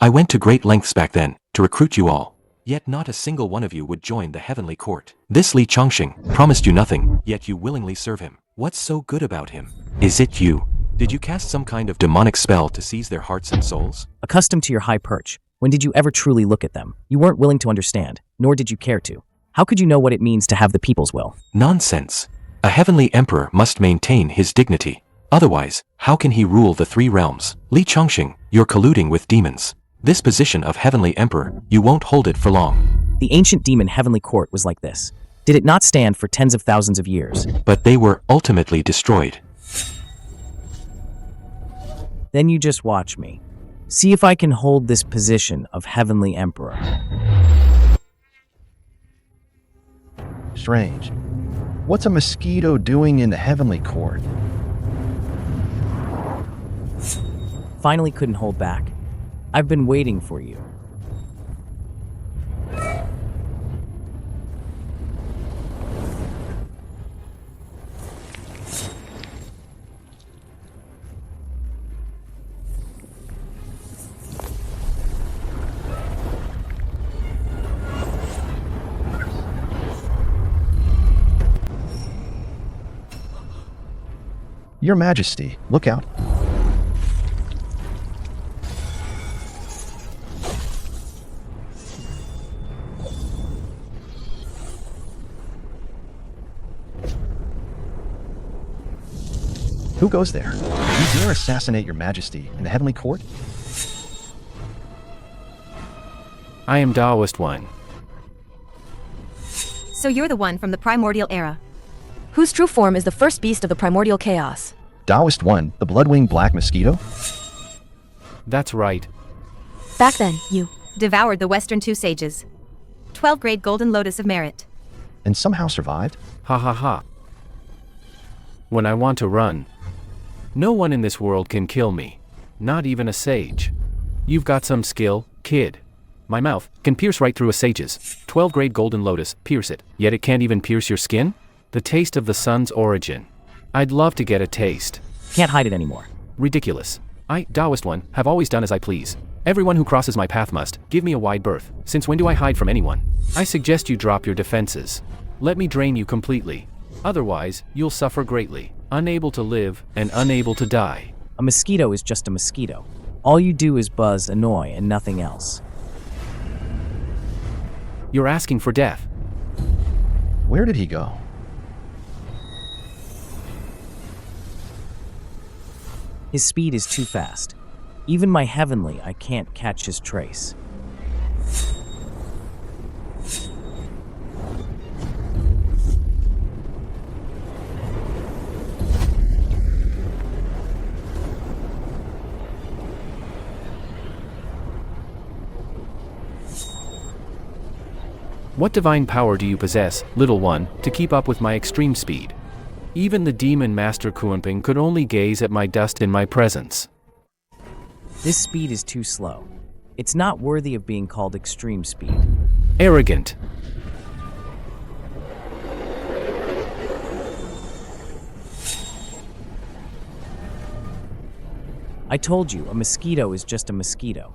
I went to great lengths back then to recruit you all. Yet not a single one of you would join the heavenly court. This Li Changsheng promised you nothing, yet you willingly serve him. What's so good about him? Is it you? Did you cast some kind of demonic spell to seize their hearts and souls? Accustomed to your high perch, When did you ever truly look at them? You weren't willing to understand, nor did you care to. How could you know what it means to have the people's will? Nonsense. A heavenly emperor must maintain his dignity. Otherwise, how can he rule the three realms? Li Changsheng, you're colluding with demons. This position of heavenly emperor, you won't hold it for long. The ancient demon heavenly court was like this. Did it not stand for tens of thousands of years? But they were ultimately destroyed. Then you just watch me. See if I can hold this position of heavenly emperor. Strange. What's a mosquito doing in the heavenly court? Finally couldn't hold back. I've been waiting for you. Your Majesty, look out. Who goes there? You dare assassinate your Majesty in the heavenly court? I am Taoist One. So you're the one from the primordial era. Whose true form is the first beast of the primordial chaos? Taoist One, the blood-winged black mosquito? That's right. Back then, you devoured the Western two sages. 12 grade golden lotus of merit. And somehow survived? Ha ha ha. When I want to run, no one in this world can kill me. Not even a sage. You've got some skill, kid. My mouth can pierce right through a sage's. 12 grade golden lotus, pierce it. Yet it can't even pierce your skin? The taste of the sun's origin. I'd love to get a taste. Can't hide it anymore. Ridiculous. I, Taoist One, have always done as I please. Everyone who crosses my path must give me a wide berth. Since when do I hide from anyone? I suggest you drop your defenses. Let me drain you completely. Otherwise, you'll suffer greatly. Unable to live and unable to die. A mosquito is just a mosquito. All you do is buzz, annoy, and nothing else. You're asking for death. Where did he go? His speed is too fast. Even my heavenly, I can't catch his trace. What divine power do you possess, little one, to keep up with my extreme speed? Even the demon master Kuanping could only gaze at my dust in my presence. This speed is too slow. It's not worthy of being called extreme speed. Arrogant. I told you, a mosquito is just a mosquito.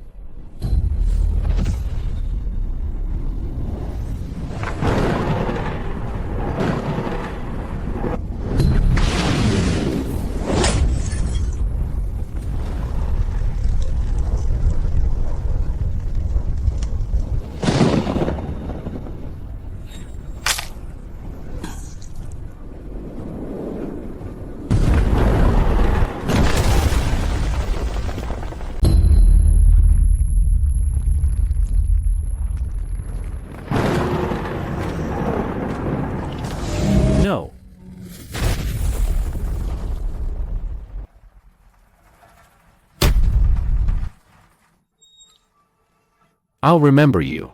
No. I'll remember you.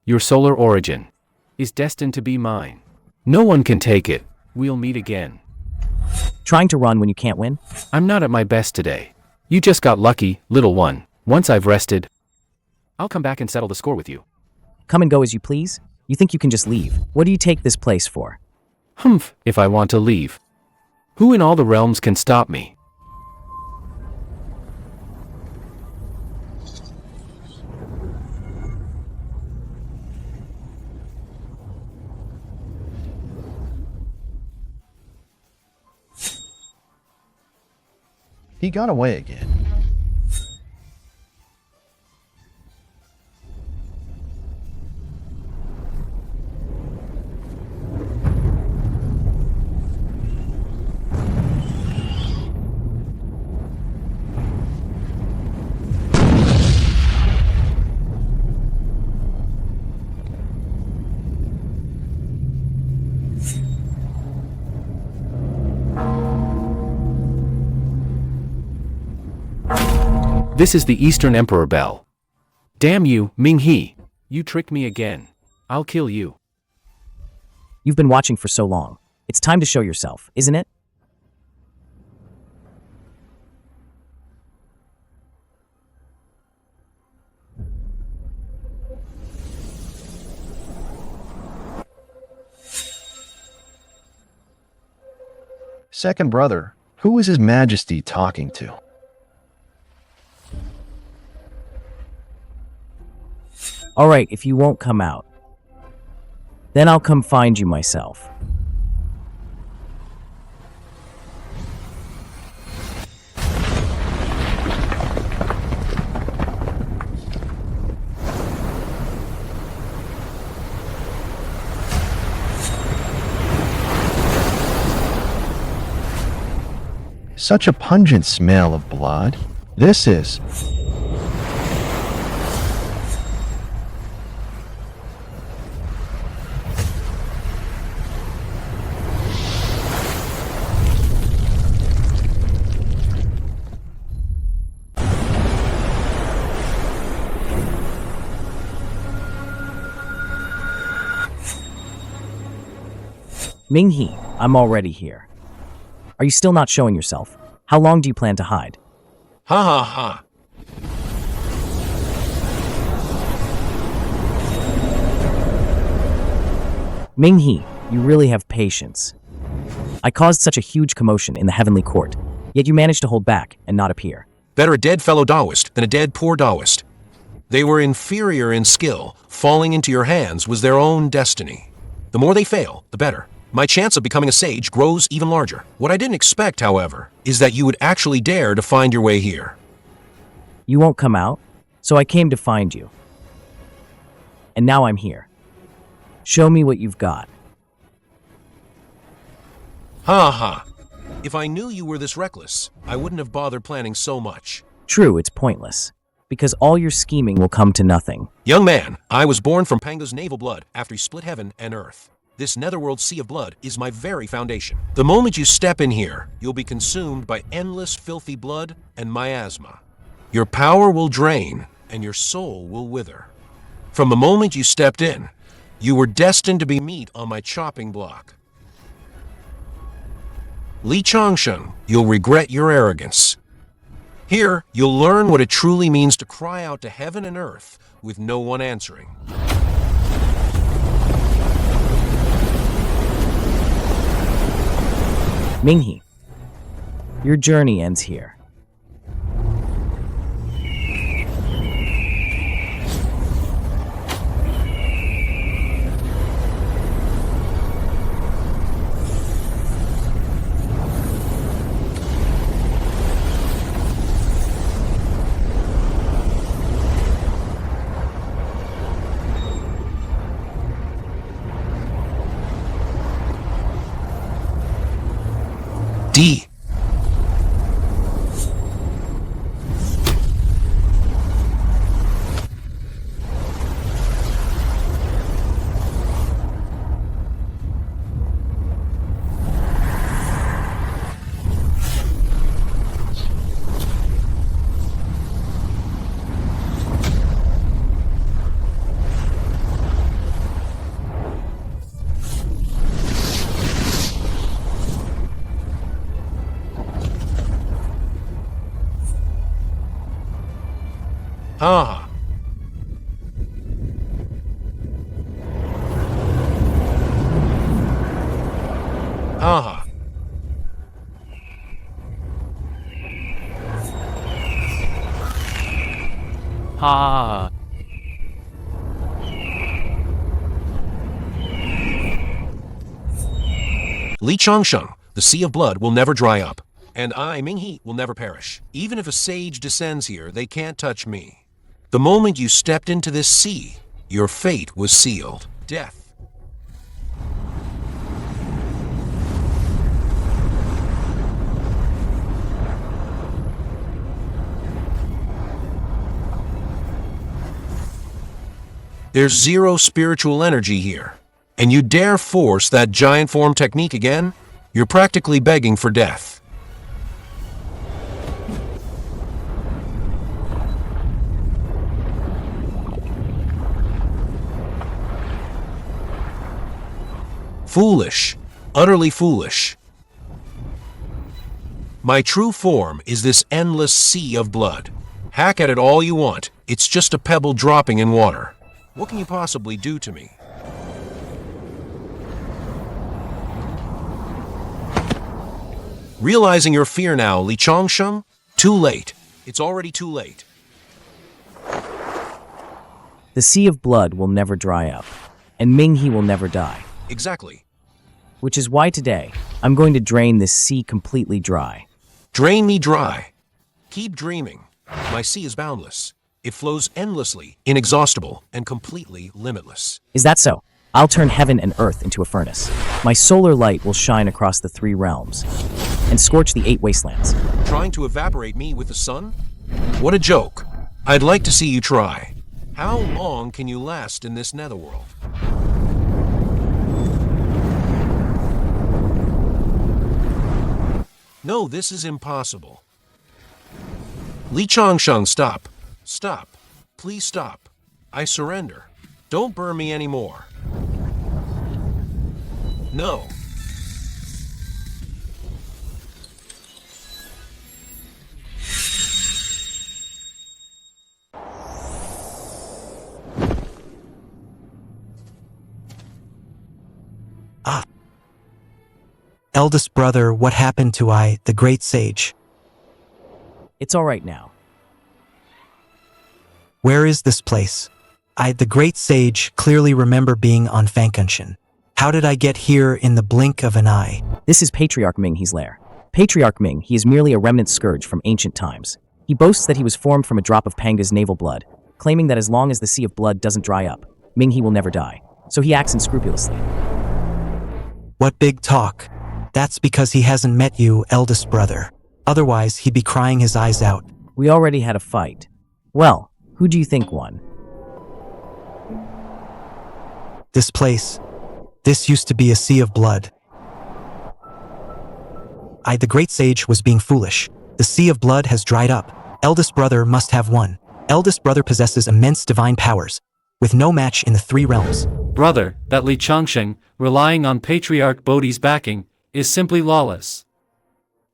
Your solar origin is destined to be mine. No one can take it. We'll meet again. Trying to run when you can't win? I'm not at my best today. You just got lucky, little one. Once I've rested, I'll come back and settle the score with you. Come and go as you please? You think you can just leave? What do you take this place for? Humph, if I want to leave. Who in all the realms can stop me? He got away again. This is the Eastern Emperor Bell. Damn you, Ming He. You tricked me again. I'll kill you. You've been watching for so long. It's time to show yourself, isn't it? Second brother, who is His Majesty talking to? Alright, if you won't come out, then I'll come find you myself. Such a pungent smell of blood. This is... Ming He, I'm already here. Are you still not showing yourself? How long do you plan to hide? Ha ha ha. Ming He, you really have patience. I caused such a huge commotion in the heavenly court, yet you managed to hold back and not appear. Better a dead fellow Taoist than a dead poor Taoist. They were inferior in skill. Falling into your hands was their own destiny. The more they fail, the better. My chance of becoming a sage grows even larger. What I didn't expect, however, is that you would actually dare to find your way here. You won't come out, so I came to find you. And now I'm here. Show me what you've got. Ha ha. If I knew you were this reckless, I wouldn't have bothered planning so much. True, it's pointless, because all your scheming will come to nothing. Young man, I was born from Panga's naval blood after he split heaven and earth. This netherworld sea of blood is my very foundation. The moment you step in here, you'll be consumed by endless filthy blood and miasma. Your power will drain, and your soul will wither. From the moment you stepped in, you were destined to be meat on my chopping block. Li Changsheng, you'll regret your arrogance. Here, you'll learn what it truly means to cry out to heaven and earth with no one answering. Ming He, your journey ends here. D. Ha. Ha. Ha. Li Changsheng, the sea of blood will never dry up, and I, Ming He, will never perish. Even if a sage descends here, they can't touch me. The moment you stepped into this sea, your fate was sealed. Death. There's zero spiritual energy here. And you dare force that giant form technique again? You're practically begging for death. Foolish. Utterly foolish. My true form is this endless sea of blood. Hack at it all you want. It's just a pebble dropping in water. What can you possibly do to me? Realizing your fear now, Li Changsheng? Too late. It's already too late. The sea of blood will never dry up, and Ming He will never die. Exactly. Which is why today, I'm going to drain this sea completely dry. Drain me dry. Keep dreaming. My sea is boundless. It flows endlessly, inexhaustible, and completely limitless. Is that so? I'll turn heaven and earth into a furnace. My solar light will shine across the 3 realms and scorch the 8 wastelands. Trying to evaporate me with the sun? What a joke. I'd like to see you try. How long can you last in this netherworld? No, this is impossible. Li Changsheng, stop. Stop. Please stop. I surrender. Don't burn me anymore. No. Eldest brother, what happened to I, the great sage? It's all right now. Where is this place? I, the great sage, clearly remember being on Fangcun. How did I get here in the blink of an eye? This is Patriarch Ming He's lair. Patriarch Ming, he is merely a remnant scourge from ancient times. He boasts that he was formed from a drop of Panga's navel blood, claiming that as long as the sea of blood doesn't dry up, Ming He will never die. So he acts unscrupulously. What big talk. That's because he hasn't met you, eldest brother. Otherwise, he'd be crying his eyes out. We already had a fight. Well, who do you think won? This place. This used to be a sea of blood. I, the great sage, was being foolish. The sea of blood has dried up. Eldest brother must have won. Eldest brother possesses immense divine powers, with no match in the 3 realms. Brother, that Li Changsheng, relying on Patriarch Bodhi's backing, is simply lawless.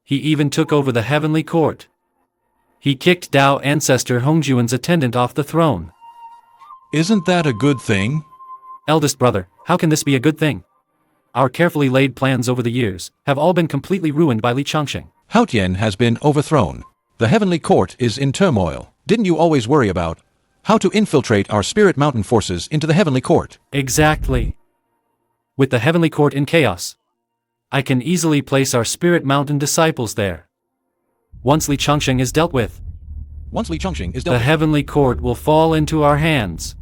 He even took over the heavenly court. He kicked Tao ancestor Hongjuan's attendant off the throne. Isn't that a good thing? Eldest brother, how can this be a good thing? Our carefully laid plans over the years have all been completely ruined by Li Changsheng. Haotian has been overthrown. The heavenly court is in turmoil. Didn't you always worry about how to infiltrate our spirit mountain forces into the heavenly court? Exactly. With the heavenly court in chaos, I can easily place our spirit mountain disciples there. Once Li Changsheng is dealt with, the heavenly court will fall into our hands.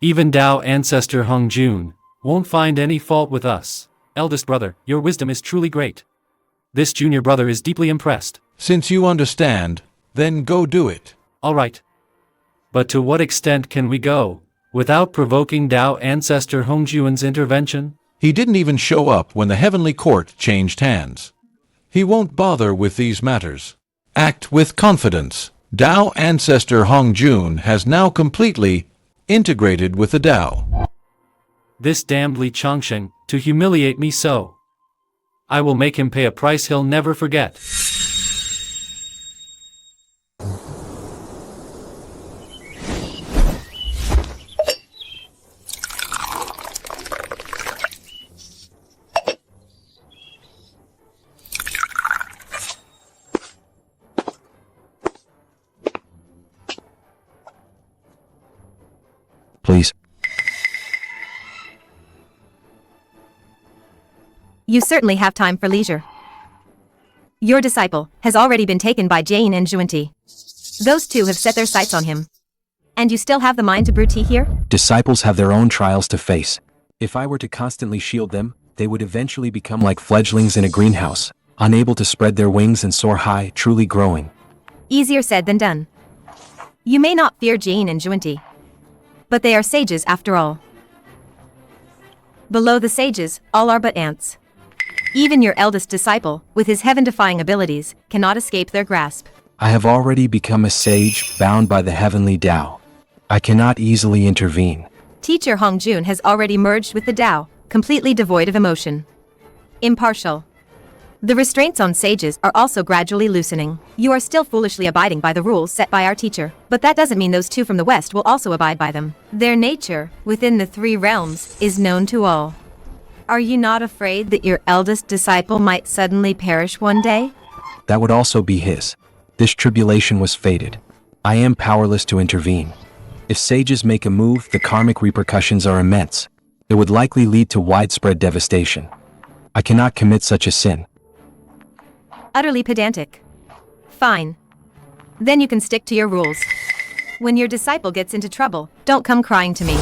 Even Tao ancestor Hongjun won't find any fault with us. Eldest brother, your wisdom is truly great. This junior brother is deeply impressed. Since you understand, then go do it. All right. But to what extent can we go, without provoking Tao ancestor Hongjuan's intervention? He didn't even show up when the heavenly court changed hands. He won't bother with these matters. Act with confidence. Tao ancestor Hongjun has now completely integrated with the Tao. This damned Li Changsheng, to humiliate me so. I will make him pay a price he'll never forget. Please. You certainly have time for leisure. Your disciple has already been taken by Jane and Juanti. Those two have set their sights on him. And you still have the mind to brew tea here? Disciples have their own trials to face. If I were to constantly shield them, they would eventually become like fledglings in a greenhouse, unable to spread their wings and soar high, truly growing. Easier said than done. You may not fear Jane and Juanti, but they are sages after all. Below the sages, all are but ants. Even your eldest disciple, with his heaven-defying abilities, cannot escape their grasp. I have already become a sage, bound by the heavenly Tao. I cannot easily intervene. Teacher Hongjun has already merged with the Tao, completely devoid of emotion. Impartial. The restraints on sages are also gradually loosening. You are still foolishly abiding by the rules set by our teacher, but that doesn't mean those two from the West will also abide by them. Their nature, within the three realms, is known to all. Are you not afraid that your eldest disciple might suddenly perish one day? That would also be his. This tribulation was fated. I am powerless to intervene. If sages make a move, the karmic repercussions are immense. It would likely lead to widespread devastation. I cannot commit such a sin. Utterly pedantic. Fine. Then you can stick to your rules. When your disciple gets into trouble, don't come crying to me.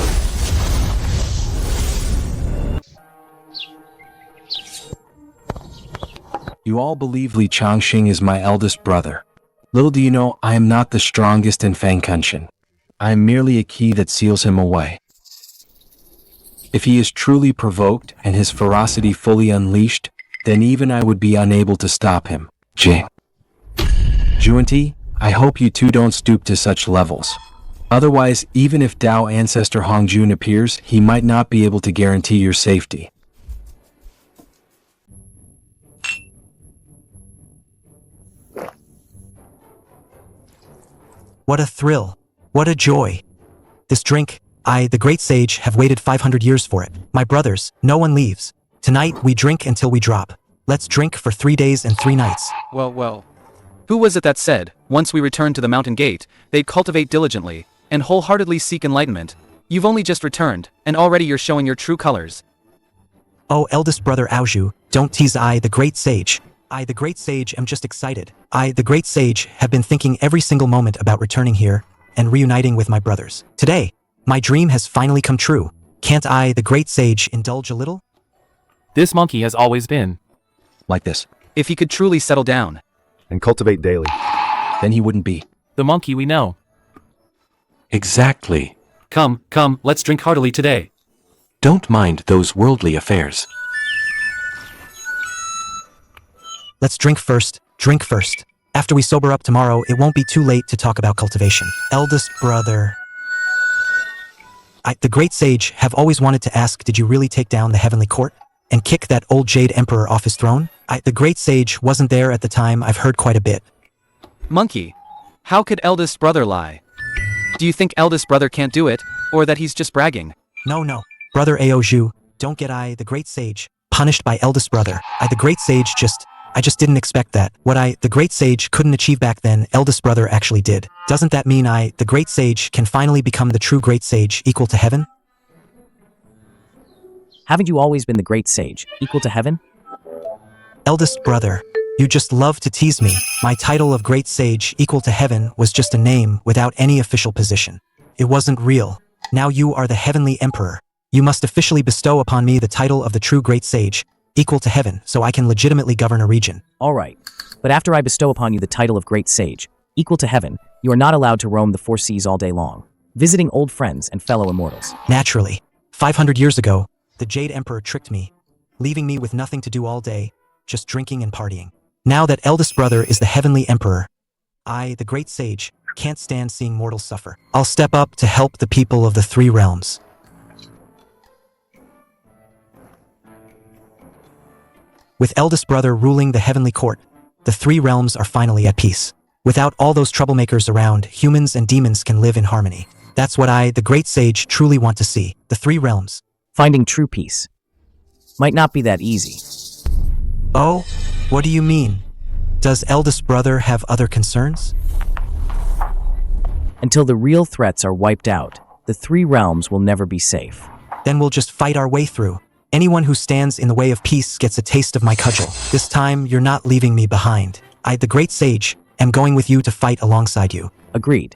You all believe Li Changsheng is my eldest brother. Little do you know, I am not the strongest in Fangcun. I am merely a key that seals him away. If he is truly provoked and his ferocity fully unleashed, then even I would be unable to stop him. Juanti, I hope you two don't stoop to such levels. Otherwise, even if Tao ancestor Hongjun appears, he might not be able to guarantee your safety. What a thrill. What a joy. This drink, I, the great sage, have waited 500 years for it. My brothers, no one leaves. Tonight, we drink until we drop. Let's drink for 3 days and 3 nights. Well. Who was it that said, once we return to the mountain gate, they'd cultivate diligently, and wholeheartedly seek enlightenment? You've only just returned, and already you're showing your true colors. Oh, eldest brother Aoju, don't tease I, the great sage. I, the great sage, am just excited. I, the great sage, have been thinking every single moment about returning here and reuniting with my brothers. Today, my dream has finally come true. Can't I, the great sage, indulge a little? This monkey has always been like this. If he could truly settle down and cultivate daily, then he wouldn't be the monkey we know. Exactly. Come, let's drink heartily today. Don't mind those worldly affairs. Let's drink first. Drink first. After we sober up tomorrow, it won't be too late to talk about cultivation. Eldest brother. I, the great sage, have always wanted to ask, did you really take down the heavenly court and kick that old jade emperor off his throne? I, the great sage, wasn't there at the time. I've heard quite a bit. Monkey, how could eldest brother lie? Do you think eldest brother can't do it, or that he's just bragging? No. Brother Aoju, don't get I, the great sage, punished by eldest brother. I, the great sage, I just didn't expect that. What I, the great sage, couldn't achieve back then, eldest brother actually did. Doesn't that mean I, the great sage, can finally become the true great sage, equal to heaven? Haven't you always been the great sage, equal to heaven? Eldest brother, you just love to tease me. My title of great sage, equal to heaven, was just a name without any official position. It wasn't real. Now you are the heavenly emperor. You must officially bestow upon me the title of the true great sage, equal to heaven, so I can legitimately govern a region. All right, but after I bestow upon you the title of great sage, equal to heaven, you are not allowed to roam the 4 seas all day long, visiting old friends and fellow immortals. Naturally. 500 years ago, the Jade Emperor tricked me, leaving me with nothing to do all day, just drinking and partying. Now that eldest brother is the heavenly emperor, I, the great sage, can't stand seeing mortals suffer. I'll step up to help the people of the 3 realms. With eldest brother ruling the heavenly court, the 3 realms are finally at peace. Without all those troublemakers around, humans and demons can live in harmony. That's what I, the great sage, truly want to see. The 3 realms. Finding true peace might not be that easy. Oh, what do you mean? Does eldest brother have other concerns? Until the real threats are wiped out, the 3 realms will never be safe. Then we'll just fight our way through. Anyone who stands in the way of peace gets a taste of my cudgel. This time, you're not leaving me behind. I, the great sage, am going with you to fight alongside you. Agreed.